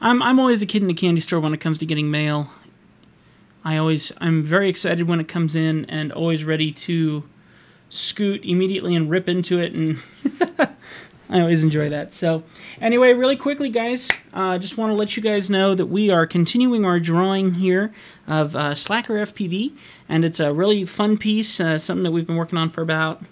[SPEAKER 1] I'm always a kid in a candy store when it comes to getting mail. I'm very excited when it comes in and always ready to scoot immediately and rip into it, and I always enjoy that. So anyway, really quickly, guys, just want to let you guys know that we are continuing our drawing here of Slacker FPV, and it's a really fun piece, something that we've been working on for about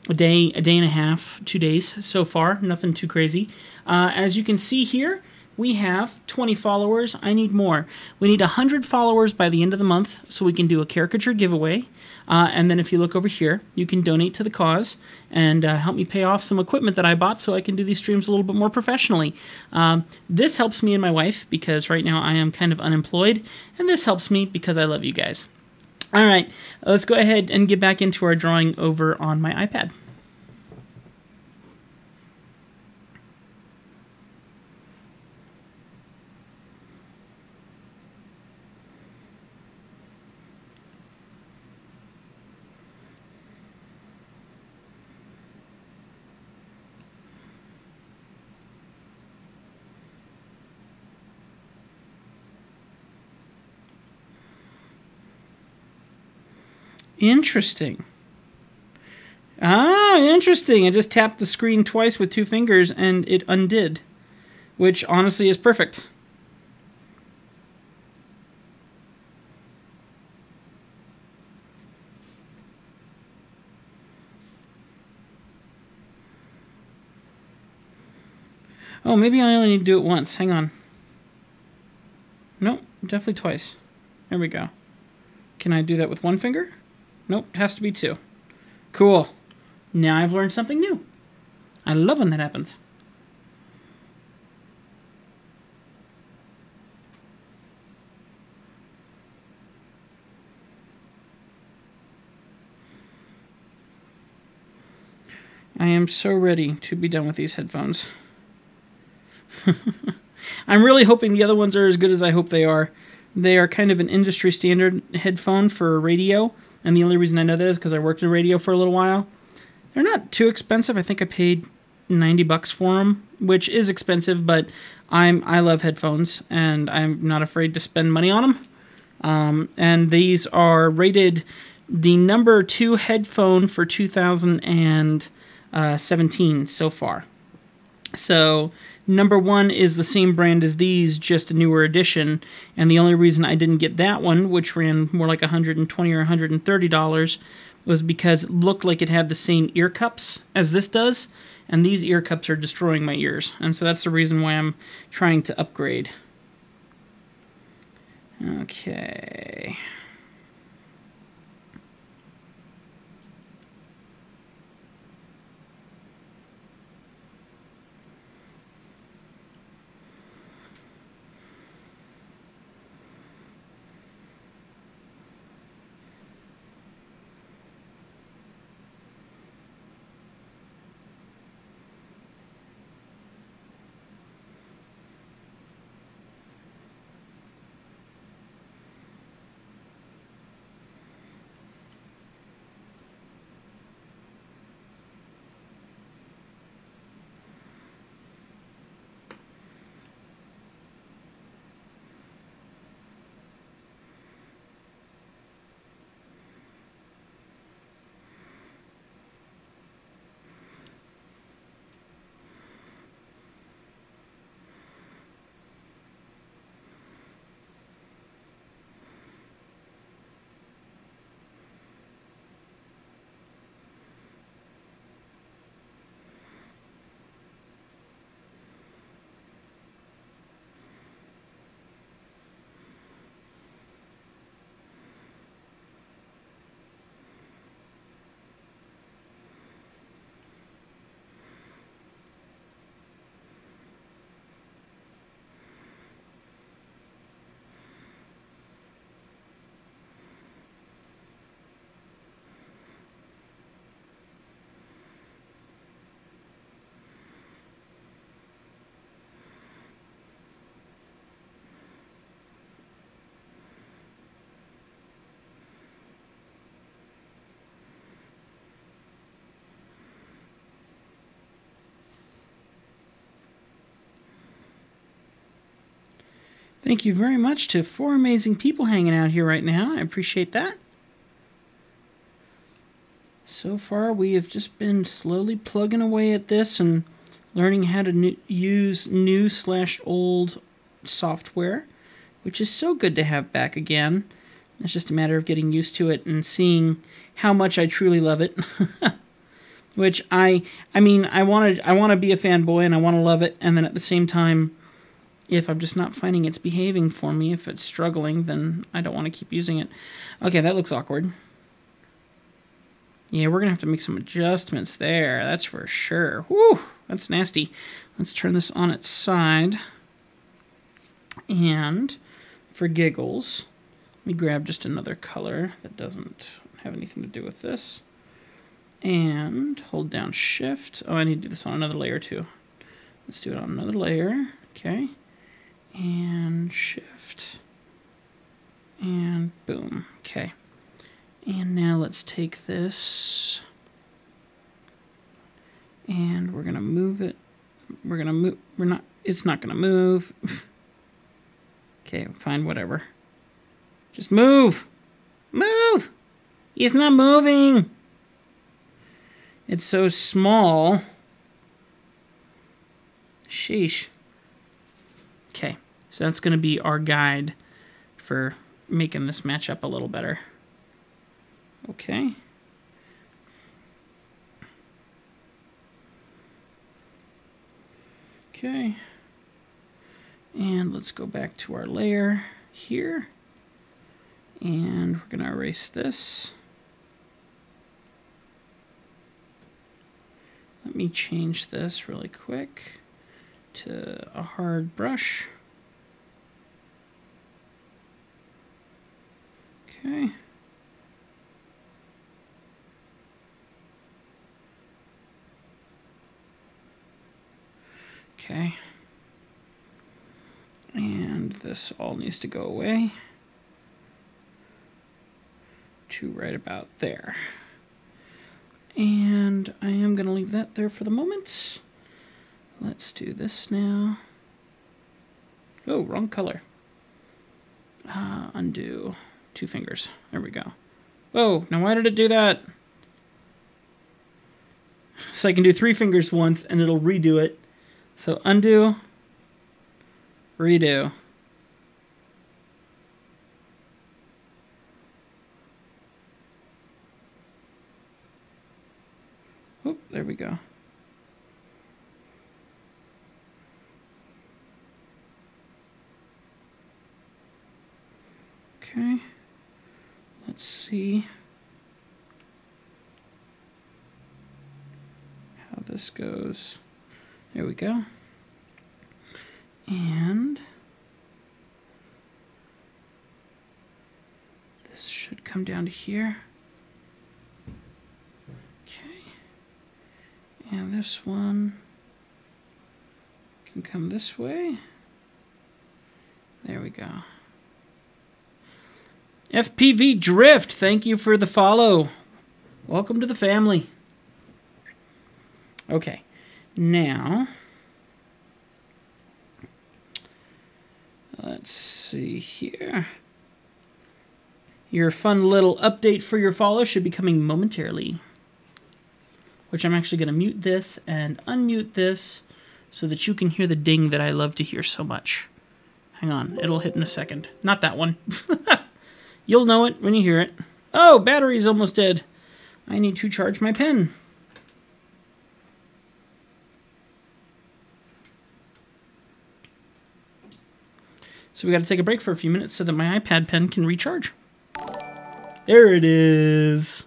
[SPEAKER 1] a day and a half, 2 days so far, nothing too crazy. As you can see here, we have 20 followers. I need more. We need 100 followers by the end of the month so we can do a caricature giveaway. And then if you look over here, you can donate to the cause and help me pay off some equipment that I bought so I can do these streams a little bit more professionally. This helps me and my wife because right now I am kind of unemployed, and this helps me because I love you guys. All right, let's go ahead and get back into our drawing over on my iPad. Interesting. Ah, interesting. I just tapped the screen twice with 2 fingers and it undid, which honestly is perfect. Oh, maybe I only need to do it once. Hang on. Nope, definitely twice. There we go. Can I do that with one finger? Nope, it has to be two. Cool. Now I've learned something new. I love when that happens. I am so ready to be done with these headphones. I'm really hoping the other ones are as good as I hope they are. They are kind of an industry standard headphone for radio, and the only reason I know that is because I worked in radio for a little while. They're not too expensive. I think I paid $90 for them, which is expensive, but I love headphones, and I'm not afraid to spend money on them. And these are rated the number 2 headphone for 2017 so far. So number 1 is the same brand as these, just a newer edition, and the only reason I didn't get that one, which ran more like $120 or $130, was because it looked like it had the same ear cups as this does, and these ear cups are destroying my ears, and so that's the reason why I'm trying to upgrade. Okay. Thank you very much to 4 amazing people hanging out here right now. I appreciate that. So far, we have just been slowly plugging away at this and learning how to use new/old software, which is so good to have back again. It's just a matter of getting used to it and seeing how much I truly love it. Which I mean, I want to be a fanboy and I want to love it, and then at the same time, if I'm just not finding it's behaving for me, if it's struggling, then I don't want to keep using it. Okay, that looks awkward. Yeah, we're going to have to make some adjustments there, that's for sure. Whew, that's nasty. Let's turn this on its side. And for giggles, let me grab just another color that doesn't have anything to do with this. And hold down Shift. Oh, I need to do this on another layer too. Let's do it on another layer. Okay. And Shift. And boom. Okay. And now let's take this. And we're going to move it. We're going to move. It's not going to move. Okay, fine, whatever. Just move. Move. It's not moving. It's so small. Sheesh. Okay, so that's going to be our guide for making this match up a little better. Okay. Okay. And let's go back to our layer here. And we're going to erase this. Let me change this really quick to a hard brush. Okay. Okay. And this all needs to go away to right about there. And I am going to leave that there for the moment. Let's do this now. Oh, wrong color. Undo. 2 fingers. There we go. Whoa, now why did it do that? So I can do 3 fingers once and it'll redo it. So undo, redo. Oh, there we go. Okay. Let's see how this goes. There we go. And this should come down to here. Okay. And this one can come this way. There we go. FPV Drift, thank you for the follow. Welcome to the family. Okay, now let's see here. Your fun little update for your follow should be coming momentarily. Which I'm actually going to mute this and unmute this so that you can hear the ding that I love to hear so much. Hang on, it'll hit in a second. Not that one. You'll know it when you hear it. Oh, battery's almost dead. I need to charge my pen. So we got to take a break for a few minutes so that my iPad pen can recharge. There it is.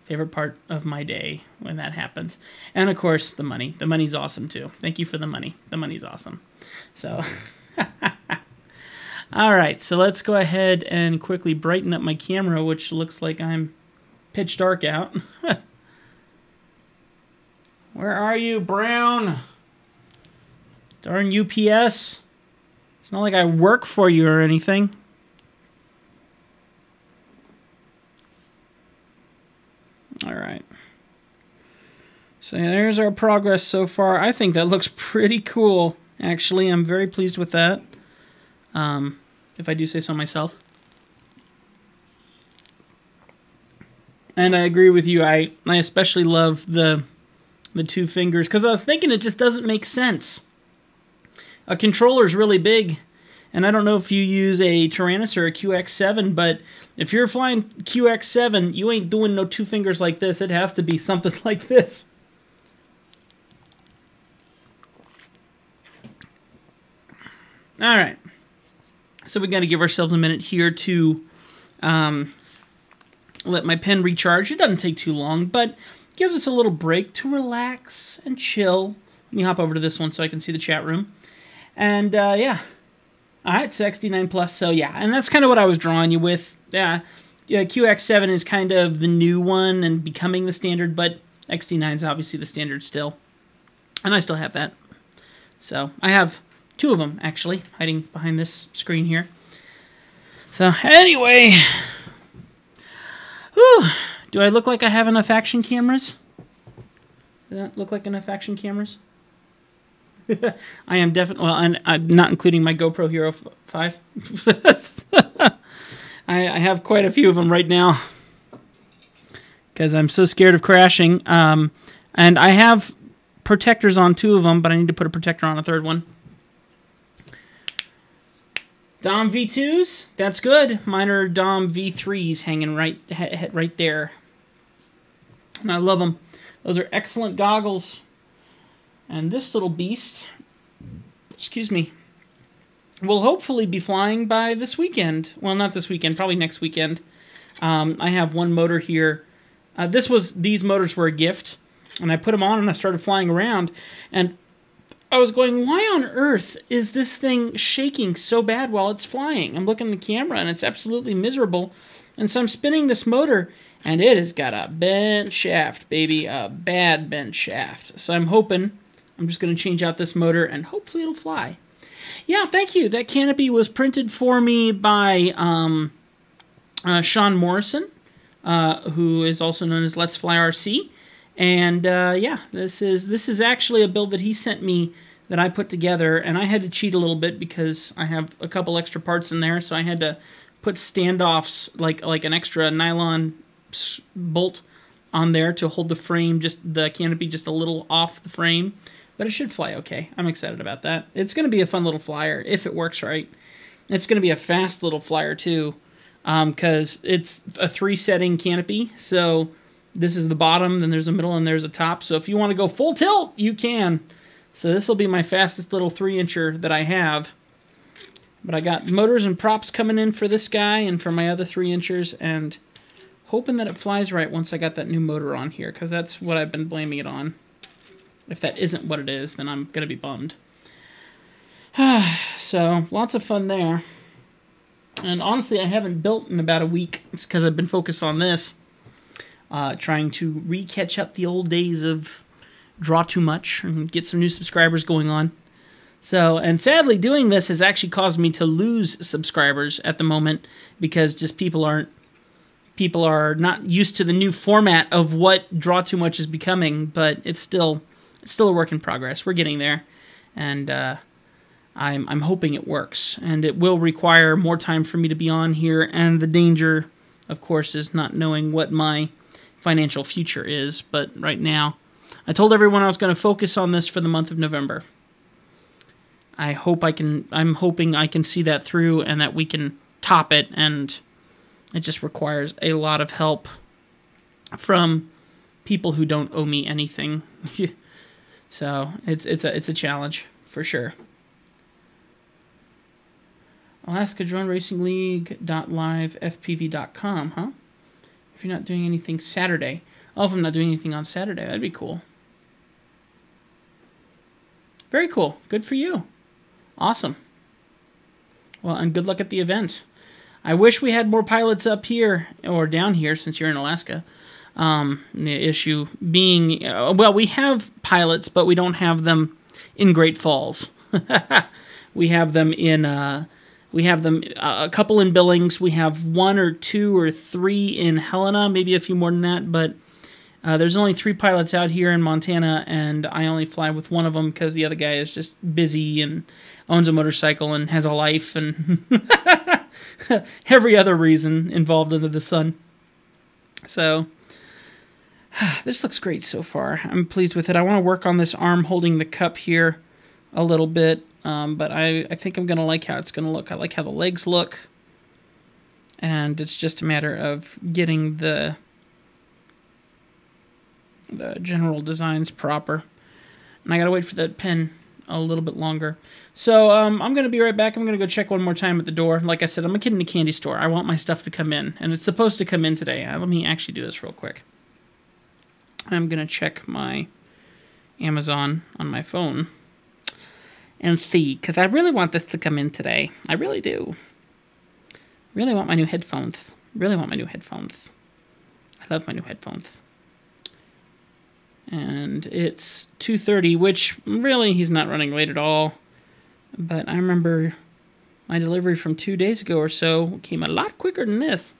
[SPEAKER 1] Favorite part of my day when that happens. And of course, the money. The money's awesome too. Thank you for the money. The money's awesome. So... All right, so let's go ahead and quickly brighten up my camera, which looks like I'm pitch dark out. Where are you, Brown? Darn UPS. It's not like I work for you or anything. All right. So there's our progress so far. I think that looks pretty cool, actually. I'm very pleased with that. If I do say so myself. And I agree with you. I especially love the 2 fingers because I was thinking it just doesn't make sense. A controller's really big, and I don't know if you use a Tyrannus or a QX7, but if you're flying QX7, you ain't doing no 2 fingers like this. It has to be something like this. All right. So we got to give ourselves a minute here to let my pen recharge. It doesn't take too long, but gives us a little break to relax and chill. Let me hop over to this one so I can see the chat room. And yeah. All right, so XD9 Plus. So yeah, and that's kind of what I was drawing you with. Yeah, QX7 is kind of the new one and becoming the standard, but XD9 is obviously the standard still. And I still have that. So I have 2 of them, actually, hiding behind this screen here. So, anyway. Whew, do I look like I have enough action cameras? Does that look like enough action cameras? I am definitely... Well, and I'm not including my GoPro Hero 5. I have quite a few of them right now. Because I'm so scared of crashing. And I have protectors on 2 of them, but I need to put a protector on a 3rd one. Dom V2s, that's good. Mine are Dom V3s hanging right there. And I love them. Those are excellent goggles. And this little beast, excuse me, will hopefully be flying by this weekend. Well, not this weekend, probably next weekend. I have one motor here. These motors were a gift, and I put them on and I started flying around, and I was going, why on earth is this thing shaking so bad while it's flying? I'm looking at the camera and it's absolutely miserable. And so I'm spinning this motor and it has got a bent shaft, baby, a bad bent shaft. So I'm hoping, I'm just going to change out this motor and hopefully it'll fly. Yeah, thank you. That canopy was printed for me by Sean Morrison, who is also known as Let's Fly RC. And yeah, this is actually a build that he sent me that I put together, and I had to cheat a little bit because I have a couple extra parts in there, so I had to put standoffs, like an extra nylon bolt on there to hold the frame, just the canopy just a little off the frame, but it should fly okay. I'm excited about that. It's going to be a fun little flyer if it works right. It's going to be a fast little flyer too, because it's a 3-setting canopy, so this is the bottom, then there's a middle, and there's a top. So if you want to go full tilt, you can. So this will be my fastest little 3-incher that I have. But I got motors and props coming in for this guy and for my other 3-inchers, and hoping that it flies right once I got that new motor on here, because that's what I've been blaming it on. If that isn't what it is, then I'm going to be bummed. So, lots of fun there. And honestly, I haven't built in about a week. It's because I've been focused on this. Trying to re-catch up the old days of draw too much and get some new subscribers going on. So, and sadly, doing this has actually caused me to lose subscribers at the moment because just people are not used to the new format of what draw too much is becoming. But it's still a work in progress. We're getting there, and I'm hoping it works. And it will require more time for me to be on here. And the danger, of course, is not knowing what my financial future is. But right now, I told everyone I was going to focus on this for the month of November. I'm hoping I can see that through and that we can top it, and it just requires a lot of help from people who don't owe me anything. So it's a challenge for sure. Alaska Drone Racing League.live FPV.com, huh? If you're not doing anything Saturday. Oh, if I'm not doing anything on Saturday, that'd be cool. Very cool. Good for you. Awesome. Well, and good luck at the event. I wish we had more pilots up here, or down here, since you're in Alaska. The issue being, well, we have pilots, but we don't have them in Great Falls. We have them in, a couple in Billings. We have 1 or 2 or 3 in Helena, maybe a few more than that, but there's only 3 pilots out here in Montana, and I only fly with one of them because the other guy is just busy and owns a motorcycle and has a life and every other reason involved under the sun. So, this looks great so far. I'm pleased with it. I want to work on this arm holding the cup here a little bit, but I think I'm going to like how it's going to look. I like how the legs look, and it's just a matter of getting the general designs proper. And I got to wait for that pen a little bit longer. So I'm going to be right back. I'm going to go check one more time at the door. Like I said, I'm a kid in a candy store. I want my stuff to come in, and it's supposed to come in today. Let me actually do this real quick. I'm going to check my Amazon on my phone and see, because I really want this to come in today. I really do. Really want my new headphones. Really want my new headphones. I love my new headphones. And it's 2:30, which really he's not running late at all. But I remember my delivery from 2 days ago or so came a lot quicker than this.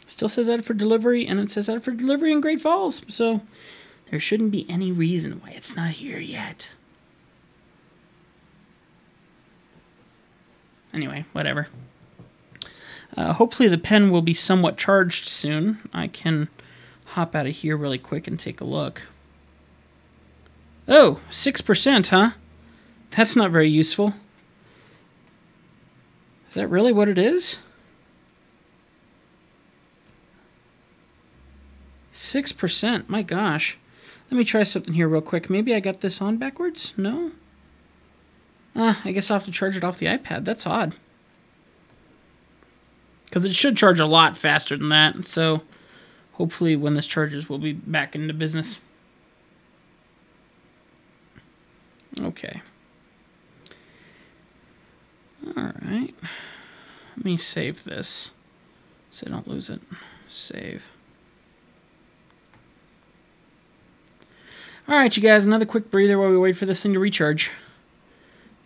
[SPEAKER 1] Still says that for delivery, and it says that for delivery in Great Falls. So there shouldn't be any reason why it's not here yet. Anyway, whatever. Hopefully the pen will be somewhat charged soon. I can hop out of here really quick and take a look. Oh, 6%, huh? That's not very useful. Is that really what it is? 6%, my gosh. Let me try something here real quick. Maybe I got this on backwards? No? I guess I'll have to charge it off the iPad. That's odd. Because it should charge a lot faster than that. So hopefully when this charges, we'll be back into business. Okay. Alright. Let me save this so I don't lose it. Save. Alright, you guys, another quick breather while we wait for this thing to recharge.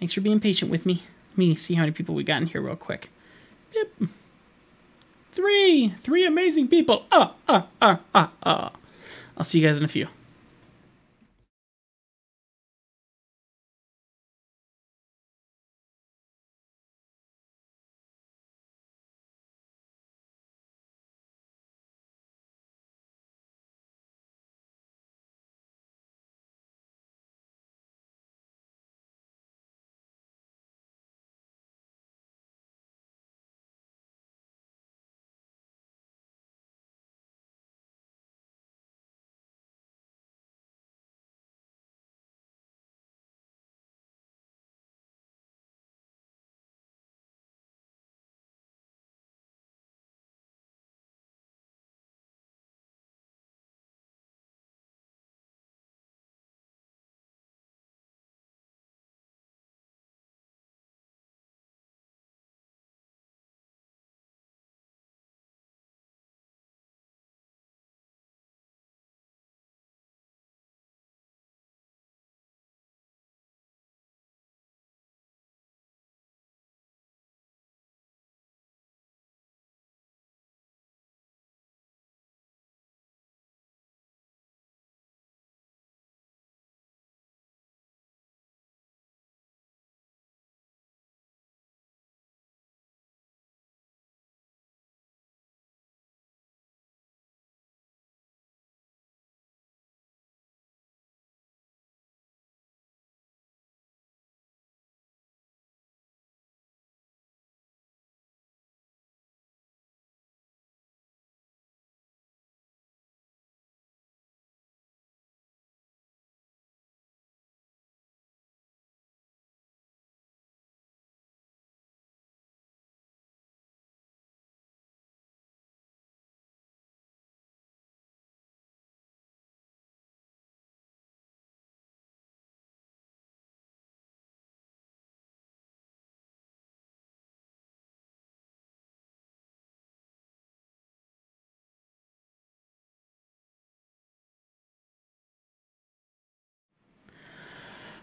[SPEAKER 1] Thanks for being patient with me. Let me see how many people we got in here real quick. Yep. Three amazing people. I'll see you guys in a few.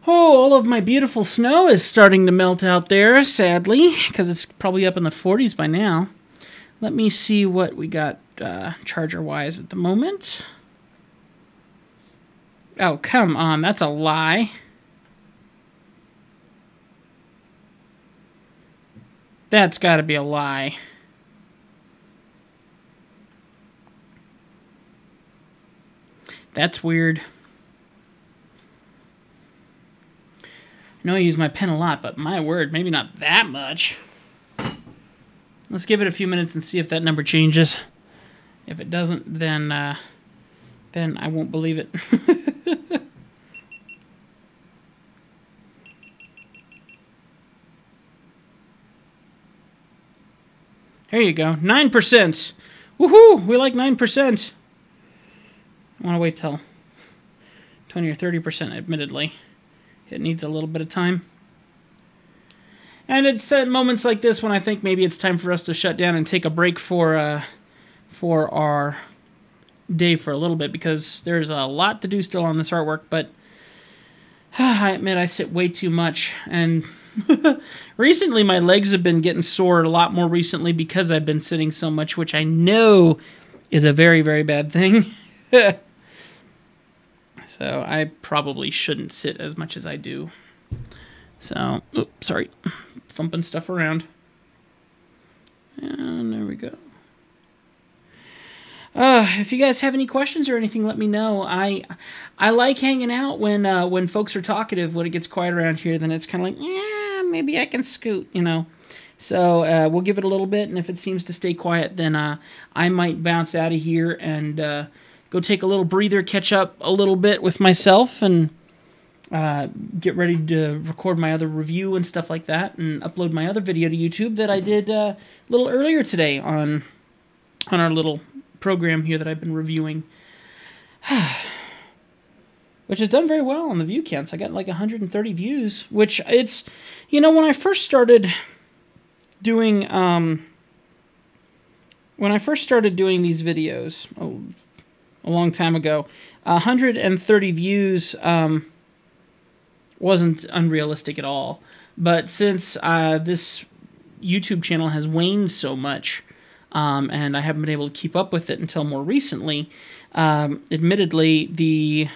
[SPEAKER 1] Oh, all of my beautiful snow is starting to melt out there, sadly, because it's probably up in the 40s by now. Let me see what we got charger-wise at the moment. Oh, come on, that's a lie. That's got to be a lie. That's weird. I know I use my pen a lot, but my word, maybe not that much. Let's give it a few minutes and see if that number changes. If it doesn't, then I won't believe it. There you go, 9%. Woohoo! We like 9%. I want to wait till 20 or 30%, admittedly. It needs a little bit of time. And it's at moments like this when I think maybe it's time for us to shut down and take a break for our day for a little bit, because there's a lot to do still on this artwork, but I admit I sit way too much. And recently my legs have been getting sore a lot more recently because I've been sitting so much, which I know is a very, very bad thing. So I probably shouldn't sit as much as I do. So, oops, sorry, thumping stuff around. And there we go. If you guys have any questions or anything, let me know. I like hanging out when folks are talkative. When it gets quiet around here, then it's kind of like, yeah, maybe I can scoot, you know. So we'll give it a little bit, and if it seems to stay quiet, then I might bounce out of here and go take a little breather, catch up a little bit with myself, and get ready to record my other review and stuff like that, and upload my other video to YouTube that I did a little earlier today on our little program here that I've been reviewing. Which has done very well on the view counts. I got like 130 views, which it's, you know, when I first started doing these videos a long time ago, 130 views wasn't unrealistic at all. But since this YouTube channel has waned so much, and I haven't been able to keep up with it until more recently, admittedly the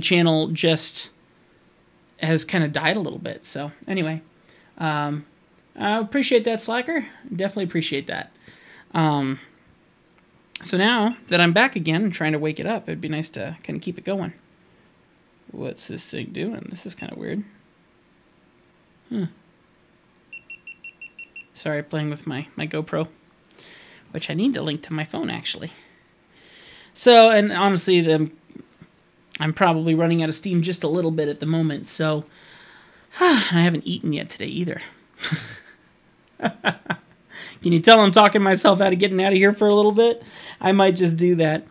[SPEAKER 1] channel just has kind of died a little bit. So anyway, I appreciate that, Slacker. Definitely appreciate that. So now that I'm back again and trying to wake it up, it'd be nice to kind of keep it going. What's this thing doing? This is kind of weird. Sorry, playing with my GoPro, which I need to link to my phone, actually. So, and honestly, I'm probably running out of steam just a little bit at the moment, so I haven't eaten yet today either. Can you tell I'm talking myself out of getting out of here for a little bit? I might just do that.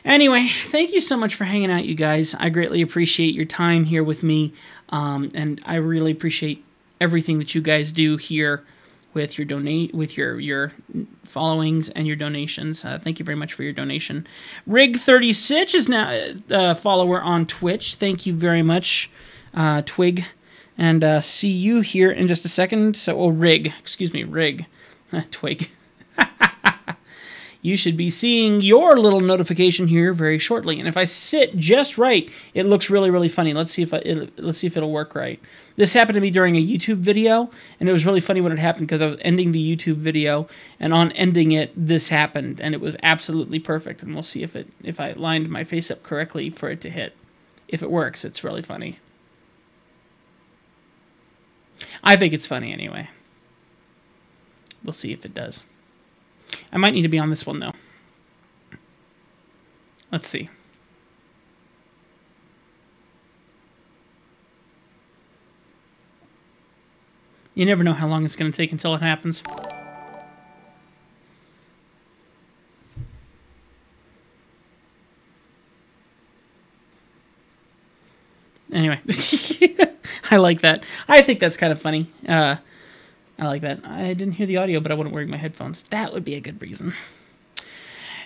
[SPEAKER 1] Anyway, thank you so much for hanging out, you guys. I greatly appreciate your time here with me, and I really appreciate everything that you guys do here with your followings and your donations. Thank you very much for your donation. Rig36 is now a follower on Twitch. Thank you very much, Twig. And see you here in just a second. So, Rig. Excuse me, Rig. Twig. You should be seeing your little notification here very shortly. And if I sit just right, it looks really, really funny. Let's see if it'll work right. This happened to me during a YouTube video, and it was really funny when it happened because I was ending the YouTube video, and on ending it, this happened, and it was absolutely perfect. And we'll see if I lined my face up correctly for it to hit. If it works, it's really funny. I think it's funny anyway. We'll see if it does. I might need to be on this one, though. Let's see. You never know how long it's going to take until it happens. Anyway. I like that. I think that's kind of funny. I like that. I didn't hear the audio, but I wasn't wearing my headphones. That would be a good reason.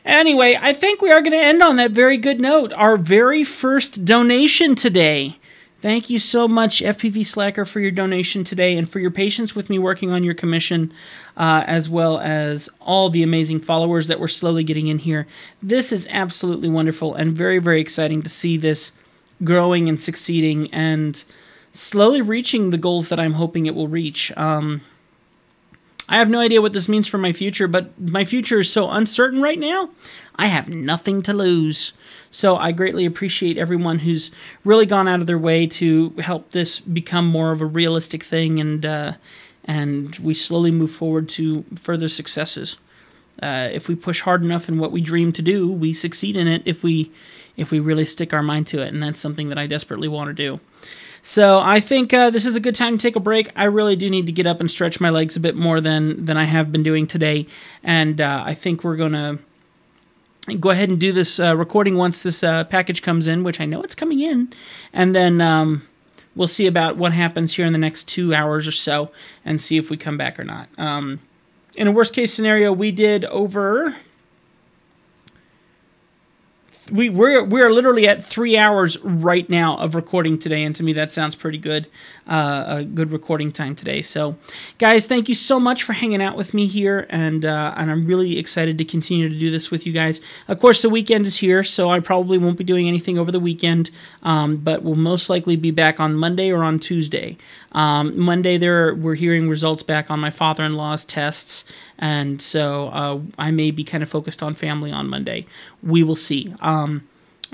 [SPEAKER 1] Anyway, I think we are going to end on that very good note. Our very first donation today. Thank you so much, FPV Slacker, for your donation today and for your patience with me working on your commission, as well as all the amazing followers that we're slowly getting in here. This is absolutely wonderful and very, very exciting to see this growing and succeeding and slowly reaching the goals that I'm hoping it will reach. I have no idea what this means for my future, but my future is so uncertain right now, I have nothing to lose. So I greatly appreciate everyone who's really gone out of their way to help this become more of a realistic thing, and we slowly move forward to further successes. If we push hard enough in what we dream to do, we succeed in it if we really stick our mind to it, and that's something that I desperately want to do. So I think this is a good time to take a break. I really do need to get up and stretch my legs a bit more than I have been doing today. And I think we're going to go ahead and do this recording once this package comes in, which I know it's coming in. And then we'll see about what happens here in the next 2 hours or so and see if we come back or not. In a worst case scenario, we did over... We're literally at 3 hours right now of recording today, and to me that sounds pretty good. A good recording time today. So, guys, thank you so much for hanging out with me here, and I'm really excited to continue to do this with you guys. Of course, the weekend is here, so I probably won't be doing anything over the weekend, but we'll most likely be back on Monday or on Tuesday. Monday, we're hearing results back on my father-in-law's tests, and so I may be kind of focused on family on Monday. We will see.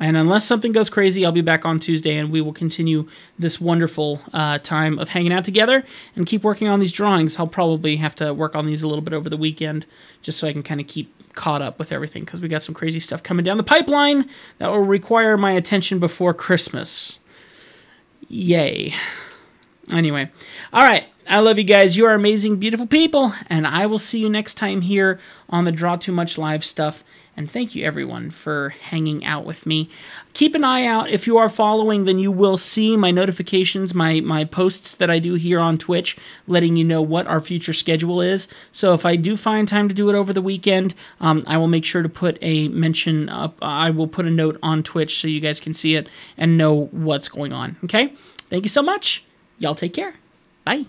[SPEAKER 1] And unless something goes crazy, I'll be back on Tuesday, and we will continue this wonderful time of hanging out together and keep working on these drawings. I'll probably have to work on these a little bit over the weekend just so I can kind of keep caught up with everything, because we got some crazy stuff coming down the pipeline that will require my attention before Christmas. Yay. Anyway, all right. I love you guys. You are amazing, beautiful people, and I will see you next time here on the Draw Too Much Live stuff. And thank you, everyone, for hanging out with me. Keep an eye out. If you are following, then you will see my notifications, my posts that I do here on Twitch, letting you know what our future schedule is. So if I do find time to do it over the weekend, I will make sure to put a mention up. I will put a note on Twitch so you guys can see it and know what's going on. Okay? Thank you so much. Y'all take care. Bye.